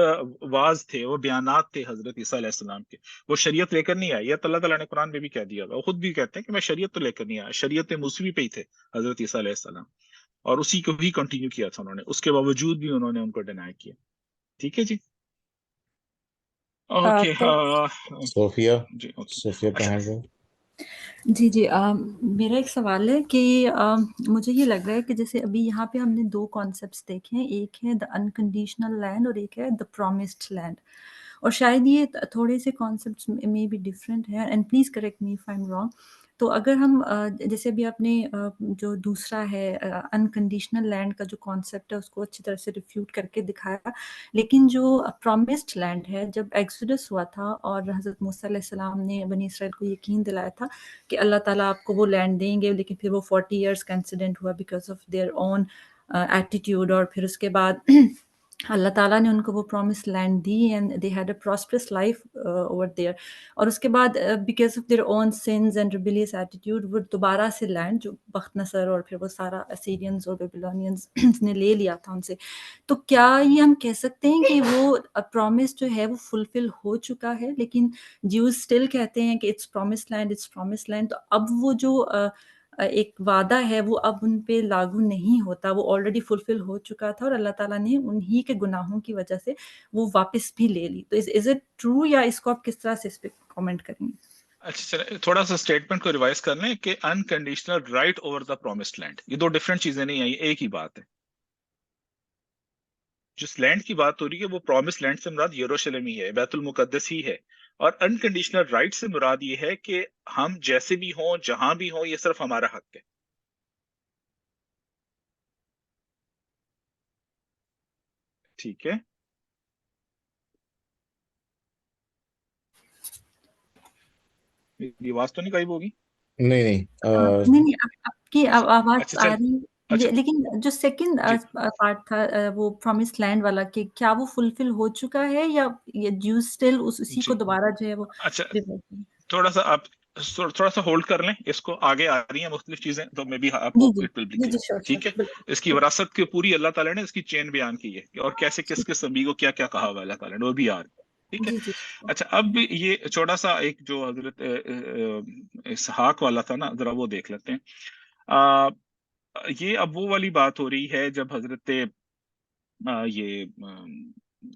واعظ تھے، وہ بیانات تھے حضرت عیسیٰ علیہ السلام کے، وہ شریعت لے کر نہیں آئے. یہ اللہ تعالیٰ نے قرآن میں بھی کہہ دیا، وہ خود بھی کہتے ہیں کہ میں شریعت تو لے کر نہیں آیا، شریعت موسوی پہ ہی تھے حضرت عیسیٰ علیہ السلام، اور اسی کو بھی کنٹینیو کیا تھا انہوں نے، اس کے باوجود بھی انہوں نے ان کو ڈینائی کیا. ٹھیک ہے جی، اوکے. صوفیہ جی اوکے. صوفیہ اچھا کہاں گئے؟ جی جی میرا ایک سوال ہے کہ مجھے یہ لگ رہا ہے کہ جیسے ابھی یہاں پہ ہم نے دو کانسیپٹس دیکھے ہیں، ایک ہے دا انکنڈیشنل لینڈ اور ایک ہے دا پرومسڈ لینڈ، اور شاید یہ تھوڑے سے کانسیپٹس میں بھی ڈفرینٹ ہے، and please correct me if I am wrong. تو اگر ہم جیسے ابھی آپ نے جو دوسرا ہے انکنڈیشنل لینڈ کا جو کانسیپٹ ہے اس کو اچھی طرح سے ریفیوٹ کر کے دکھایا، لیکن جو پرومسڈ لینڈ ہے، جب ایکسوڈس ہوا تھا اور حضرت موسیٰ علیہ السلام نے بنی اسرائیل کو یقین دلایا تھا کہ اللہ تعالیٰ آپ کو وہ لینڈ دیں گے، لیکن پھر وہ 40 ایئرس کا انسیڈنٹ ہوا because of their own attitude, اور پھر اس کے بعد اللہ تعالیٰ نے ان کو وہ پرومس لینڈ دی and they had a prosperous life over there. اور اس کے بعد because of their own sins and rebellious attitude وہ دوبارہ سے لینڈ جو بخت نصر اور پھر وہ سارا اسیرینز اور بیبلونینز نے لے لیا تھا ان سے. تو کیا یہ ہم کہہ سکتے ہیں کہ وہ پرومس جو ہے وہ فلفل ہو چکا ہے، لیکن جیوز اسٹل کہتے ہیں کہ it's promise land, it's promise land, تو اب وہ جو ایک وعدہ ہے وہ اب ان پہ لاگو نہیں ہوتا، وہ آلریڈی فلفل ہو چکا تھا اور اللہ تعالیٰ نے انہی کے گناہوں کی وجہ سے وہ واپس بھی لے لی. تو از اٹ ٹرو، یا اس کو آپ کس طرح سے اس پہ کامنٹ کریں گے؟ اچھا چلیں تھوڑا سا اسٹیٹمنٹ کو ریوائز کر لیں کہ unconditional right over the promised land, یہ دو ڈفرینٹ چیزیں نہیں ہیں، یہ ایک ہی بات ہے. جس لینڈ کی بات ہو رہی ہے وہ پرومس لینڈ سے مراد یروشلم ہی ہے، بیت المقدس ہی ہے، اور انکنڈیشنل رائٹ سے مراد یہ ہے کہ ہم جیسے بھی ہوں جہاں بھی ہوں یہ صرف ہمارا حق ہے. ٹھیک ہے، یہ آواز تو نہیں غائب ہوگی؟ نہیں نہیں آپ کی آواز اچھا آ چل رہی ہے، اچھا لیکن جو سیکنڈ جی پارٹ تھا وہ پرومس لینڈ والا، کہ کیا وہ فلفل ہو چکا ہے یا جیوز اسٹل اسی کو جی دوبارہ جو ہے وہ اچھا ریورٹ کریں؟ تھوڑا سا آپ تھوڑا سا ہولڈ کر لیں، اس کو آگے آ رہی ہیں مختلف چیزیں تو میں بھی آپ جی کو جی اٹ ول بی جی جی کلیئر. شور ٹھیک ہے، بالکل اس کی وراثت کی پوری اللہ تعالیٰ نے اس کی چین بیان کی ہے، اور کیسے کس کس نبی کو کیا کیا کہا ہوا اللہ تعالیٰ نے وہ بھی آ رہی ہے. ٹھیک ہے. جی جی اچھا اب یہ چھوٹا سا ایک جو حضرت اسحاق والا تھا نا، ذرا وہ دیکھ لیتے ہیں. یہ اب وہ والی بات ہو رہی ہے جب حضرت یہ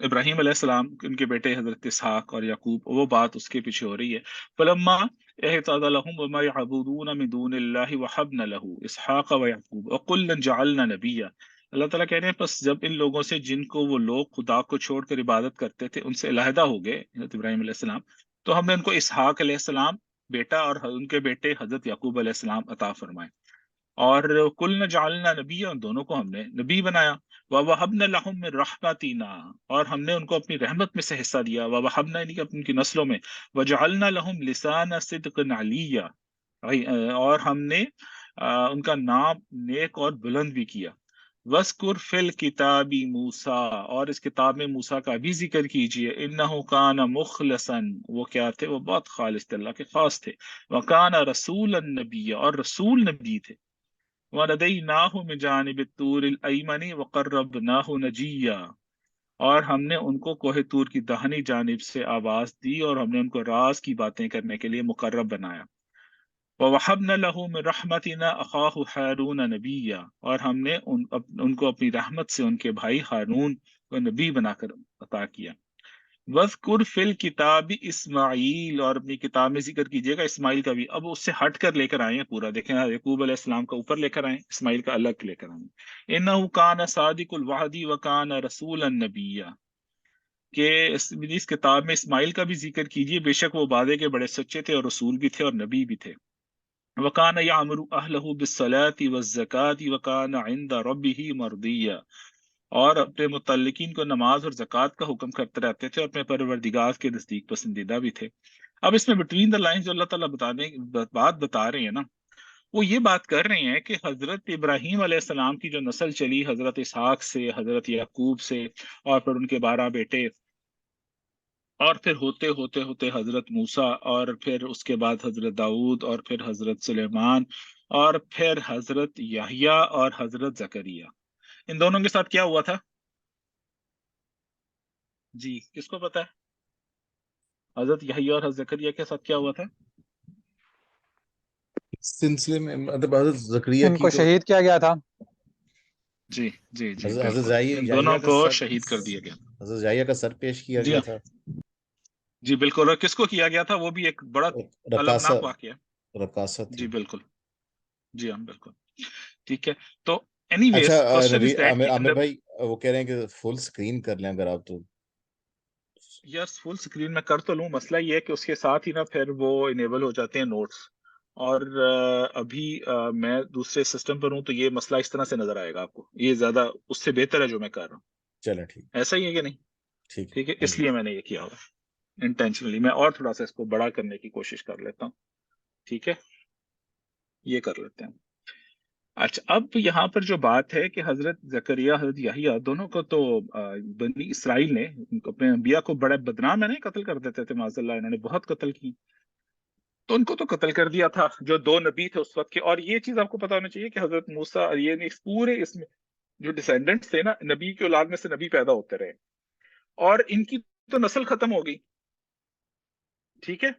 ابراہیم علیہ السلام ان کے بیٹے حضرت اسحاق اور یعقوب، وہ بات اس کے پیچھے ہو رہی ہے. فلما احتاط لهم وما يعبدون من دون الله وحبنا له اسحاق ويعقوب وكلا جعلنا نبيا. اللہ تعالیٰ کہہ رہے ہیں پس جب ان لوگوں سے جن کو وہ لوگ خدا کو چھوڑ کر عبادت کرتے تھے ان سے علیحدہ ہو گئے حضرت ابراہیم علیہ السلام، تو ہم نے ان کو اسحاق علیہ السلام بیٹا اور ان کے بیٹے حضرت یعقوب علیہ السلام عطا فرمائے، اور کل جعلنا نبی، ان دونوں کو ہم نے نبی بنایا. وَوَهَبْنَا لَهُم مِّن رَحْمَتِنَا، اور ہم نے ان کو اپنی رحمت میں سے حصہ دیا. وَوَهَبْنَا یعنی کہ ان کی نسلوں میں. وَجَعَلْنَا لَهُمْ لِسَانَ صِدْقٍ عَلِيًّا، اور ہم نے ان کا نام نیک اور بلند بھی کیا. وَاذْكُرْ فِي الْكِتَابِ مُوسَىٰ، اور اس کتاب میں موسیٰ کا بھی ذکر کیجئے. إِنَّهُ كَانَ مُخْلَصًا، وہ کیا تھے؟ وہ بہت خالص تھے، اللہ کے خاص تھے. وَكَانَ رَسُولًا نَبِيًّا، اور رسول نبی تھے. وَلَدَيْنَاهُ مِن جَانِبِ الطُّورِ الْأَيْمَنِ وَقَرَّبْنَاهُ نَجِيًّا، اور ہم نے ان کو کوہ طور کی داہنی جانب سے آواز دی اور ہم نے ان کو راز کی باتیں کرنے کے لیے مقرب بنایا. وَوَهَبْنَا لَهُ مِن رَحْمَتِنَا أَخَاهُ هَارُونَ نَبِيًّا، اور ہم نے ان کو اپنی رحمت سے ان کے بھائی ہارون کو نبی بنا کر عطا کیا. وَاذْكُرْ فِي الْكِتَابِ اسماعیل، اور اپنی کتاب میں ذکر کیجیے گا اسماعیل کا بھی. اب اس سے ہٹ کر لے کر آئے ہیں پورا، دیکھیں یعقوب علیہ السلام کا اوپر لے کر آئے، اسماعیل کا الگ لے کر آئے. إِنَّهُ كَانَ صَادِقُ الْوَعْدِ وَكَانَ رَسُولًا نَبِيًّا، کہ اس کتاب میں اسماعیل کا بھی ذکر کیجیے، بے شک وہ وعدے کے بڑے سچے تھے اور رسول بھی تھے اور نبی بھی تھے. وَكَانَ يَعْمُرُ أَهْلَهُ بِالصَّلَاةِ وَالزَّكَاةِ وَكَانَ عِندَ رَبِّهِ مَرْضِيًّا، اور اپنے متعلقین کو نماز اور زکوٰۃ کا حکم کرتے رہتے تھے اور اپنے پروردگار کے نزدیک پسندیدہ بھی تھے. اب اس میں بٹوین دا لائنز جو اللہ تعالیٰ بات بتا رہے ہیں نا، وہ یہ بات کر رہے ہیں کہ حضرت ابراہیم علیہ السلام کی جو نسل چلی حضرت اسحاق سے، حضرت یعقوب سے، اور پھر ان کے 12 بیٹے، اور پھر ہوتے ہوتے ہوتے حضرت موسیٰ، اور پھر اس کے بعد حضرت داؤد، اور پھر حضرت سلیمان، اور پھر حضرت یحییٰ اور حضرت زکریا. ان دونوں کے ساتھ کیا ہوا تھا؟ جی کس کو پتا ہے؟ حضرت یحییٰ اور حضرت زکریا کے ساتھ کیا ہوا تھا؟ سلسلے میں مطلب حضرت زکریا ان کی کو جو شہید کیا گیا تھا. جی جی جی حضرت بالکل، ان دونوں یحییٰ کا کو سر، شہید کر دیا گیا. حضرت یحییٰ کا سر پیش کیا جی گیا ہاں، تھا. جی بالکل. اور کس کو کیا گیا تھا؟ وہ بھی ایک بڑا رقاصہ، المناک واقعہ. رقاصہ جی تھی. بالکل، جی ہاں بالکل. ٹھیک ہے، تو اینی اچھا ویز کوشچن نبی از دیٹ عامر بھائی وہ کہہ رہے ہیں کہ فل سکرین کر لیں اگر آپ تو. یس فل سکرین میں کر تو لوں، مسئلہ یہ ہے کہ اس کے ساتھ ہی نا پھر وہ انیبل ہو جاتے ہیں نوٹس، اور ابھی میں دوسرے سسٹم پر ہوں تو یہ مسئلہ اس طرح سے نظر آئے گا آپ کو. یہ زیادہ اس سے بہتر ہے جو میں کر رہا ہوں. چلیں ٹھیک، ایسا ہی ہے کہ نہیں؟ ٹھیک ہے. ٹھیک ہے، ہاں اس جی. لیے میں نے یہ کیا ہوا انٹینشنلی. میں اور تھوڑا سا اس کو بڑا کرنے کی کوشش کر لیتا ہوں. ٹھیک ہے، یہ کر لیتے ہیں. اچھا، اب یہاں پر جو بات ہے کہ حضرت زکریا حضرت یحییٰ دونوں کو تو بنی اسرائیل نے اپنے انبیاء کو بڑے بدنام ہے نا، قتل کر دیتے تھے معاذ اللہ، انہوں نے بہت قتل کی. تو ان کو تو قتل کر دیا تھا جو 2 نبی تھے اس وقت کے. اور یہ چیز آپ کو پتا ہونا چاہیے کہ حضرت موسیٰ اور یہ نہیں، پورے اس میں جو ڈیسینڈنٹس تھے نا، نبی کی اولاد میں سے نبی پیدا ہوتے رہے، اور ان کی تو نسل ختم ہو گئی. ٹھیک ہے،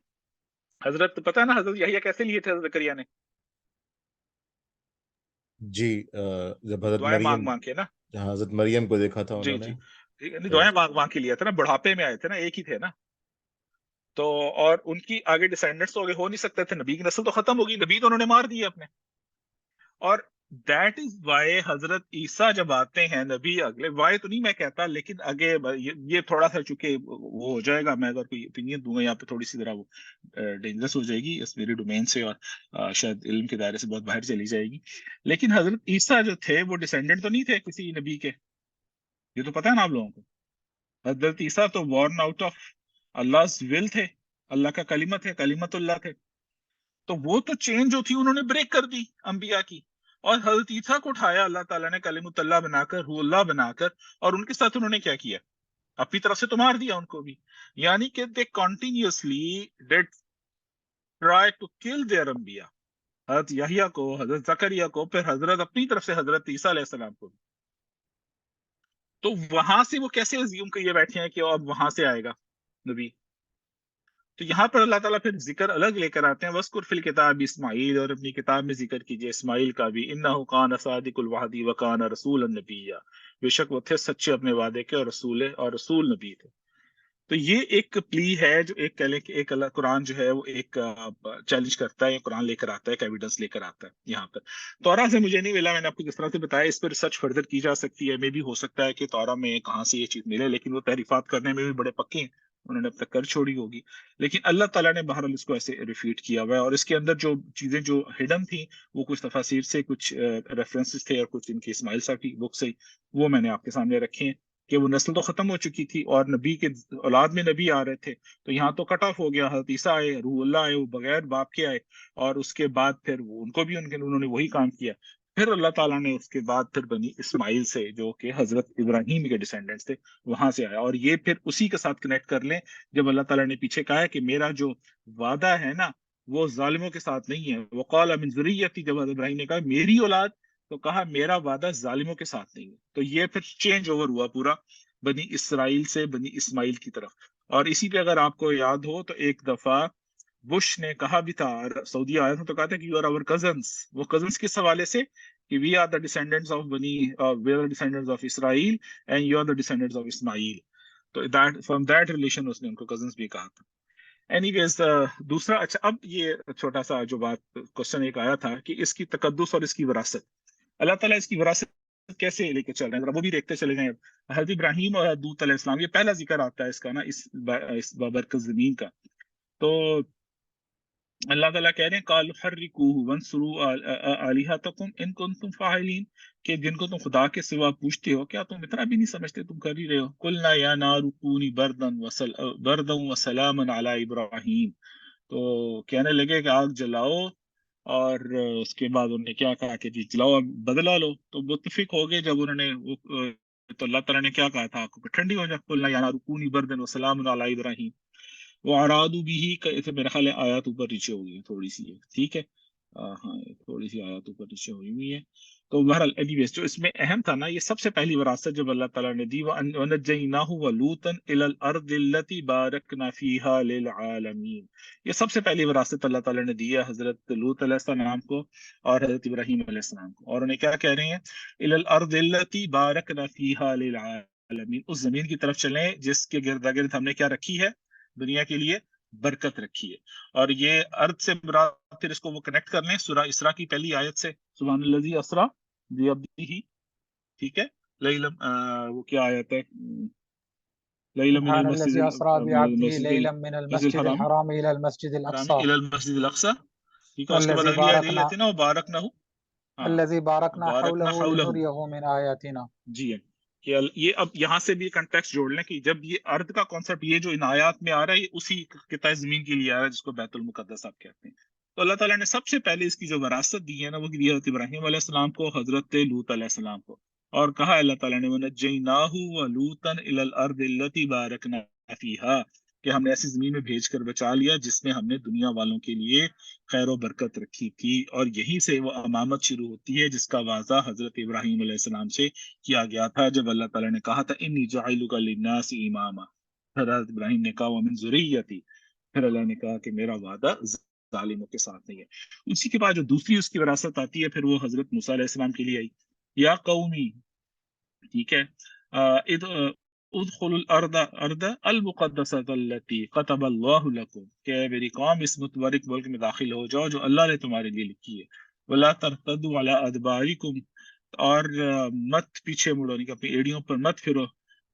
حضرت پتا ہے نا حضرت یحییٰ کیسے لیے تھے حضرت زکریا نے؟ جی جب حضرت دعائیں مانگ مریم، مانگ کے نا. جہاں حضرت مریم کو دیکھا تھا جی انہوں نے. جی، ٹھیک ہے، تو دعائیں مانگ مانگ کے لیا تھا نا، بڑھاپے میں آئے تھے نا، ایک ہی تھے نا. تو اور ان کی آگے ڈیسینڈنٹس تو آگے ہو نہیں سکتے تھے، نبی کی نسل تو ختم ہوگی، نبی تو انہوں نے مار دیے اپنے. اور دیٹ از وائی حضرت عیسیٰ جب آتے ہیں نبی، اگلے وائی تو نہیں میں کہتا، لیکن آگے یہ تھوڑا سا چونکہ وہ ہو جائے گا، میں اگر کوئی اوپینین دوں گا یہاں پہ تھوڑی سی ذرا وہ ڈینجرس ہو جائے گی اس میری ڈومین سے، اور شاید علم کے دائرے سے بہت باہر چلی جائے گی. لیکن حضرت عیسیٰ جو تھے وہ ڈیسینڈنٹ تو نہیں تھے کسی نبی کے، یہ تو پتہ ہے نا آپ لوگوں کو. حضرت عیسیٰ تو بورن آؤٹ آف اللہ ول تھے، اللہ کا کلمہ تھے، کلمت اللہ تھے. تو وہ تو چین جو تھی انہوں نے بریک کر دی انبیاء کی، اور حضرت عیسیٰ کو اٹھایا اللہ تعالیٰ نے کلمت اللہ بنا کر، روح اللہ بنا کر، اور ان کے ساتھ انہوں نے کیا کیا؟ اپنی طرف سے تو مار دیا ان کو بھی. یعنی کہ they continuously did try to kill their انبیاء، حضرت یحییٰ کو، حضرت زکریا کو، پھر حضرت اپنی طرف سے حضرت عیسیٰ علیہ السلام کو. تو وہاں سے وہ کیسے ازیوم کیے بیٹھے ہیں کہ اب وہاں سے آئے گا نبی؟ تو یہاں پر اللہ تعالیٰ پھر ذکر الگ لے کر آتے ہیں، وَاذْكُرْ فِي الْكِتَابِ اسماعیل، اور اپنی کتاب میں ذکر کیجئے اسماعیل کا بھی، إِنَّهُ كَانَ صَادِقُ الْوَعْدِ وَكَانَ رَسُولًا نَبِيًّا، بے شک وہ تھے سچے اپنے وعدے کے، اور رسول نبی تھے. تو یہ ایک پلی ہے جو ایک کہہ لیں کہ ایک اللہ قرآن جو ہے وہ ایک چیلنج کرتا ہے، یا قرآن لے کر آتا ہے، ایک ایویڈنس لے کر آتا ہے یہاں پر. تورا سے مجھے نہیں ملا، میں نے آپ کو جس طرح سے بتایا، اس پر ریسرچ فردر کی جا سکتی ہے، میں بھی ہو سکتا ہے کہ تورا میں کہاں سے یہ چیز ملے، لیکن وہ تعریفات کرنے میں بھی بڑے پکے ہیں، انہوں نے اب تک کر چھوڑی ہوگی. لیکن اللہ تعالیٰ نے بہرحال اس کو ایسے ریفیٹ کیا ہوا ہے، اور اس کے اندر جو چیزیں جو ہڈن تھیں وہ کچھ تفاسیر سے، کچھ ریفرنسز تھے، اور کچھ ان کی اسماعیل صاحب کی بک سے، وہ میں نے آپ کے سامنے رکھے ہیں کہ وہ نسل تو ختم ہو چکی تھی، اور نبی کے اولاد میں نبی آ رہے تھے. تو یہاں تو کٹ آف ہو گیا، حضرت عیسیٰ آئے، روح اللہ آئے، وہ بغیر باپ کے آئے، اور اس کے بعد پھر ان کو بھی انہوں نے وہی کام کیا. پھر اللہ تعالیٰ نے اس کے بعد پھر بنی اسماعیل سے، جو کہ حضرت ابراہیم کے ڈیسینڈنٹس تھے، وہاں سے آیا. اور یہ پھر اسی کے ساتھ کنیکٹ کر لیں جب اللہ تعالیٰ نے پیچھے کہا ہے کہ میرا جو وعدہ ہے نا وہ ظالموں کے ساتھ نہیں ہے. وقال من ذریتی، جب حضرت ابراہیم نے کہا میری اولاد، تو کہا میرا وعدہ ظالموں کے ساتھ نہیں ہے. تو یہ پھر چینج اوور ہوا پورا بنی اسرائیل سے بنی اسماعیل کی طرف. اور اسی پہ اگر آپ کو یاد ہو تو ایک دفعہ بش نے کہا بھی تھا، سعودی آیا تھا تو کہا تھا کہ یو آر آور کزنس. وہ کزنس کس حوالے سے؟ کہ وی آر دا ڈیسینڈنٹس آف بنی، we are the descendants of Israel and you are the descendants of Ismail. تو فرام دیٹ ریلیشن اس نے ان کو کزنس بھی کہا تھا. اینی ویز دوسرا، اچھا اب یہ چھوٹا سا جو بات کوشچن ایک آیا تھا کہ اس کی تقدس اور اس کی وراثت، اللہ تعالیٰ اس کی وراثت کیسے لے کے چل رہے ہیں، ذرا وہ بھی دیکھتے چلے جائیں. حضرت ابراہیم اور حضرت علیہ السلام، یہ پہلا ذکر آتا ہے اس کا نا، اس بابرکت زمین کا. تو اللہ تعالیٰ کہہ رہے ہیں قَالُوا حَرِّقُوهُ وَانصُرُوا آلِهَتَكُمْ إِن كُنتُمْ فَاعِلِينَ، کہ جن کو تم خدا کے سوا پوچھتے ہو، کیا تم اتنا بھی نہیں سمجھتے تم کر ہی رہے ہو. قُلْنَا يَا نَارُ كُونِي بَرْدًا وَسَلَامًا عَلَىٰ إِبْرَاهِيمَ، تو کہنے لگے کہ آگ جلاؤ اور اس کے بعد انہوں نے کیا کہا کہ جی چلاؤ اب بدلا لو، تو متفق ہو گئے جب انہوں نے تو اللہ تعالیٰ نے کیا کہا تھا، آپ کو ٹھنڈی ہو جائے، قلنا یا نار کونی بردن وسلام علی ابراہیم، وہ ارادو بھی میرا خیال ہے آیات اوپر نیچے ہوئی ہے تھوڑی سی ہے، ٹھیک ہے، ہاں تھوڑی سی آیات اوپر نیچے ہوئی ہے. تو بہرحال اینی ویز جو اس میں اہم تھا نا، یہ سب سے پہلی وراثت جب اللہ تعالیٰ نے دی، وَنَجَّيْنَاهُ وَلُوطًا إِلَى الْأَرْضِ الَّتِي بَارَكْنَا فِيهَا لِلْعَالَمِينَ. یہ سب سے پہلی وراثت اللہ تعالیٰ نے دی ہے حضرت لوط علیہ السلام کو اور حضرت ابراہیم علیہ السلام کو. اور انہیں کیا کہہ رہے ہیں، إِلَى الْأَرْضِ الَّتِي بَارَكْنَا فِيهَا لِلْعَالَمِينَ، اس زمین کی طرف چلیں جس کے گرد گرد ہم نے کیا رکھی ہے، دنیا کے لیے برکت رکھی ہے. اور یہ ارض سے مراد پھر اس کو وہ کنیکٹ کر لیں سورہ اسراء کی پہلی آیت سے، سبحان الذی اسرا بعبدہ، ٹھیک ہے، لیلم وہ کیا آیت ہے، لیلم من سبحان المسجد الذي أسرى بعبده المسجد ليلا من المسجد الحرام الحرام إلى المسجد الأقصى الى المسجد الاقصى، ٹھیک ہے. اس کے بعد الذي اگلی آیت یہی باركنا آتی ہے نا، وبارکنا، ہاں الذي باركنا بارکنا حوله حولہ، لنريه من آياتنا. جی ہے کہ یہ اب یہاں سے بھی کنٹیکسٹ جوڑ لیں کہ جب یہ ارد کا کانسیپٹ یہ جو ان آیات میں آ رہا ہے، یہ اسی قطع زمین کے لیے آ رہا ہے جس کو بیت المقدس آپ کہتے ہیں. تو اللہ تعالیٰ نے سب سے پہلے اس کی جو وراثت دی ہے نا، وہ دی حضرت ابراہیم علیہ السلام کو، حضرت لوط علیہ السلام کو. اور کہا اللہ تعالیٰ نے وَنَجَّيْنَاهُ وَلُوطًا إِلَى الْأَرْضِ الَّتِي بَارَكْنَا فِيهَا، کہ ہم نے ایسی زمین میں بھیج کر بچا لیا جس میں ہم نے دنیا والوں کے لیے خیر و برکت رکھی تھی. اور یہیں سے وہ امامت شروع ہوتی ہے جس کا واضح حضرت ابراہیم علیہ السلام سے کیا گیا تھا جب اللہ تعالیٰ نے کہا تھا انی جاعلک للناس اماما. حضرت ابراہیم نے کہا ومن ذریتی، پھر اللہ نے کہا کہ میرا وعدہ ظالموں کے ساتھ نہیں ہے. اسی کے بعد جو دوسری اس کی وراثت آتی ہے پھر وہ حضرت موسیٰ علیہ السلام کے لیے آئی، یا قومی، ٹھیک ہے، ادخلوا الارض المقدسۃ التي كتب اللہ لكم، کہ میری قوم اس متبرک ملک میں داخل ہو جاؤ جو اللہ نے تمہارے لیے لکھی ہے. ولا ترتدوا على ادبارکم، اور مت پیچھے مڑو، نہیں کہ اپنی ایڑیوں پر مت پھرو،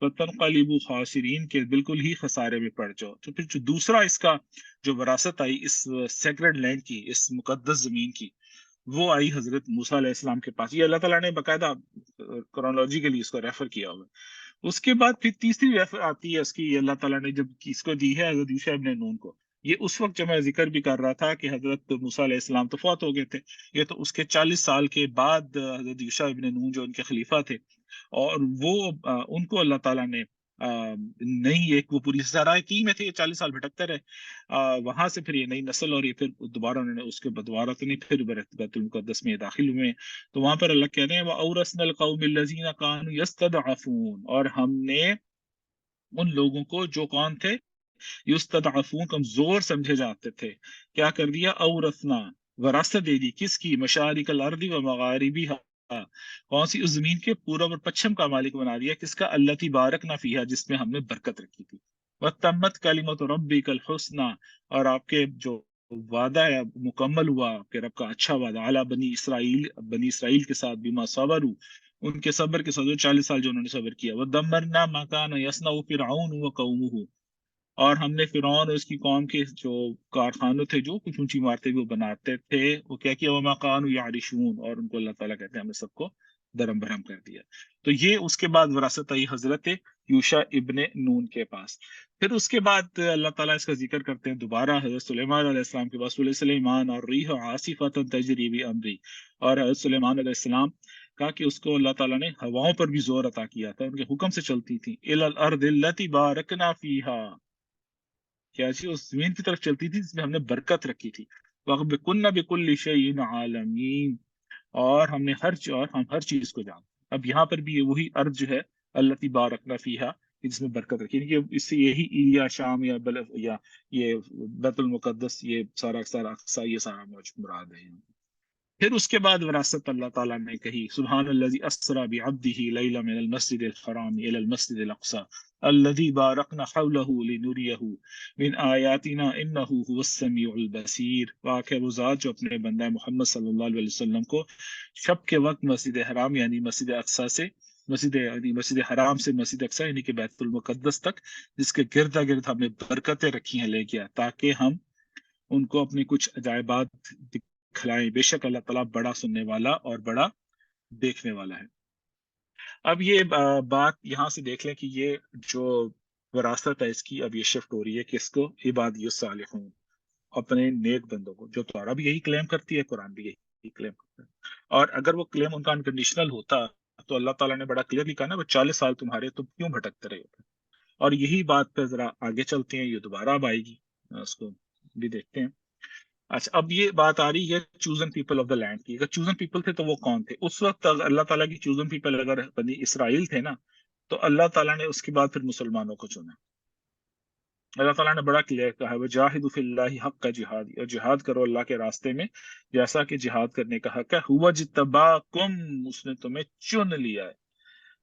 فتنقلبوا خاسرین، کے بالکل ہی خسارے میں پڑ جاؤ. تو پھر جو دوسرا اس کا جو وراثت آئی اس سیکرڈ لینڈ کی، اس مقدس زمین کی، وہ آئی حضرت موسیٰ علیہ السلام کے پاس. یہ اللہ تعالیٰ نے باقاعدہ کرونالوجیکلی اس کو ریفر کیا ہوا ہے. اس کے بعد پھر تیسری ریفر آتی ہے اس کی، اللہ تعالیٰ نے جب اس کو دی ہے حضرت یوشع ابن نون کو. یہ اس وقت جو میں ذکر بھی کر رہا تھا کہ حضرت موسیٰ علیہ السلام تو فوت ہو گئے تھے، یہ تو اس کے 40 سال کے بعد حضرت یوشع ابن نون جو ان کے خلیفہ تھے، اور وہ ان کو اللہ تعالیٰ نے نئی ایک، وہ پوری سرائے کی میں تھے، یہ 40 سال بھٹکتے رہے، وہاں سے پھر یہ نئی نسل، اور یہ پھر دوبارہ انہوں نے اس کے دوبارہ تو نہیں، پھر بیت المقدس میں داخل ہوئے ہیں. تو وہاں پر اللہ کہہ رہے ہیں وَأَوْرَثْنَا الْقَوْمَ الَّذِينَ كَانُوا يَسْتَضْعَفُونَ، اور ہم نے ان لوگوں کو جو کون تھے یستضعفون، کمزور سمجھے جاتے تھے، کیا کر دیا، اورثنا، وراثت دے دی، کس کی، مشارق الارض و مغاربیہا، کون سی، اس زمین کے پورب اور پچھم کا مالک بنا دیا، کس کا، التی بارکنا فیہا، جس میں ہم نے برکت رکھی تھی. وتمت کلمۃ ربک الحسنی، اور آپ کے جو وعدہ ہے مکمل ہوا کہ رب کا اچھا وعدہ، اعلیٰ بنی اسرائیل کے ساتھ، بما صبروا، ان کے صبر کے ساتھ، 40 سال جو انہوں نے صبر کیا. وَدَمَّرْنَا مَا كَانَ يَصْنَعُ فِرْعَوْنُ وَقَوْمُهُ، اور ہم نے فرعون اور اس کی قوم کے جو کارخانوں تھے، جو کچھ اونچی عمارتیں بھی وہ بناتے تھے، وہ کیا کیا، وَمَا كَانُوا يَعْرِشُونَ، اور ان کو اللہ تعالیٰ کہتے ہیں ہم نے سب کو درم برہم کر دیا. تو یہ اس کے بعد وراثت آئی حضرت یوشع ابن نون کے پاس. پھر اس کے بعد اللہ تعالیٰ اس کا ذکر کرتے ہیں دوبارہ حضرت سلیمان علیہ السلام کے پاس، سلیمان اور ریح عاصفۃ تجری بامری، اور حضرت سلیمان علیہ السلام کہا کہ اس کو اللہ تعالیٰ نے ہواؤں پر بھی زور عطا کیا تھا، ان کے حکم سے چلتی تھی. الی الارض التی بارکنا فیہا، کیا چیز، اس زمین کی طرف چلتی تھی جس میں ہم نے برکت رکھی تھی. وَكُنَّا بِكُلِّ شَيْءٍ عَالِمِينَ، اور ہم نے ہر چیز کو جانتے. اب یہاں پر بھی وہی ارض جو ہے التی بارکنا فیہا، جس میں برکت رکھی، کہ اس سے یہی ایریا، شام یا یہ بیت المقدس، یہ سارا اقصی، یہ سارا مراد ہے. پھر اس کے بعد وراثت اللہ تعالیٰ نے کہی، سبحان الذی اسری بعبدہ لیلا من المسجد الحرام الی المسجد الاقصی الذی بارکنا حولہ لنریہ من آیاتنا انہ هو السمیع البصیر. واقع وہ ذات جو اپنے بندہ محمد صلی اللہ علیہ وسلم کو شب کے وقت مسجد حرام یعنی مسجد اقصی سے، مسجد حرام سے مسجد اقصی یعنی کہ بیت المقدس تک، جس کے گرد گرد ہم نے برکتیں رکھی ہیں، لے گیا تاکہ ہم ان کو اپنی کچھ عجائبات دکھلائیں. بے شک اللہ تعالیٰ بڑا سننے والا اور بڑا دیکھنے والا ہے. اب یہ بات یہاں سے دیکھ لیں کہ یہ جو وراثت ہے اس کی اب یہ شفٹ ہو رہی ہے کس کو، عبادی الصالحون. اپنے نیک بندوں کو، جو تورا بھی یہی کلیم کرتی ہے، قرآن بھی یہی کلیم کرتا ہے. اور اگر وہ کلیم ان کا انکنڈیشنل ہوتا تو اللہ تعالیٰ نے بڑا کلیئرلی کہا نا وہ 40 سال تمہارے تم کیوں بھٹکتے رہے ہوتے. اور یہی بات پہ ذرا آگے چلتے ہیں، یہ دوبارہ اب آئے گی، اس کو بھی دیکھتے ہیں. اچھا، اب یہ بات آ رہی ہے chosen people of the land کی. اگر چوزن پیپل تھے تو وہ کون تھے اس وقت؟ اللہ تعالیٰ کی چوزن پیپل اگر بنی اسرائیل تھے نا، تو اللہ تعالیٰ نے اس کے بعد پھر مسلمانوں کو چنا. اللہ تعالیٰ نے بڑا کلیئر کہا ہے وجاہدوا فی اللہ حق جہاد، اور جہاد کرو اللہ کے راستے میں جیسا کہ جہاد کرنے کا حق ہے. ہوا جتباکم، اس نے تمہیں چن لیا ہے.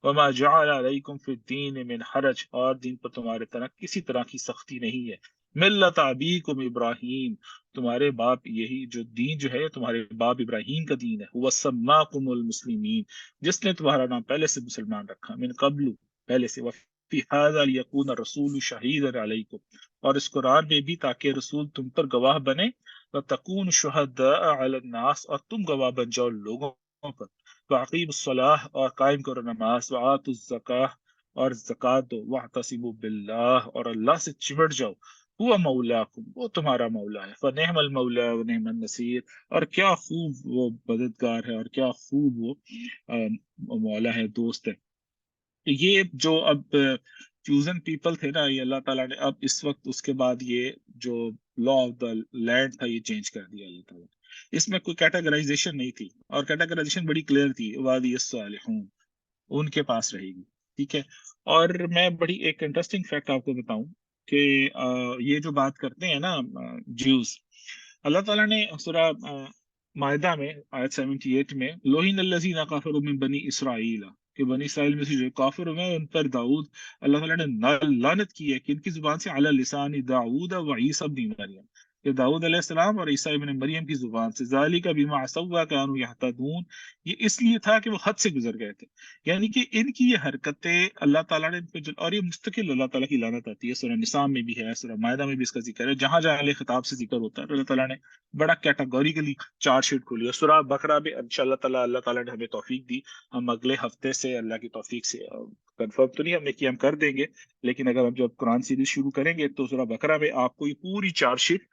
وما جعل علیکم فی الدین من حرج، اور دین پر تمہارے طرح کسی طرح کی سختی نہیں ہے. ملت ابیکم ابراہیم، تمہارے باپ، یہی جو دین جو ہے تمہارے باپ ابراہیم کا دین ہے. هو سماکم المسلمین، جس نے تمہارا نام پہلے سے مسلمان رکھا، من قبل، پہلے سے. وفی هذا لیکون الرسول شہیدا علیکم، اور اس قرآن میں بھی تاکہ رسول تم پر گواہ بنے. وتکون شہداء علی الناس، اور تم گواہ بن جاؤ لوگوں پر. وَأَقِیمُوا الصَّلَاةَ، اور قائم کرو نماز. وَآتُوا الزَّکاۃَ، اور زکوٰۃ دو. وَاعْتَصِمُوا بِاللَّهِ، اور اللہ سے چمٹ جاؤ. هُوَ مَوْلَاکُمْ، وہ تمہارا مولا ہے. فَنِعْمَ الْمَوْلَىٰ وَنِعْمَ النَّصِيرُ، اور کیا خوب وہ مددگار ہے اور کیا خوب وہ مولا ہے، دوست ہے. یہ جو اب چوزن پیپل تھے نا، یہ اللہ تعالیٰ نے اب اس وقت اس کے بعد یہ جو لا آف دا لینڈ تھا یہ چینج کر دیا اللہ تعالیٰ. اس میں کوئی کیٹاگرائزیشن نہیں تھی، اور کیٹاگرائزیشن بڑی کلیئر تھی، وادی الصالحون ان کے پاس رہے گی. ٹھیک ہے. اور میں بڑی ایک انٹرسٹنگ فیکٹ آپ کو بتاؤں کہ یہ جو بات کرتے ہیں نا جیوز، اللہ تعالیٰ نے سورہ مائدہ میں آیت 78 میں لوہین الذین کفروا من بنی اسرائیل، کہ بنی اسرائیل میں سے جو کافر ہوئے ان پر داؤد اللہ تعالیٰ نے لعنت کی ہے. کہ ان کی زبان سے علی لسان داؤد و عیسی ابن مریم، کہ داؤد علیہ السلام اور عیسیٰ ابن مریم کی زبان سے. ذالک بما عصوا کانوا یہتدون، یہ اس لیے تھا کہ وہ حد سے گزر گئے تھے. یعنی کہ ان کی یہ حرکتیں اللہ تعالیٰ نے ان پہ اور یہ مستقل اللہ تعالیٰ کی لعنت آتی ہے. سورہ نساء میں بھی ہے، سورہ مائدہ میں بھی اس کا ذکر ہے. جہاں جہاں علیہ خطاب سے ذکر ہوتا ہے اللہ تعالیٰ نے بڑا کیٹاگوریکلی چارٹ شیٹ کھولی ہے. سورہ بقرہ میں انشاءاللہ تعالیٰ اللہ تعالیٰ نے ہمیں توفیق دی، ہم اگلے ہفتے سے اللہ کی توفیق سے کنفرم تو نہیں ہم نے کہ ہم کر دیں گے، لیکن اگر ہم جب قرآن سیریز شروع کریں گے تو سورہ بقرہ میں آپ کو یہ پوری چارٹ شیٹ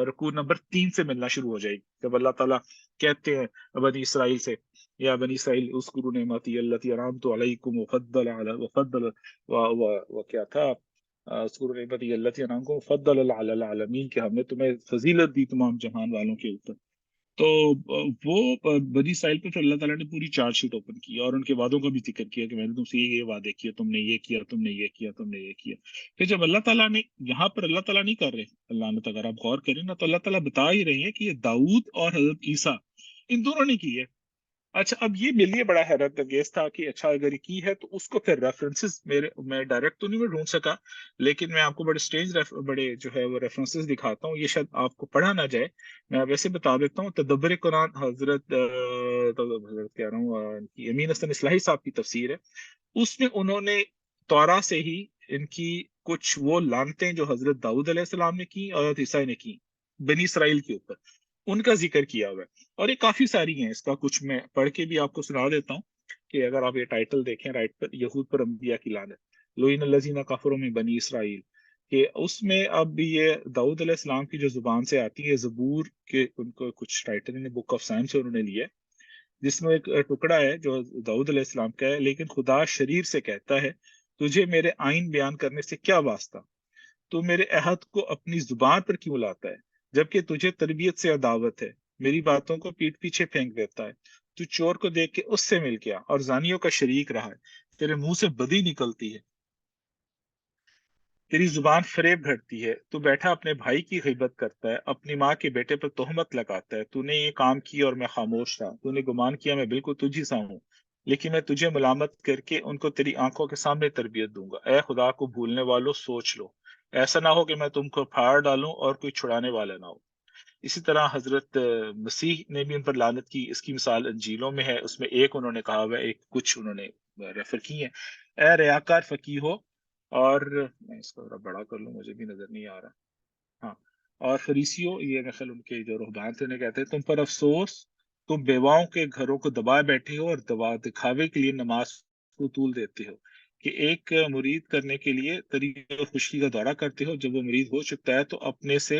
رکوع نمبر 3 سے ملنا شروع ہو جائے گی. جب اللہ تعالیٰ کہتے ہیں بنی اسرائیل سے، یا بنی اسرائیل اذکروا نعمتی التی انعمت علیکم وفضل کیا تھا، اذکروا نعمتی التی انعمت وفضل علی العالمین، کہ ہم نے تمہیں فضیلت دی تمام جہان والوں کے اوپر. تو وہ بنی اسرائیل پہ پھر اللہ تعالیٰ نے پوری چارٹ شیٹ اوپن کی اور ان کے وعدوں کا بھی ذکر کیا کہ میں نے تم سے یہ وعدے کیے، تم نے یہ کیا، تم نے یہ کیا، تم نے یہ کیا. پھر جب اللہ تعالیٰ نے یہاں پر اللہ تعالیٰ نہیں کر رہے اللہ نے، اگر آپ غور کریں نا تو اللہ تعالیٰ بتا ہی رہے ہیں کہ یہ داؤد اور حضرت عیسیٰ ان دونوں نے کی ہے. اچھا، اب یہ میرے لیے بڑا حیرت انگیز تھا کہ اچھا اگر یہ کی ہے تو اس کو پھر ریفرنسز میں ڈائریکٹ تو نہیں میں ڈھونڈ سکا، لیکن میں آپ کو بڑے اسٹرینج بڑے جو ہے وہ ریفرنسز دکھاتا ہوں. یہ شاید آپ کو پڑھا نہ جائے، میں ویسے بتا دیتا ہوں. تدبر قرآن حضرت کہہ رہا ہوں امین حسن اصلاحی صاحب کی تفسیر ہے، اس میں انہوں نے تورا سے ہی ان کی کچھ وہ لعنتیں جو حضرت داؤد علیہ السلام نے کی اور حضرت عیسیٰ نے کی بنی اسرائیل کے اوپر، ان کا ذکر کیا ہوا ہے. اور یہ کافی ساری ہیں، اس کا کچھ میں پڑھ کے بھی آپ کو سنا دیتا ہوں کہ اگر آپ یہ ٹائٹل دیکھیں رائٹ پر، یہود پر انبیاء کی لعنت، لوئین الذین کفروا من بنی اسرائیل، کہ اس میں اب یہ داؤد علیہ السلام کی جو زبان سے آتی ہے، زبور کے ان کو کچھ ٹائٹل بک آف سائنس سے انہوں نے لیا ہے، جس میں ایک ٹکڑا ہے جو داؤد علیہ السلام کا ہے. لیکن خدا شریر سے کہتا ہے تجھے میرے آئین بیان کرنے سے کیا واسطہ، تو میرے عہد کو اپنی زبان پر کیوں لاتا ہے، جبکہ تجھے تربیت سے عداوت ہے، میری باتوں کو پیٹ پیچھے پھینک دیتا ہے. تو چور کو دیکھ کے اس سے مل گیا اور زانیوں کا شریک رہا ہے، تیرے منہ سے بدی نکلتی ہے، تیری زبان فریب گھڑتی ہے، تو بیٹھا اپنے بھائی کی غیبت کرتا ہے، اپنی ماں کے بیٹے پر تہمت لگاتا ہے. تو نے یہ کام کی اور میں خاموش تھا، تو نے گمان کیا میں بالکل تجھی سا ہوں، لیکن میں تجھے ملامت کر کے ان کو تیری آنکھوں کے سامنے تربیت دوں گا. اے خدا کو بھولنے والوں سوچ لو، ایسا نہ ہو کہ میں تم کو پھاڑ ڈالوں اور کوئی چھڑانے والا نہ ہو. اسی طرح حضرت مسیح نے بھی ان پر لعنت کی، اس کی مثال انجیلوں میں ہے، اس میں ایک انہوں نے کہا ہوا ہے، ایک کچھ انہوں نے ریفر کی ہیں. اے ریاکار فقیہ ہو، اور میں اس کو ذرا بڑا کر لوں، مجھے بھی نظر نہیں آ رہا، ہاں، اور فریسیوں، یہ میرے خیال ان کے جو رہبان تھے انہیں کہتے ہیں تم پر افسوس، تم بیواؤں کے گھروں کو دبائے بیٹھے ہو اور دکھاوے کے لیے نماز کو طول دیتے ہو، کہ ایک مرید کرنے کے لیے طریق خشکی کا دورہ کرتے ہو. جب وہ مرید ہو چکتا ہے تو اپنے سے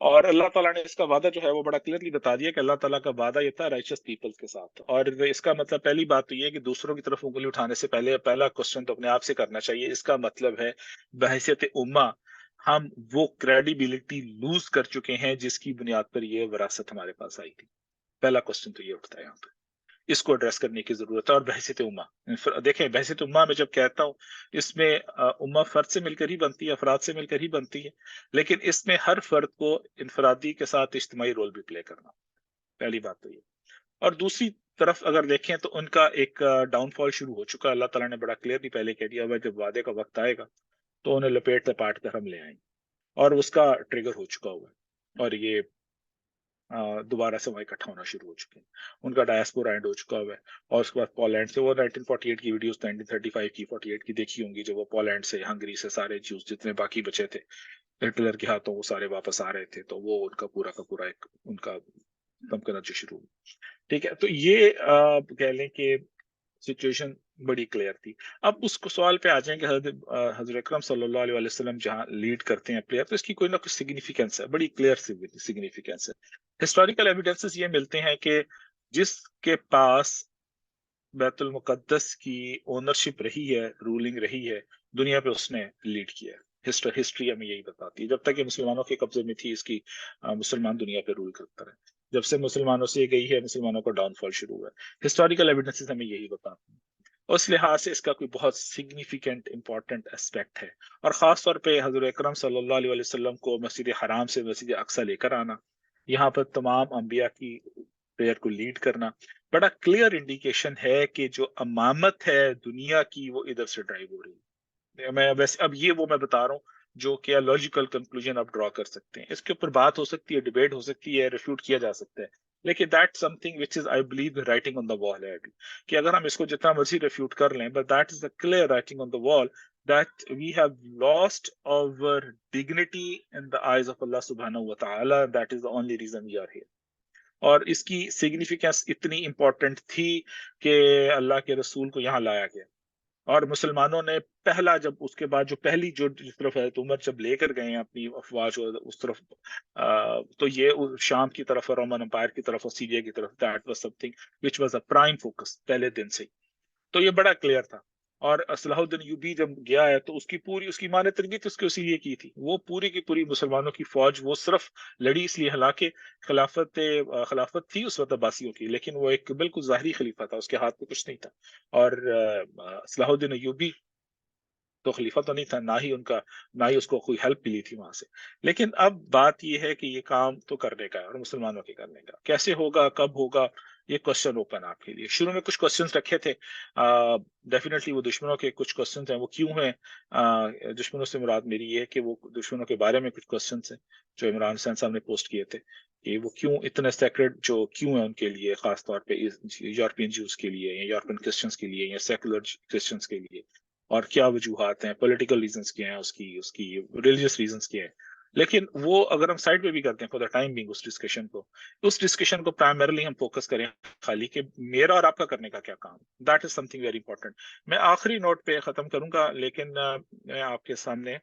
اور اللہ تعالیٰ نے اس کا وعدہ جو ہے وہ بڑا کلیئرلی بتا دیا کہ اللہ تعالیٰ کا وعدہ یہ تھا رائچس پیپلز کے ساتھ. اور اس کا مطلب پہلی بات تو یہ ہے کہ دوسروں کی طرف انگلی اٹھانے سے پہلے پہلا کوشچن تو اپنے آپ سے کرنا چاہیے. اس کا مطلب ہے بحیثیت امہ ہم وہ کریڈیبلٹی لوز کر چکے ہیں جس کی بنیاد پر یہ وراثت ہمارے پاس آئی تھی. پہلا کوشچن تو یہ اٹھتا ہے یہاں پہ, اس کو ایڈریس کرنے کی ضرورت ہے. اور بحیثیت امہ دیکھیں, بحیثیت امہ میں جب کہتا ہوں اس میں امہ فرد سے مل کر ہی بنتی ہے, افراد سے مل کر ہی بنتی ہے, لیکن اس میں ہر فرد کو انفرادی کے ساتھ اجتماعی رول بھی پلے کرنا, پہلی بات تو یہ. اور دوسری طرف اگر دیکھیں تو ان کا ایک ڈاؤن فال شروع ہو چکا. اللہ تعالیٰ نے بڑا کلیئرلی پہلے کہہ دیا ہوا جب وعدے کا وقت آئے گا تو انہیں لپیٹ لپاٹ کر ہم لے آئیں, اور اس کا ٹریگر ہو چکا ہوا ہے, اور یہ دوبارہ سے وہاں اکٹھا ہونا شروع ہو چکے ہیں. ان کا ڈائسپورا اینڈ ہو چکا ہوا ہے. اور اس کے بعد پولینڈ سے وہ 1948 کی ویڈیوز 1935 کی 48 کی دیکھی ہوں گی, جب وہ پولینڈ سے ہنگری سے سارے جیوز جتنے باقی بچے تھے ہٹلر کے ہاتھوں وہ سارے واپس آ رہے تھے, تو وہ ان کا پورا ایک ان کا کم کرنا جو شروع ہوا. ٹھیک ہے, تو یہ کہہ لیں کہ سچویشن بڑی کلیئر تھی. اب اس کو سوال پہ آ جائیں کہ حضرت اکرم صلی اللہ علیہ وسلم جہاں لیڈ کرتے ہیں پلیئر, تو اس کی کوئی نہ کوئی سگنیفیکینس ہے, بڑی کلیئر سگنیفیکینس ہے. ہسٹوریکل ایویڈنسز یہ ملتے ہیں کہ جس کے پاس بیت المقدس کی اونرشپ رہی ہے, رولنگ رہی ہے دنیا پہ, اس نے لیڈ کیا ہے. ہسٹری ہمیں یہی بتاتی ہے. جب تک یہ مسلمانوں کے قبضے میں تھی اس کی مسلمان دنیا پہ رول کرتا رہے. جب سے مسلمانوں سے گئی ہے مسلمانوں کا ڈاؤن فال شروع ہوا ہے. ہسٹوریکل ایویڈنسز ہمیں یہی بتاتی ہیں. اس لحاظ سے اس کا کوئی بہت سگنیفیکینٹ امپورٹنٹ اسپیکٹ ہے. اور خاص طور پہ حضرت اکرم صلی اللہ علیہ وسلم کو مسجد حرام سے مسجد اقصی لے کر آنا, یہاں پر تمام انبیاء کی پریئر کو لیڈ کرنا, بڑا کلیئر انڈیکیشن ہے کہ جو امامت ہے دنیا کی وہ ادھر سے ڈرائیو ہو رہی ہے. میں ویسے اب یہ وہ میں بتا رہا ہوں جو کہ لاجیکل کنکلوژن آپ ڈرا کر سکتے ہیں. اس کے اوپر بات ہو سکتی ہے, ڈیبیٹ ہو سکتی ہے, ریفیوٹ کیا جا سکتا ہے, لیکن that something which is I believe writing on the wall ہے ابھی, کہ اگر ہم اس کو جتنا مرضی ریفیوٹ کر لیں, but that is the clear writing on the wall that we have lost our dignity in the eyes of Allah subhanahu wa ta'ala. That is the only reason we are here. اور اس کی significance اتنی important تھی کہ اللہ کے رسول کو یہاں لایا گیا, اور مسلمانوں نے پہلا جب اس کے بعد جو پہلی جو جس طرف حضرت عمر جب لے کر گئے ہیں اپنی افواج اس طرف, تو یہ شام کی طرف اور رومن امپائر کی طرف اور سیریا کی طرف, that was some thing which was a prime focus پہلے دن سے. تو یہ بڑا کلیئر تھا. اور صلاح الدین ایوبی جب گیا ہے تو اس کی ماں نے تربیت اس کے اسی لیے کی تھی. وہ پوری کی پوری مسلمانوں کی فوج وہ صرف لڑی اس لیے, حالانکہ خلافت تھی اس وقت عباسیوں کی, لیکن وہ ایک بالکل ظاہری خلیفہ تھا, اس کے ہاتھ میں کچھ نہیں تھا. اور صلاح الدین ایوبی تو خلیفہ تو نہیں تھا, نہ ہی اس کو کوئی ہیلپ ملی تھی وہاں سے. لیکن اب بات یہ ہے کہ یہ کام تو کرنے کا ہے, اور مسلمانوں کے کرنے کا. کیسے ہوگا, کب ہوگا, یہ کوشچن اوپن آپ کے لیے. شروع میں کچھ کوشچنس رکھے تھے, ڈیفینیٹلی وہ دشمنوں کے کچھ کوشچنس ہیں. وہ کیوں ہیں, دشمنوں سے مراد میری یہ ہے کہ وہ دشمنوں کے بارے میں کچھ کوشچنس ہیں جو عمران حسین صاحب نے پوسٹ کیے تھے, کہ وہ کیوں اتنے سیکرڈ جو کیوں ہیں ان کے لیے, خاص طور پہ یورپین جوز کے لیے, یا یورپین کرسچنس کے لیے, یا سیکولر کرسچنس کے لیے, اور کیا وجوہات ہیں, پولیٹیکل ریزنس کیا ہیں, اس کی ریلیجیس ریزنس کیا ہیں. لیکن وہ اگر ہم سائڈ پہ بھی کرتے ہیں فور دا ٹائم بینگ اس ڈسکشن کو پرائمرلی ہم فوکس کریں خالی کہ میرا اور آپ کا کرنے کا کیا کام, that is something very important. میں آخری نوٹ پہ ختم کروں گا, لیکن میں آپ کے سامنے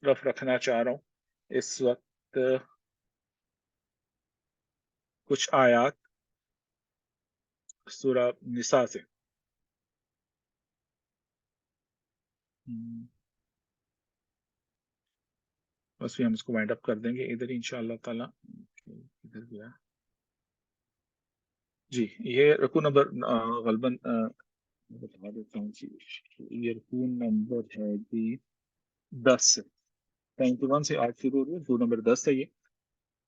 رکھنا چاہ رہا ہوں اس وقت کچھ آیات سورہ نساء سے. بس بھی ہم اس کو وائنڈ اپ کر دیں گے ادھر انشاءاللہ تعالی. ادھر گیا جی, یہ رکوع نمبر غالباً بتا دیتا ہوں جی, یہ رکوع نمبر ہے جی 10 سے 91 سے آج شروع ہو رہی ہے, رکوع نمبر 10 ہے یہ.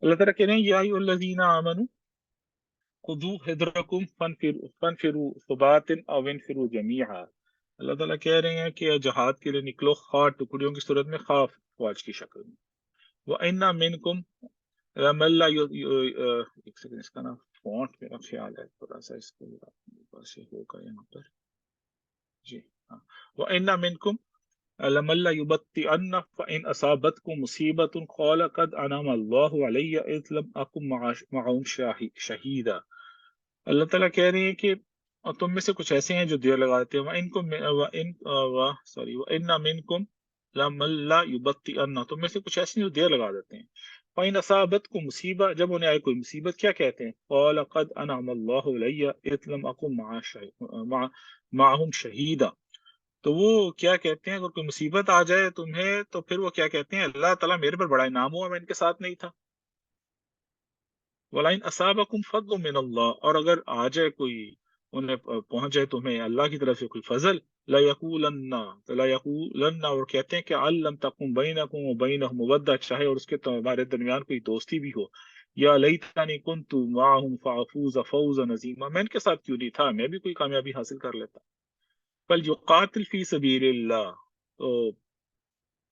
اللہ تعالیٰ کہہ رہے ہیں یا ایھا الذین آمنوا خذوا حذرکم فانفروا ثبات او انفروا جمیعا. اللہ تعالیٰ کہہ رہے ہیں کہ جہاد کے لیے نکلو, خواہ ٹکڑیوں کی صورت میں خواہ فوج کی شکل میں. وَإِنَّ مِنْكُمْ لَمَن لَّا ایک سیکنڈ, اس کا نا فونٹ میرا خیال ہے تھوڑا سا اس کو سے ہوگا یہاں پر جی. ہاں, وَإِنَّ مِنْكُمْ لَمَن لَّيُبَطِّئَنَّ فَإِنْ أَصَابَتْكُم مُّصِيبَةٌ قَالَ قَدْ أَنْعَمَ اللَّهُ عَلَيَّ إِذْ لَمْ أَكُن مَّعَهُمْ شَهِيدًا. اللہ تعالیٰ کہہ رہے ہیں کہ تم میں سے کچھ ایسے ہیں جو دیر لگاتے ہیں. وَإِنَّ مِنْكُمْ لَمَن لَّا يُبَطِّئَنَّ, تم میں سے کچھ ایسے ہیں جو دیر لگا دیتے ہیں. فَإِنْ أَصَابَتْكُمْ مُصِیبَہ، جب انہیں آئے کوئی مصیبت کیا کہتے ہیں؟ قَالَ قَدْ أَنْعَمَ اللَّهُ عَلَيَّ إِذْ لَمْ أَكُنْ مَعَهُمْ شَهِیدًا. تو وہ کیا کہتے ہیں اگر کوئی مصیبت آ جائے تمہیں تو پھر وہ کیا کہتے ہیں؟ اللہ تعالیٰ میرے پر بڑا انعام ہوا، میں ان کے ساتھ نہیں تھا. وَلَئِنْ أَصَابَكُمْ فَضْلٌ مِّنَ اللَّهِ، اور اگر آ جائے کوئی، انہیں پہنچ جائے تمہیں اللہ کی طرف سے کوئی فضل، لَيَقُولَنَّ، اور کہتے ہیں کہ عَلَّمْ تَكُنْ بَيْنَكُمْ وَبَيْنَهُ مُوَدَّةٌ، چاہے اور اس کے تمہارے درمیان کوئی دوستی بھی ہو، یا لیتنی کنت معہم فافوز فوزا عظیما، میں ان کے ساتھ کیوں نہیں تھا، میں بھی کوئی کامیابی حاصل کر لیتا. فَلْيُقَاتِلْ فِي سَبِيلِ اللَّهِ، تو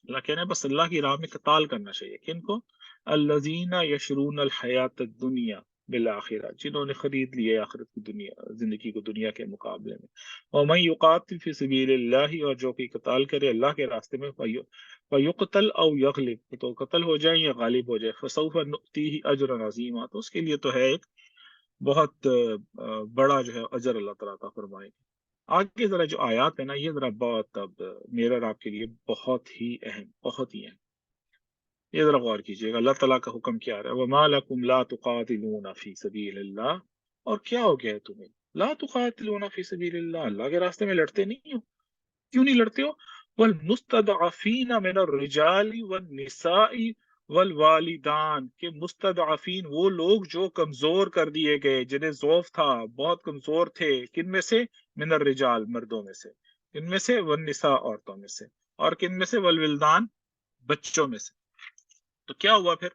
اللہ کہہ رہے ہیں بس اللہ کی راہ میں قتال کرنا چاہیے. کن کو؟ الذین یشرون الحیات الدنیا بالآخرہ، جنہوں نے خرید لی ہے آخرت کی دنیا، زندگی کو دنیا کے مقابلے میں. ومن یقاتل فی سبیل اللہ، اور جو کہ قتال کرے اللہ کے راستے میں، فیقتل او یغلب، تو قتل ہو جائے یا غالب ہو جائے، فسوف نؤتیہ اجرا عظیما، تو اس کے لیے تو ہے ایک بہت بڑا جو ہے اجر اللہ تعالیٰ عطا فرمائے گا. آگے ذرا جو آیات ہے نا، یہ ذرا بہت اب میرا اور آپ کے لیے بہت ہی اہم، بہت ہی اہم. یہ ذرا غور کیجیے گا، اللہ تعالیٰ کا حکم کیا رہا ہے؟ وَمَا لَكُمْ لَا تُقَاتِلُونَ فِي سَبِيلِ اللَّهِ، اور کیا ہو گیا ہے تمہیں؟ لا تقاتلون فی سبیل اللہ، اللہ کے راستے میں لڑتے نہیں ہو. کیوں نہیں لڑتے ہو؟ والمستضعفین من الرجال والنساء والوالدان، کہ مستضعفین وہ لوگ جو کمزور کر دیے گئے، جنہیں ضعف تھا، بہت کمزور تھے. کن میں سے؟ من الرجال، مردوں میں سے. کن میں سے؟ والنساء، عورتوں میں سے. اور کن میں سے؟ والولدان، بچوں میں سے. تو کیا ہوا پھر؟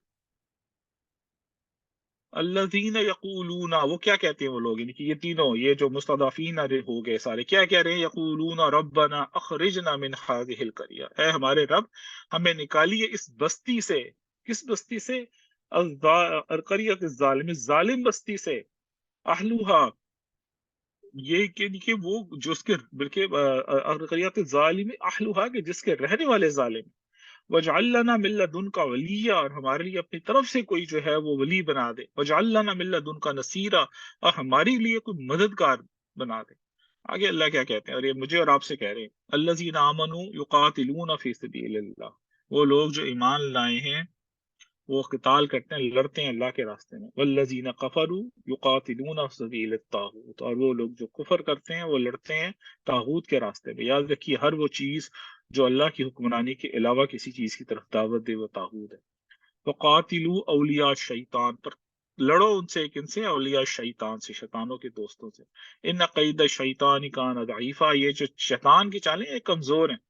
الذین یقولون، وہ کیا کہتے ہیں وہ لوگ، یعنی کہ یہ تینوں، یہ جو مستضعفین ہو گئے سارے، کیا کہہ رہے ہیں؟ یقولون ربنا اخرجنا من هذه القرية، اے ہمارے رب ہمیں نکالیے اس بستی سے. کس بستی سے؟ القریۃ الظالم، ظالم بستی سے. اہلوها، یہ کہ وہ جو اس کے بلکہ القریۃ الظالم اہلوها، کہ جس کے رہنے والے ظالم. وَاجْعَلْ لَنَا مِن لَّدُنْكَ وَلِيًّا، اور ہمارے لیے اپنی طرف سے کوئی جو ہے وہ ولی بنا دے. وَاجْعَلْ لَنَا مِن لَّدُنْكَ نَصِيرًا، اور ہمارے لیے کوئی مددگار بنا دے. آگے اللہ کیا کہتے ہیں، اور یہ مجھے اور آپ سے کہہ رہے ہیں، الَّذِينَ آمَنُوا يُقَاتِلُونَ فِي سَبِيلِ اللَّهِ، وہ لوگ جو ایمان لائے ہیں وہ قتال کرتے ہیں، لڑتے ہیں اللہ کے راستے میں. وَالَّذِينَ كَفَرُوا يُقَاتِلُونَ فِي سَبِيلِ الطَّاغُوتِ، اور وہ لوگ جو کفر کرتے ہیں وہ لڑتے ہیں طاغوت کے راستے میں. یاد رکھیے ہر وہ چیز جو اللہ کی حکمرانی کے علاوہ کسی چیز کی طرف دعوت دے وہ طاغوت ہے. وَقَاتِلُوا أَوْلِيَاءَ الشَّيْطَانِ، پر لڑو ان سے، کن سے؟ اولیاء شیطان سے، شیطانوں کے دوستوں سے. ان قید الشیطان کان ضعیفا، یہ جو شیطان کی چالیں یہ کمزور ہیں،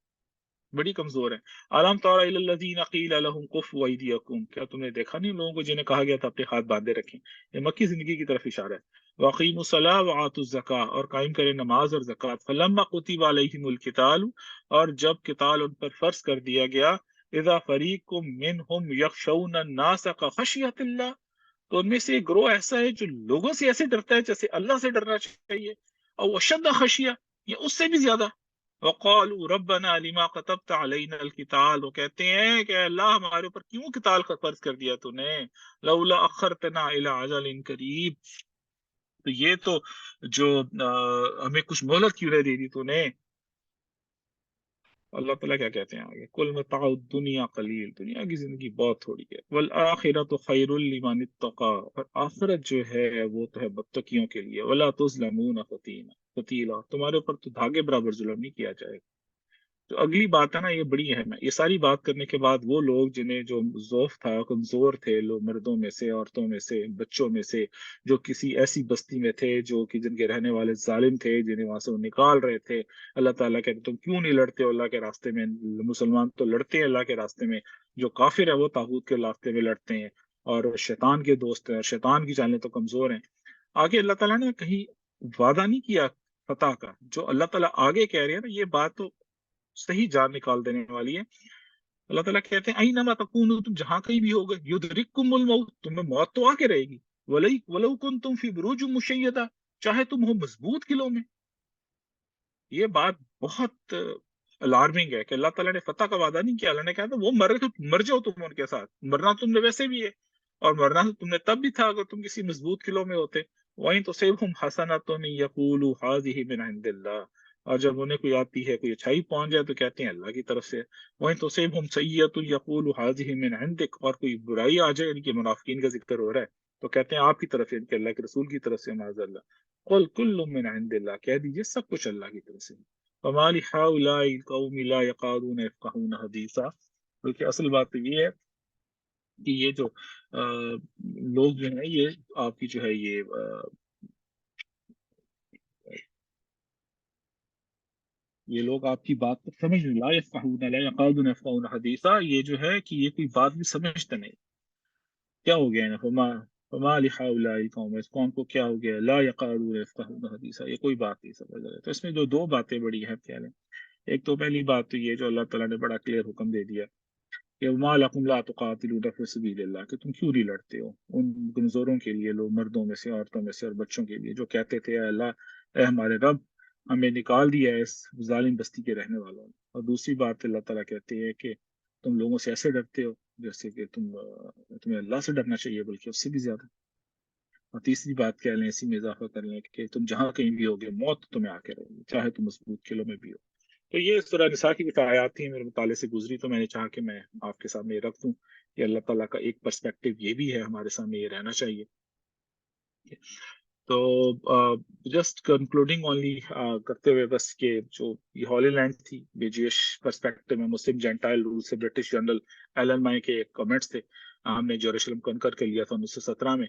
بڑی کمزور ہیں. الم تر الی الذین قیل لهم کفوا ایدیکم، کیا تم نے دیکھا نہیں لوگوں کو جنہیں کہا گیا تھا اپنے ہاتھ باندھے رکھیں؟ یہ مکی زندگی کی طرف اشارہ ہے. واقیموا الصلاۃ وآتوا الزکاۃ، اور قائم کریں نماز اور زکوٰۃ. فلما کتب علیہم القتال، اور جب قتال ان پر فرض کر دیا گیا، اذا فریق منہم یخشون الناس کخشیۃ اللہ، تو ان میں سے ایک گروہ ایسا ہے جو لوگوں سے ایسے ڈرتا ہے جیسے اللہ سے ڈرنا چاہیے. او اشد خشیہ، یا اس سے بھی زیادہ. وقالوا ربنا لما كتبت علينا القتال، وہ کہتے ہیں کہ اللہ ہمارے اوپر کیوں قتال فرض کر دیا تو نے؟ لولا اخرتنا الى اجل قریب، تو یہ تو جو ہمیں کچھ مہلت کیوں نہیں دے دی تو نے؟ اللہ تعالیٰ کیا کہتے ہیں آگے؟ کل متاع الدنیا قلیل، دنیا کی زندگی بہت تھوڑی ہے. والآخرۃ خیر لمن اتقى، اور آخرت جو ہے وہ تو ہے متقیوں کے لیے. ولا تظلمون فتیلا، تمہارے اوپر تو دھاگے برابر ظلم نہیں کیا جائے گا. تو اگلی بات ہے نا، یہ بڑی اہم ہے. یہ ساری بات کرنے کے بعد وہ لوگ جنہیں جو ضعف تھا، کمزور تھے، لوگ مردوں میں سے، عورتوں میں سے، بچوں میں سے، جو کسی ایسی بستی میں تھے جو کہ جن کے رہنے والے ظالم تھے، جنہیں وہاں سے وہ نکال رہے تھے، اللہ تعالیٰ کہتے تم کیوں نہیں لڑتے ہو اللہ کے راستے میں؟ مسلمان تو لڑتے ہیں اللہ کے راستے میں، جو کافر ہے وہ طاغوت کے راستے میں لڑتے ہیں، اور شیطان کے دوست ہیں، اور شیطان کی چالیں تو کمزور ہیں. آگے اللہ تعالیٰ نے کہیں وعدہ نہیں کیا فتح کا. جو اللہ تعالیٰ آگے کہہ رہے ہیں نا، یہ بات تو صحیح جان نکال دینے والی ہے. اللہ تعالیٰ کہتے ہیں اینما تکونوا، تم جہاں کہیں بھی ہوگے، یدرککم الموت، تمہیں موت تو آ کے رہے گی. ولو کنتم فی بروج مشیدہ، چاہے تم ہو مضبوط قلعوں میں. یہ بات بہت الارمنگ ہے کہ اللہ تعالیٰ نے فتح کا وعدہ نہیں کیا. اللہ نے کہا تھا وہ مر تو مر جاؤ تم ان کے ساتھ، مرنا تم نے ویسے بھی ہے، اور مرنا تم نے تب بھی تھا اگر تم کسی مضبوط قلعوں میں ہوتے. وَإِن تُصِبْهُمْ حَسَنَةٌ يَقُولُوا هَٰذِهِ مِنْ عِندِ اللَّهِ، اور جب انہیں کوئی آتی ہے کوئی اچھائی پہنچ جائے تو کہتے ہیں اللہ کی طرف سے. وہیں تصیبہم سیئۃ یقول ھذہ من عندک، اور کوئی برائی آ جائے، یعنی کہ منافقین کا ذکر ہو رہا ہے، تو کہتے ہیں آپ کی طرف سے، یعنی کہ اللہ کے رسول کی طرف سے، معاذ اللہ. قل کل من عند اللہ، کہہ دیجیے سب کچھ اللہ کی طرف سے. وما لهؤلاء القوم لا يقعدون يفقهون حدیثا. بلکہ اصل بات تو یہ ہے کہ یہ جو لوگ جو ہیں یہ آپ کی جو ہے یہ لوگ آپ کی بات کو سمجھ نہیں، لا يفقهون لا يقعدون يفقهون حدیثا، یہ جو ہے کہ یہ کوئی بات بھی سمجھتے نہیں. کیا ہو گیا نا، فما لهؤلاء القوم، اس قوم کو کیا ہو گیا، لا يقعدون يفقهون حدیثا، یہ کوئی بات نہیں سمجھ رہے. تو اس میں جو دو باتیں بڑی ہیں خیال ہیں. ایک تو پہلی بات تو یہ جو اللہ تعالیٰ نے بڑا کلیئر حکم دے دیا کہ وما لکم لا تقاتلون فی سبیل اللہ، کہ تم کیوں نہیں لڑتے ہو ان کمزوروں کے لیے، لوگ مردوں میں سے، عورتوں میں سے اور بچوں کے لیے، جو کہتے تھے اے اللہ، اے ہمارے رب، ہمیں نکال دیا ہے اس ظالم بستی کے رہنے والوں نے. اور دوسری بات اللہ تعالیٰ کہتے ہیں کہ تم لوگوں سے ایسے ڈرتے ہو جیسے کہ تمہیں اللہ سے ڈرنا چاہیے، بلکہ اس سے بھی زیادہ. اور تیسری بات کہہ لیں، اسی میں اضافہ کر لیں کہ تم جہاں کہیں بھی ہوگے موت تمہیں آ کے رہے گی، چاہے تم مضبوط قلعوں میں بھی ہو. تو یہ سورہ نساء کی کچھ آیات تھیں، میرے مطالعے سے گزری، تو میں نے چاہا کہ میں آپ کے سامنے یہ رکھ دوں کہ اللہ تعالیٰ کا ایک پرسپیکٹو یہ بھی ہے، ہمارے سامنے یہ رہنا چاہیے. تو جسٹ کنکلوڈنگ اونلی کرتے ہوئے بس کہ جو یہ ہولی لینڈ تھی، یہ جیوش پرسپیکٹو میں مسلم جینٹائل رول سے برٹش جنرل ایلن مائی کے کمنٹس تھے. ہم نے یروشلم کنکر کر لیا تھا 1917 میں،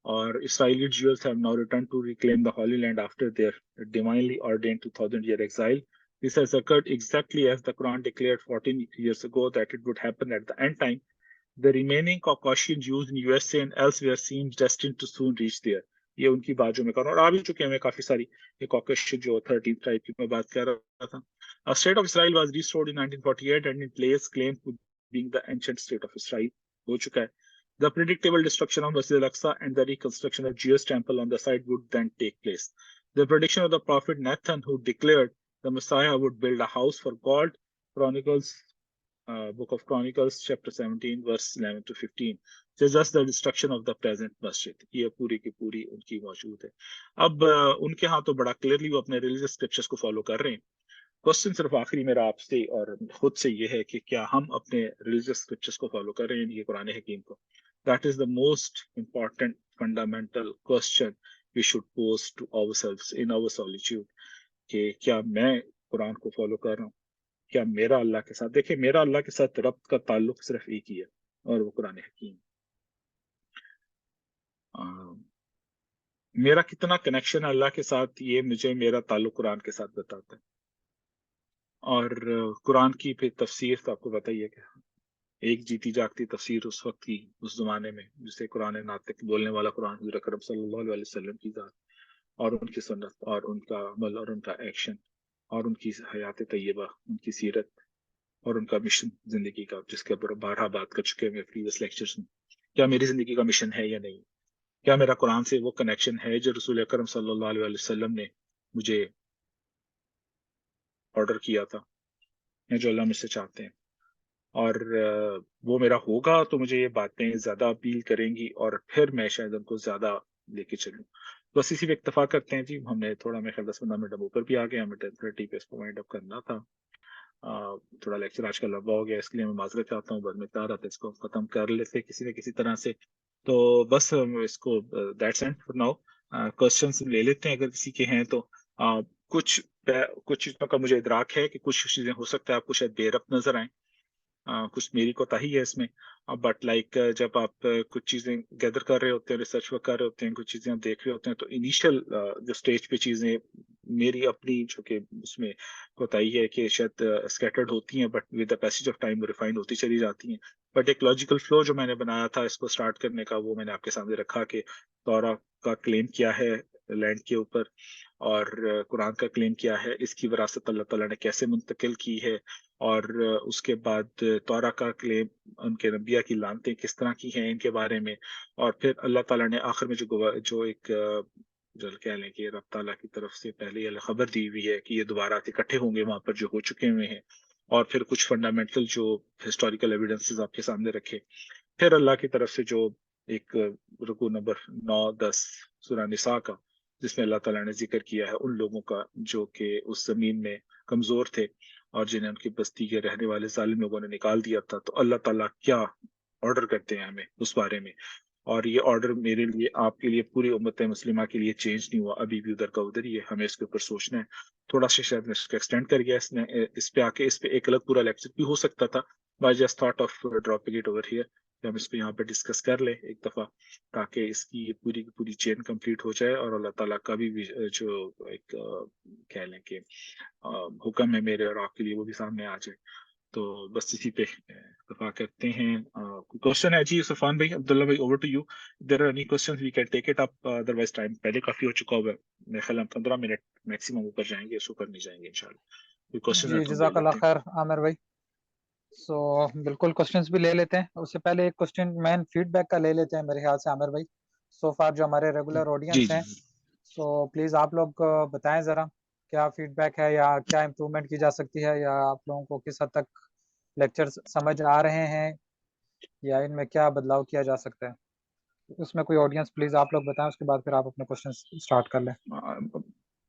اور اسرائیلی Jews have now returned to reclaim the Holy Land after their divinely ordained 2000-year exile. This has occurred exactly as the Quran declared 14 years ago that it would happen at the end time. The remaining Caucasian Jews in USA and elsewhere seems destined to soon reach there. یہ ان کی بات جو میں کر رہا ہوں، اور آ بھی چکے ہیں کافی ساری. یہ Caucasian جو 13th tribe کی میں بات کر رہا تھا. State of Israel was restored in 1948 and in place claimed to being the ancient state of Israel. ہو چکا ہے. The predictable destruction of Masjid al-Aqsa and the reconstruction of Jewish temple on the site would then take place. The prediction of the prophet Nathan, who declared the Messiah would build a house for God, Chronicles, Book of Chronicles, chapter 17, verse 11 to 15, suggests the destruction of the present masjid. یہ پوری کی پوری ان کی موجود ہے. اب ان کے ہاں تو بڑا کلیئرلی وہ اپنے ریلیجیس اسکرپچرز کو فالو کر رہے ہیں. کوشچن صرف آخری میرا آپ سے اور خود سے یہ ہے کہ کیا ہم اپنے ریلیجیس اسکرپچرز کو فالو کر رہے ہیں، یہ قرآن حکیم کو. That is the most important fundamental question we should pose to ourselves in our solitude. کہ کیا میں قرآن کو فالو کر رہا ہوں؟ کیا میرا اللہ کے ساتھ، دیکھیں میرا اللہ کے ساتھ ربط کا تعلق صرف ایک ہی ہے، اور وہ قرآن حکیم. میرا کتنا کنیکشن ہے اللہ کے ساتھ، یہ مجھے میرا تعلق قرآن کے ساتھ بتاتا ہے. اور قرآن کی پھر تفسیر تو آپ کو بتائیے کہ ایک جیتی جاگتی تفسیر اس وقت کی، اس زمانے میں، جسے قرآن ناطق بولنے والا قرآن حضور اکرم صلی اللہ علیہ وسلم کی ذات اور ان کی سنت اور ان کا عمل اور ان کا ایکشن اور ان کی حیات طیبہ، ان کی سیرت اور ان کا مشن زندگی کا، جس کے اوپر بارہا بات کر چکے ہیں پریویس لیکچرز میں. کیا میری زندگی کا مشن ہے یا نہیں؟ کیا میرا قرآن سے وہ کنیکشن ہے جو رسول اکرم صلی اللہ علیہ وسلم نے مجھے آرڈر کیا تھا، یا جو اللہ مجھ سے چاہتے ہیں؟ اور وہ میرا ہوگا تو مجھے یہ باتیں زیادہ اپیل کریں گی، اور پھر میں شاید ان کو زیادہ لے کے چلوں. بس اسی پہ اکتفا کرتے ہیں جی. ہم نے تھوڑا میرے خیال 10-15 منٹ اب اوپر بھی آ گئے، ہمیں 10:30 پہ اس کو وائنڈ اپ کرنا تھا. تھوڑا لیکچر آج کا لمبا ہو گیا، اس کے لیے میں معذرت چاہتا ہوں. بدمقدار اس کو ختم کر لیتے کسی نہ کسی طرح سے. تو بس اس کو that's and for now. Questions لے لیتے ہیں اگر کسی کے ہیں تو. کچھ چیزوں کا مجھے ادراک ہے کہ کچھ چیزیں ہو سکتا ہے آپ کو شاید بے ربط نظر آئیں، کچھ میری کوتاہی ہے اس میں، بٹ لائک جب آپ کچھ چیزیں گیدر کر رہے ہوتے ہیں، ریسرچ ورک کر رہے ہوتے ہیں، کچھ چیزیں آپ دیکھ رہے ہوتے ہیں، تو انیشیل جو اسٹیج پہ چیزیں میری اپنی جو کہ اس میں کوتاہی ہے کہ شاید اسکیٹرڈ ہوتی ہیں، but with the passage of time refined ہوتی چلی جاتی ہیں. بٹ ایک لاجیکل فلو جو میں نے بنایا تھا اس کو اسٹارٹ کرنے کا، وہ میں نے آپ کے سامنے رکھا کہ تورا کا کلیم کیا ہے لینڈ کے اوپر، اور قرآن کا کلیم کیا ہے، اس کی وراثت اللہ تعالیٰ نے کیسے منتقل کی ہے، اور اس کے بعد تورا کا کلیم، ان کے نبیہ کی لانتیں کس طرح کی ہیں ان کے بارے میں، اور پھر اللہ تعالیٰ نے آخر میں جو ایک جو کہہ لیں کہ رب تعالیٰ کی طرف سے پہلے یہ خبر دی ہوئی ہے کہ یہ دوبارہ اکٹھے ہوں گے وہاں پر جو ہو چکے ہوئے ہیں، اور پھر کچھ فنڈامنٹل جو ہسٹوریکل ایویڈنسز آپ کے سامنے رکھے. پھر اللہ کی طرف سے جو ایک رکوع نمبر 9-10 سورہ نساء کا، جس میں اللہ تعالیٰ نے ذکر کیا ہے ان لوگوں کا جو کہ اس زمین میں کمزور تھے اور جنہیں ان کی بستی کے رہنے والے ظالم لوگوں نے نکال دیا تھا. تو اللہ تعالیٰ کیا آرڈر کرتے ہیں ہمیں اس بارے میں, اور یہ آرڈر میرے لیے, آپ کے لیے, پوری امت مسلمہ کے لیے چینج نہیں ہوا, ابھی بھی ادھر کا ادھر ہی ہے. ہمیں اس کے اوپر سوچنا ہے. تھوڑا سا شاید میں اس کو ایکسٹینڈ کر گیا اس پہ آ کے, اس پہ ایک الگ پورا لیکچر بھی ہو سکتا تھا. By just thought of dropping it over here کہ ہم اس پہ یہاں پہ ڈسکس کر لیں ایک دفعہ, تاکہ اس کی پوری کی پوری چین کمپلیٹ ہو جائے اور اللہ تعالیٰ کا بھی جو ایک کہہ لیں کہ حکم ہے میرے اور آپ کے لیے وہ بھی سامنے آ جائے. تو بس اسی پہ اتفاق کرتے ہیں. کوشچن ہے جی عثمان بھائی, عبداللہ بھائی, over to you. There are any questions we can take it up, otherwise time پہلے کافی ہو چکا ہوا ہے. میرے خیال ہم 15 منٹ میکسیمم اوپر جائیں گے, اس اوپر نہیں جائیں گے انشاءاللہ. کوئی کوسچن ہے جی تو ہم لے جزاک اللہ لیتے ہیں. خیر عامر بھائی. سو بالکل کوسچنز بھی لے لیتے ہیں. اس سے پہلے ایک کوسچن مین فیڈ بیک کا لے لیتے ہیں میرے خیال سے عامر بھائی. سو فار جو ہمارے ریگولر جی آڈینس جی ہیں, سو پلیز آپ لوگ بتائیں ذرا کیا فیڈ بیک ہے یا کیا امپرومنٹ کی جا سکتی ہے, یا آپ لوگوں کو کس حد تک لیکچر سمجھ آ رہے ہیں یا ان میں کیا بدلاؤ کیا جا سکتا ہے. اس میں کوئی آڈینس پلیز آپ لوگ بتائیں, اس کے بعد پھر آپ اپنے کوسچن اسٹارٹ کر لیں.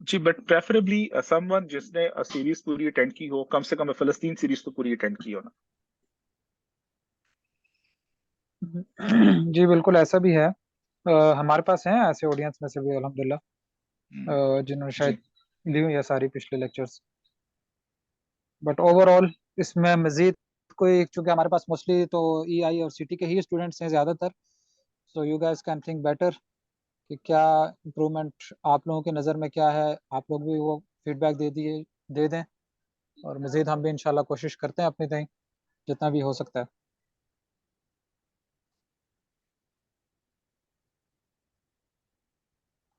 جی بٹ پریفریبلی سم ون جس نے سیریز پوری اٹینڈ کی ہو, کم سے کم فلسطین سیریز تو پوری اٹینڈ کی ہو نا. جی بالکل ایسا بھی ہے, ہمارے پاس ہیں ایسے آڈینس میں سے بھی الحمدللہ جنہوں نے شاید لی ہوئی ہے ساری پچھلے لیکچرز. بٹ اوور آل اس میں مزید کوئی, چونکہ ہمارے پاس موسٹلی تو ای آئی اور سی ٹی کے ہی اسٹوڈنٹس ہیں زیادہ تر, so you guys can think better کہ کیا امپرومنٹ آپ لوگوں کی نظر میں کیا ہے. آپ لوگ بھی وہ فیڈ بیک دے دیں, اور مزید ہم بھی انشاءاللہ کوشش کرتے ہیں اپنی طرح جتنا بھی ہو سکتا ہے.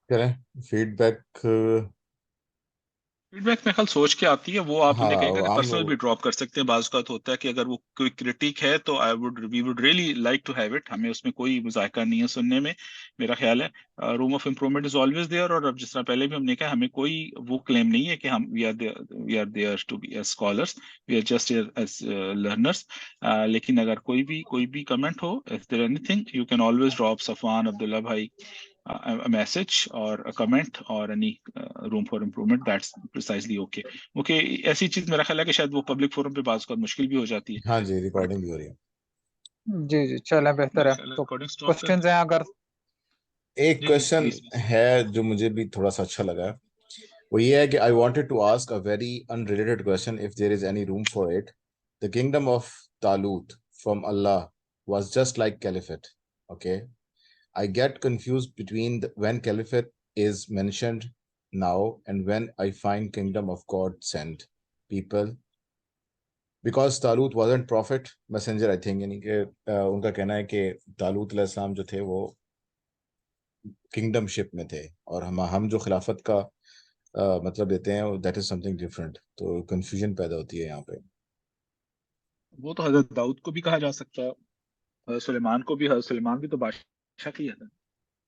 کریں فیڈ بیک. فیڈ بیک میں خیال سوچ کے آتی ہے, وہ آپ انہیں کہے گا کہ ہم پرسنل بھی ڈراپ کر سکتے ہیں. بعض اوقات ہوتا ہے کہ اگر وہ کوئی کرٹیک ہے تو we would really like to have it. ہمیں اس میں کوئی مذائقہ نہیں ہے سننے میں, میرا خیال ہے. Room of improvement is always there, اور اب جس طرح پہلے بھی ہم نے کہا, ہمیں کوئی وہ کلیم نہیں ہے کہ ہم we are there to be as scholars, we are just as learners. لیکن اگر کوئی بھی کمنٹ ہو, if there anything you can always drop Safwan, Abdullah بھائی, a message or a comment or any room for improvement, that's precisely okay. ایسی چیز میرا خیال ہے کہ شاید وہ پبلک فورم پہ بعض اوقات مشکل بھی ہو جاتی ہے. ہاں جی, ریکارڈنگ بھی ہو رہی ہے. جی جی چلیں بہتر ہے. تو کوسچنز ہیں اگر ایک کوشچن ہے جو مجھے بھی تھوڑا سا اچھا لگا, وہ یہ ہے کہ I wanted to ask a very unrelated question, if there is any room for it. The kingdom of Talut from Allah was just like caliphate. Okay, I get confused between when caliphate is mentioned now and when I find kingdom of God sent people, because Talut wasn't prophet, messenger, I think. یعنی کہ ان کا کہنا ہے کہ طالوت علیہ السلام جو تھے وہ کنگڈم شپ میں تھے, اور ہم جو خلافت کا مطلب دیتے ہیں that is some thing different. تو کنفیوژن پیدا ہوتی ہے یہاں پہ. وہ تو حضرت داؤد کو بھی کہا جا سکتا ہے, حضرت سلیمان کو بھی. حضرت سلیمان بھی تو بادشاہ کی ہے,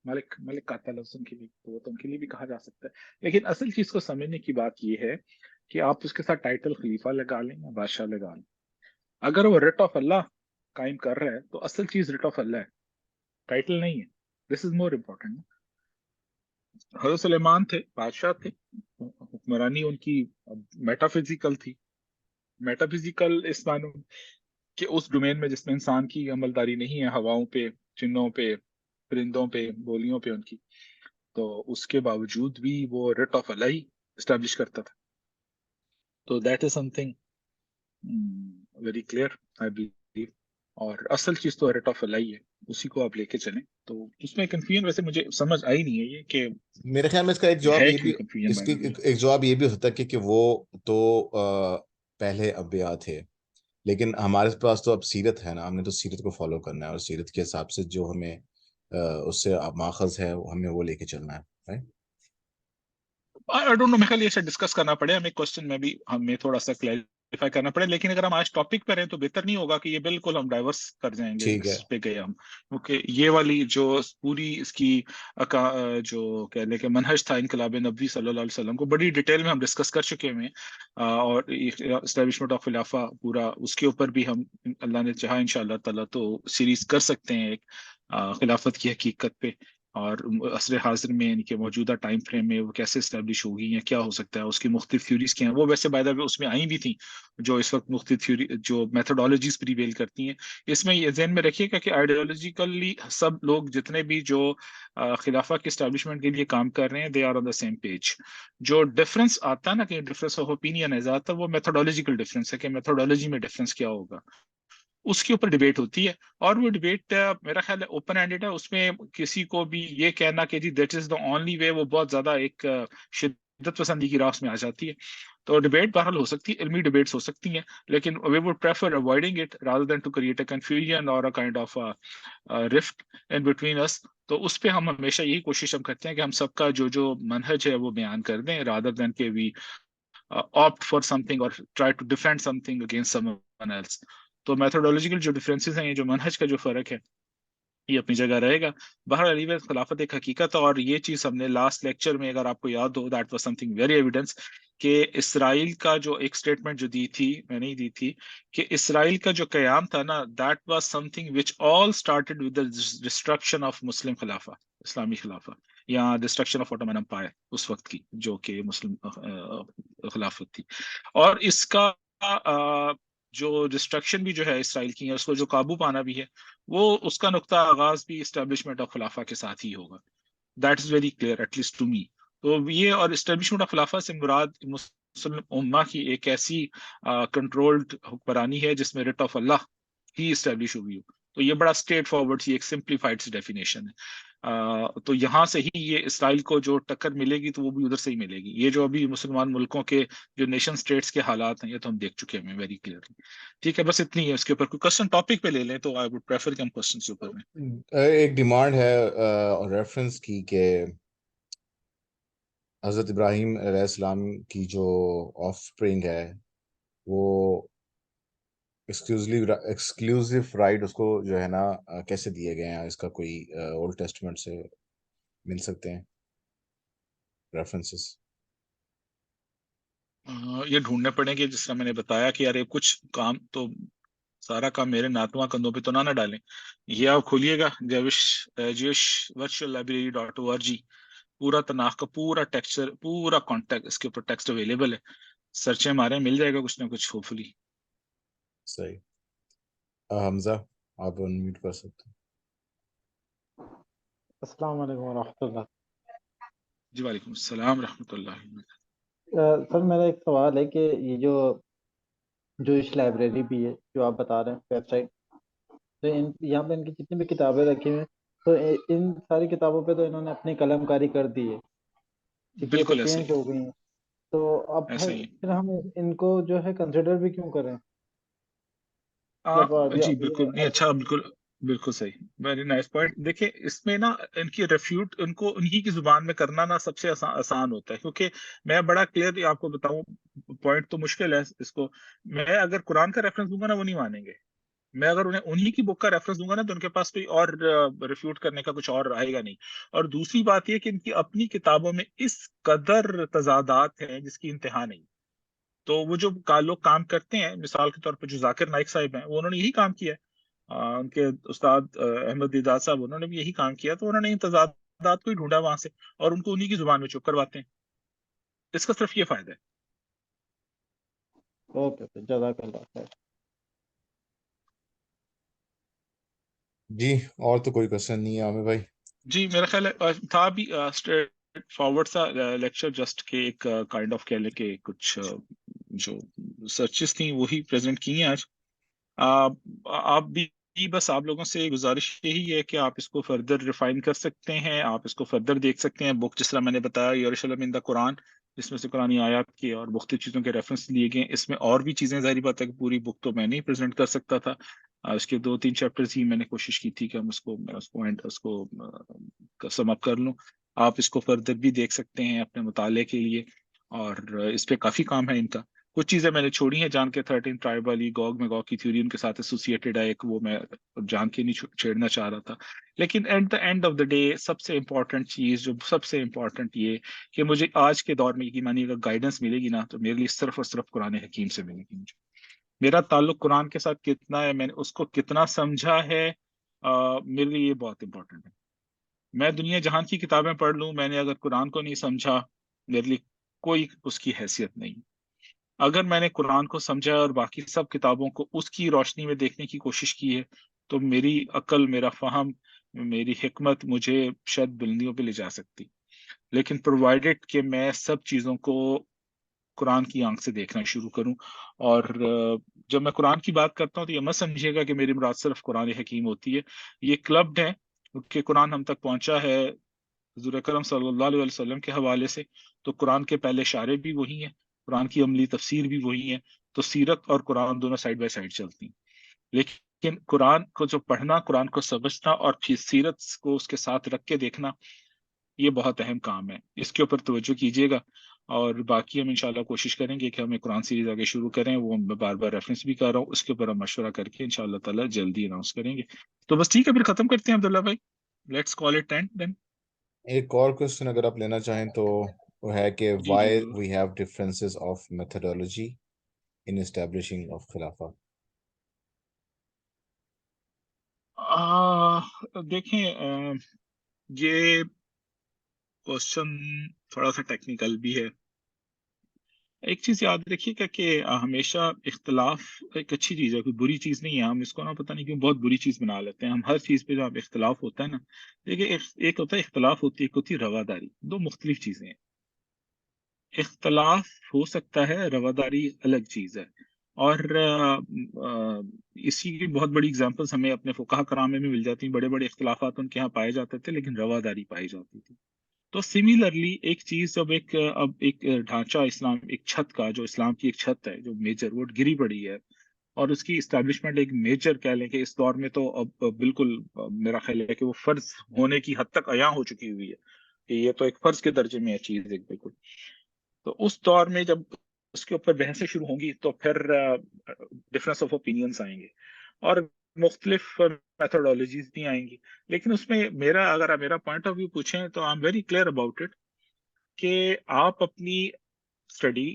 ملک کا تلفظ ان کے لیے, تو ان کے لیے بھی کہا جا سکتا ہے. لیکن اصل چیز کو سمجھنے کی بات یہ ہے کہ آپ اس کے ساتھ ٹائٹل خلیفہ لگا لیں یا بادشاہ لگا لیں, اگر وہ ریٹ آف اللہ قائم کر رہا ہے تو اصل چیز ریٹ آف اللہ ہے, ٹائٹل نہیں ہے. دس از مور امپورٹنٹ. حضرت سلیمان تھے, بادشاہ تھے, حکمرانی ان کی میٹا فزیکل تھی. میٹا فزیکل اس معنی کہ اس ڈومین میں جس میں انسان کی عملداری نہیں ہے, ہواؤں پہ, چنوں پہ, پرندوں پہ, بولیوں پہ ان کی, تو اس کے باوجود بھی وہ rate of Allah he establish کرتا تھا. تو that is something very clear I believe. اور اصل چیز تو ریٹ آف اللہ ہی ہے, اسی کو آپ لے کے چلیں. تو اس میں کنفیوژن ویسے مجھے سمجھ آئی نہیں ہے یہ کہ میرے خیال میں اس کا ایک جواب ہے یہ بھی, کیوں کنفیوژن اس کی بنا. ایک جواب یہ بھی ہو سکتا ہے کہ وہ تو پہلے انبیاء تھے, لیکن ہمارے پاس تو اب سیرت ہے نا, ہم نے تو سیرت کو فالو کرنا ہے, اور سیرت کے حساب سے جو ہمیں اس سے ماخذ ہے ہمیں وہ لے کے چلنا ہے. I don't know, میرے خیال یہ ڈسکس کرنا پڑے ہمیں, کوسچن میں بھی ہمیں تھوڑا سا کلیریفائی کرنا پڑے. لیکن اگر ہم آج ٹاپک پہ رہیں تو بہتر نہیں ہوگا کہ یہ بالکل ہم ڈائیورس کر جائیں گے ٹھیک ہے. اس پہ گئے ہم, کیونکہ یہ والی جو پوری اس کی جو کہہ لیں کہ منہج تھا انقلاب نبوی صلی اللہ علیہ وسلم کو بڑی ڈیٹیل میں ہم ڈسکس کر چکے ہوئے ہیں, اور اسٹیبلشمنٹ آف خلافہ پورا اس کے اوپر بھی ہم اللہ نے چاہا انشاءاللہ تعالیٰ تو سیریز کر سکتے ہیں ایک خلافت کی حقیقت پہ. اور عصر حاضر میں ان کے موجودہ ٹائم فریم میں وہ کیسے اسٹیبلش ہوگی یا کیا ہو سکتا ہے، اس کی مختلف تھیوریز کیا ہیں. وہ ویسے بائی دا وے اس میں آئی بھی تھیں جو اس وقت مختلف تھیوری جو میتھڈالوجیز پریویل کرتی ہیں. اس میں یہ ذہن میں رکھیے گا کہ آئیڈیالوجیکلی سب لوگ جتنے بھی جو خلافہ کے اسٹیبلشمنٹ کے لیے کام کر رہے ہیں they are on the same page. جو ڈفرنس آتا ہے نا کہ ڈفرنس آف اوپینین ہے زیادہ تر وہ میتھڈالوجیکل ڈفرنس ہے کہ میتھڈالوجی میں ڈفرنس کیا ہوگا، اس کے اوپر ڈبیٹ ہوتی ہے. اور وہ ڈبیٹ میرا خیال ہے اوپن ہینڈیڈ ہے. اس میں کسی کو بھی یہ کہنا کہ جی دیٹ از دا اونلی وے وہ بہت زیادہ ایک شدت پسندی کی راہ میں آ جاتی ہے. تو ڈبیٹ بہرحال ہو سکتی ہے، علمی ڈبیٹس ہو سکتی ہیں، لیکن we would prefer avoiding it rather than to create a confusion اور kind of rift in between us. تو اس پہ ہم ہمیشہ یہی کوشش ہم کرتے ہیں کہ ہم سب کا جو منہج ہے وہ بیان کر دیں رادر دین کہ وی opt for something or try to defend something against someone else. تو میتھڈولوجیکل جو ڈفرینسز ہیں، جو منہج کا جو فرق ہے، یہ اپنی جگہ رہے گا. بہرحال علی بھائی خلافت ایک حقیقت ہے، اور یہ چیز ہم نے لاسٹ لیکچر میں اگر آپ کو یاد ہو that was something very evidence کہ اسرائیل کا جو ایک اسٹیٹمنٹ جو دی تھی میں نہیں دی تھی کہ اسرائیل کا جو قیام تھا نا that was something which all started with the destruction of Muslim خلافہ، اسلامی خلافہ، یا ڈسٹرکشن آف اوٹومن امپائر اس وقت کی جو کہ مسلم خلافت تھی. اور اس کا جو ڈسٹرکشن بھی جو ہے اسرائیل کی ہے، اس کو جو قابو پانا بھی ہے، وہ اس کا نقطہ آغاز بھی اسٹیبلشمنٹ آف خلافہ کے ساتھ ہی ہوگا. That is very clear at least to me. تو یہ اور اسٹیبلشمنٹ آف خلافہ سے مراد مسلم امہ کی ایک ایسی کنٹرولڈ حکمرانی ہے جس میں writ of Allah he establish ہوئی ہو. تو یہ بڑا اسٹریٹ فارورڈ سی ایک سمپلیفائڈ سی ڈیفینیشن ہے. تو یہاں سے ہی یہ اسرائیل کو جو ٹکر ملے گی تو وہ بھی ادھر سے ہی ملے گی. یہ جو ابھی مسلمان ملکوں کے جو نیشن اسٹیٹس کے حالات ہیں یہ تو ہم دیکھ چکے ہیں ویری کلیئرلی. ٹھیک ہے، بس اتنی ہے. اس کے اوپر کوئی کوشچن ٹاپک پہ لے لیں تو آئی وڈ پریفر کہ ہم کوشچن کے اوپر میں. ایک ڈیمانڈ ہے ریفرنس کی کہ حضرت ابراہیم علیہ السلام کی جو آف اسپرنگ ہے وہ ایکسکلوزیو رائٹ اس کو جو ہے نا کیسے دیے گئے ہیں، اس کا کوئی اولڈ ٹیسٹمنٹ سے مل سکتے ہیں ریفرنسز؟ یہ ڈھونڈنے پڑیں گے. جس طرح میں نے بتایا کہ یار کچھ کام تو سارا کام میرے ناتواں کندھوں پہ تو نہ ڈالیں. یہ آپ کھولیے گا jewish-virtual-library.org، پورا تناخ کا پورا ٹیکسچر پورا کانٹیکٹ اس کے اوپر ٹیکسٹ اویلیبل ہے. سرچیں مارے مل جائے گا کچھ نہ کچھ ہوپ فلی. صحیح. حمزہ آپ انمیوٹ کر سکتے ہیں. السلام علیکم ورحمۃ اللہ. جی وعلیکم السلام ورحمۃ اللہ. سر میرا ایک سوال ہے کہ یہ جو جوئش لائبریری بھی ہے جو آپ بتا رہے ہیں ویب سائٹ، تو یہاں پہ ان کی جتنی بھی کتابیں رکھی ہوئی ہیں تو ان ساری کتابوں پہ تو انہوں نے اپنی قلم کاری کر دی ہے، ٹھیک ہے، تو بالکل ایسے چینج ہی ہو گئی ہیں. تو اب ایسا ہی پھر ہم ان کو جو ہے کنسیڈر بھی کیوں کریں؟ جی بالکل نہیں. اچھا، بالکل بالکل صحیح، ویری نائس پوائنٹ. دیکھیں اس میں نا ان کی ریفیوٹ ان کو انہی کی زبان میں کرنا نا سب سے آسان ہوتا ہے، کیونکہ میں بڑا کلیئرلی آپ کو بتاؤں پوائنٹ تو مشکل ہے اس کو. میں اگر قرآن کا ریفرنس دوں گا نا وہ نہیں مانیں گے. میں اگر انہیں انہی کی بک کا ریفرنس دوں گا نا تو ان کے پاس کوئی اور ریفیوٹ کرنے کا کچھ اور آئے گا نہیں. اور دوسری بات یہ کہ ان کی اپنی کتابوں میں اس قدر تضادات ہیں جس کی انتہا نہیں. تو وہ جو لوگ کام کرتے ہیں، مثال کے طور پہ جو ذاکر نائک صاحب ہیں، وہ انہوں نے یہی کام کیا ہے. ان کے استاد احمد دیدار صاحب انہوں نے بھی یہی کام کیا. تو انہوں نے ان تضادات کو ہی ڈھونڈا وہاں سے اور ان کو انہی کی زبان میں چپ کرواتے ہیں. اس کا صرف یہ فائدہ ہے. اوکے، جزاک اللہ خیر. جی اور تو کوئی کوشچن نہیں ہے عامر بھائی؟ جی میرا خیال ہے تھا بھی فارورڈ سا لیکچر جسٹ کہ ایک کائنڈ آف کہہ لیں کہ کچھ جو سرچز تھیں وہی پریزنٹ کی ہیں آج. آپ بھی بس آپ لوگوں سے گزارش یہی ہے کہ آپ اس کو فردر ریفائن کر سکتے ہیں، آپ اس کو فردر دیکھ سکتے ہیں. بک جس طرح میں نے بتایا یروشلم ان دا قرآن، جس میں سے قرآن آیات کے اور مختلف چیزوں کے ریفرنس لیے گئے. اس میں اور بھی چیزیں، ظاہری بات ہے کہ پوری بک تو میں نہیں پریزنٹ کر سکتا تھا. اس کے 2-3 چیپٹرز ہی میں نے کوشش کی تھی کہ ہم اس کو سم اپ کر لوں. آپ اس کو فردر بھی دیکھ سکتے ہیں اپنے مطالعے کے لیے، اور اس پہ کافی کام ہے ان کا. کچھ چیزیں میں نے چھوڑی ہیں جان کے 13 ٹرائب والی گوگ میگوگ کی تھیوری ان کے ساتھ ایسوسیٹڈ ہے ایک، وہ میں جان کے نہیں چھیڑنا چاہ رہا تھا. لیکن at the end of the day سب سے امپورٹنٹ چیز، جو سب سے امپورٹنٹ یہ کہ مجھے آج کے دور میں یقین مانیے اگر گائیڈنس ملے گی نا تو میرے لیے صرف اور صرف قرآن حکیم سے ملے گی. مجھے میرا تعلق قرآن کے ساتھ کتنا ہے، میں نے اس کو کتنا سمجھا ہے، میرے لیے یہ بہت امپورٹنٹ ہے. میں دنیا جہان کی کتابیں پڑھ لوں، میں نے اگر قرآن کو نہیں سمجھا، میرے لیے کوئی اس کی حیثیت نہیں۔ اگر میں نے قرآن کو سمجھا اور باقی سب کتابوں کو اس کی روشنی میں دیکھنے کی کوشش کی ہے، تو میری عقل، میرا فہم، میری حکمت مجھے شاید بلندیوں پہ لے جا سکتی، لیکن پرووائڈیڈ کہ میں سب چیزوں کو قرآن کی آنکھ سے دیکھنا شروع کروں۔ اور جب میں قرآن کی بات کرتا ہوں تو یہ مت سمجھیے گا کہ میری مراد صرف قرآن حکیم ہوتی ہے، یہ کلبڈ ہے، کہ قرآن ہم تک پہنچا ہے حضور اکرم صلی اللہ علیہ وسلم کے حوالے سے، تو قرآن کے پہلے اشارے بھی وہی ہیں، قرآن کی عملی تفسیر بھی وہی ہے، تو سیرت اور قرآن دونوں سائڈ بائی سائڈ چلتی ہیں۔ لیکن قرآن کو جو پڑھنا، قرآن کو سمجھنا اور پھر سیرت کو اس کے ساتھ رکھ کے دیکھنا، یہ بہت اہم کام ہے، اس کے اوپر توجہ کیجیے گا۔ اور باقی ہم انشاءاللہ کوشش کریں گے کہ ہمیں قرآن سیریز آگے شروع کریں، وہ میں بار بار ریفرنس بھی کر رہا ہوں، اس کے اوپر ہم مشورہ کر کے انشاءاللہ تعالیٰ جلدی اناؤنس کریں گے۔ تو بس ٹھیک ہے، پھر ختم کرتے ہیں عبداللہ بھائی، let's call it and then. ایک اور کوشچن اگر آپ لینا چاہیں تو وہ ہے کہ جی why ضرور۔ we have differences of methodology in establishing of خلافہ۔ دیکھیں یہ کوشچن تھوڑا سا ٹیکنیکل بھی ہے۔ ایک چیز یاد رکھیے گا کہ ہمیشہ اختلاف ایک اچھی چیز ہے، کوئی بری چیز نہیں ہے۔ ہم اس کو نا پتہ نہیں کیوں بہت بری چیز بنا لیتے ہیں۔ ہم ہر چیز پہ جب اختلاف ہوتا ہے نا، دیکھیے ایک ہوتا ہے اختلاف ہوتی ہے، ایک ہوتی ہے رواداری، دو مختلف چیزیں ہیں۔ اختلاف ہو سکتا ہے، رواداری الگ چیز ہے۔ اور اسی کی بہت بڑی اگزامپلس ہمیں اپنے فقہا کرام میں بھی مل جاتی ہیں۔ بڑے بڑے اختلافات ان کے ہاں پائے جاتے تھے، لیکن رواداری پائی جاتی تھی۔ تو سملرلی ایک چیز جب اب ایک ڈھانچہ اسلام، ایک چھت کا، جو اسلام کی ایک چھت ہے جو میجر، وہ گری پڑی ہے، اور اس کی اسٹیبلشمنٹ ایک میجر کہہ لیں کہ اس دور میں تو اب بالکل میرا خیال ہے کہ وہ فرض ہونے کی حد تک عیاں ہو چکی ہوئی ہے کہ یہ تو ایک فرض کے درجے میں ہے چیز ایک بالکل۔ تو اس دور میں جب اس کے اوپر بحثیں شروع ہوں گی تو پھر ڈفرینس آف اوپینینس آئیں گے اور مختلف میتھڈالوجیز بھی آئیں گی۔ لیکن اس میں اگر آپ میرا پوائنٹ آف ویو پوچھیں تو I am very clear about it کہ آپ اپنی اسٹڈی،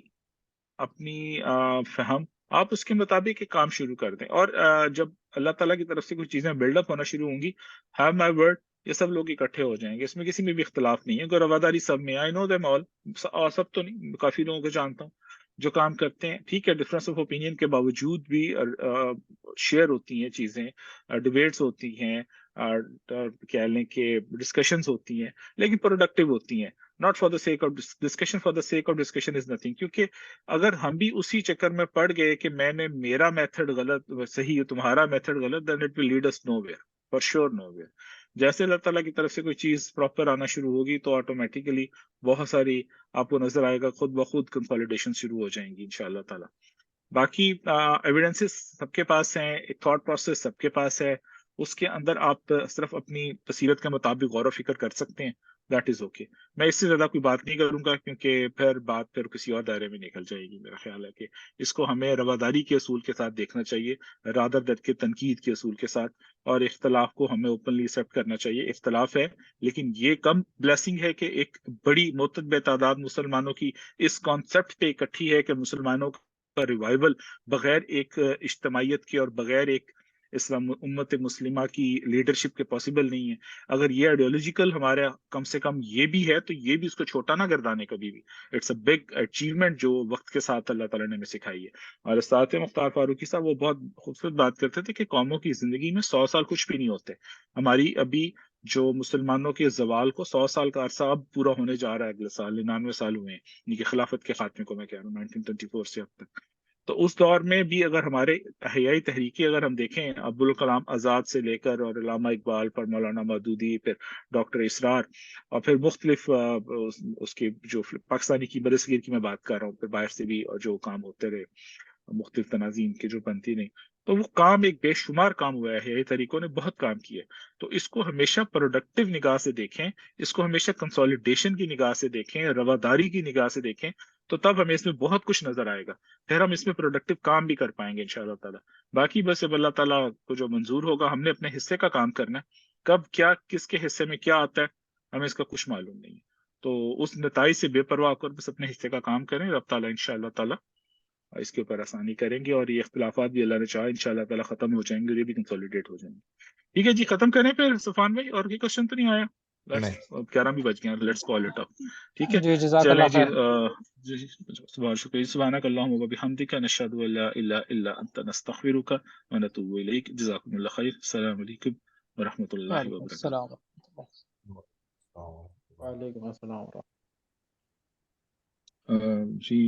اپنی فہم، آپ اس کے مطابق ایک کام شروع کر دیں، اور جب اللہ تعالیٰ کی طرف سے کچھ چیزیں بلڈ اپ ہونا شروع ہوں گی، ہیو مائی ورڈ، یہ سب لوگ اکٹھے ہو جائیں گے، اس میں کسی میں بھی اختلاف نہیں ہے۔ کوئی رواداری سب میں، آئی نو دیم آل، سب تو نہیں، کافی لوگوں کو جانتا ہوں جو کام کرتے ہیں، ٹھیک ہے، ڈفرینس آف اوپینین کے باوجود بھی شیئر ہوتی ہیں چیزیں، ڈبیٹس ہوتی ہیں، کہہ لیں کہ ڈسکشنز ہوتی ہیں، لیکن پروڈکٹیو ہوتی ہیں، not for the sake of discussion, for the sake of discussion is nothing. کیونکہ اگر ہم بھی اسی چکر میں پڑ گئے کہ میرا میتھڈ غلط صحیح ہے، تمہارا میتھڈ غلط، then it will lead us nowhere, for sure nowhere۔ جیسے اللہ تعالیٰ کی طرف سے کوئی چیز پراپر آنا شروع ہوگی تو آٹومیٹیکلی بہت ساری آپ کو نظر آئے گا، خود بخود کنسالیڈیشن شروع ہو جائیں گی انشاءاللہ تعالیٰ۔ باقی ایویڈنسز سب کے پاس ہیں، ایک تھاٹ پروسیس سب کے پاس ہے، اس کے اندر آپ صرف اپنی بصیرت کے مطابق غور و فکر کر سکتے ہیں، دیٹ از اوکے۔ میں اس سے زیادہ کوئی بات نہیں کروں گا کیونکہ پھر کسی اور دائرے میں نکل جائے گی۔ میرا خیال ہے کہ اس کو ہمیں رواداری کے اصول کے ساتھ دیکھنا چاہیے، رادر دین کے تنقید کے اصول کے ساتھ، اور اختلاف کو ہمیں اوپنلی ایکسیپٹ کرنا چاہیے۔ اختلاف ہے لیکن یہ کم بلیسنگ ہے کہ ایک بڑی متعدد تعداد مسلمانوں کی اس کانسیپٹ پہ اکٹھی ہے کہ مسلمانوں کا ریوائول بغیر ایک اجتماعیت کے اور بغیر ایک اسلام امت مسلمہ کی لیڈرشپ کے پاسبل نہیں ہے۔ اگر یہ آئیڈیالوجیکل ہمارا کم سے کم یہ بھی ہے تو یہ بھی اس کو چھوٹا نہ گردانے کبھی بھی۔ اٹس اے بگ اچیومنٹ جو وقت کے ساتھ اللہ تعالیٰ نے ہمیں سکھائی ہے۔ اور استاد مختار فاروقی صاحب وہ بہت خوبصورت بات کرتے تھے کہ قوموں کی زندگی میں 100 سال کچھ بھی نہیں ہوتے۔ ہماری ابھی جو مسلمانوں کے زوال کو 100 سال کا عرصہ اب پورا ہونے جا رہا ہے، اگلے سال 99 سال ہوئے ہیں، یعنی کہ خلافت کے خاتمے کو میں کہہ رہا ہوں 1924 سے اب تک۔ تو اس دور میں بھی اگر ہمارے احیائی تحریکی اگر ہم دیکھیں، ابوالکلام آزاد سے لے کر اور علامہ اقبال پر مولانا مودودی، پھر ڈاکٹر اسرار، اور پھر مختلف اس کے جو پاکستانی کی برصغیر کی میں بات کر رہا ہوں، پھر باہر سے بھی جو کام ہوتے رہے، مختلف تناظیم کے جو بنتی نہیں، تو وہ کام ایک بے شمار کام ہوا ہے، یہ طریقوں نے بہت کام کیا ہے۔ تو اس کو ہمیشہ پروڈکٹیو نگاہ سے دیکھیں، اس کو ہمیشہ کنسولیڈیشن کی نگاہ سے دیکھیں، رواداری کی نگاہ سے دیکھیں، تو تب ہمیں اس میں بہت کچھ نظر آئے گا، پھر ہم اس میں پروڈکٹیو کام بھی کر پائیں گے انشاءاللہ تعالیٰ۔ باقی بس اب اللہ تعالیٰ کو جو منظور ہوگا، ہم نے اپنے حصے کا کام کرنا ہے، کب کیا کس کے حصے میں کیا آتا ہے ہمیں اس کا کچھ معلوم نہیں ہے۔ تو اس نتائج سے بے پرواہ کر بس اپنے حصے کا کام کریں، رب تعالیٰ انشاءاللہ تعالیٰ اس کے اوپر آسانی کریں گے، اور یہ اختلافات بھی اللہ نے چاہا انشاءاللہ تعالیٰ ختم ہو جائیں گے، اور یہ بھی کنسولیڈیٹ ہو جائیں گے۔ ٹھیک ہے جی، ختم کریں پھر صفوان بھائی، اور کوئی کوشچن تو نہیں آیا؟ let's 11 بھی بج گئے ہیں, let's call it up. ٹھیک ہے, جی جزاک چلیں اللہ جی. خیر. بہت شکریہ. سبحانک اللہم و بحمدک نشہد ان لا الہ الا انت نستغفرک ونتوب الیک. جزاکم اللہ خیر. السلام علیکم ورحمۃ اللہ وعلیکم وبرکاتہ. السلام. وعلیکم السلام ورحمۃ اللہ. جی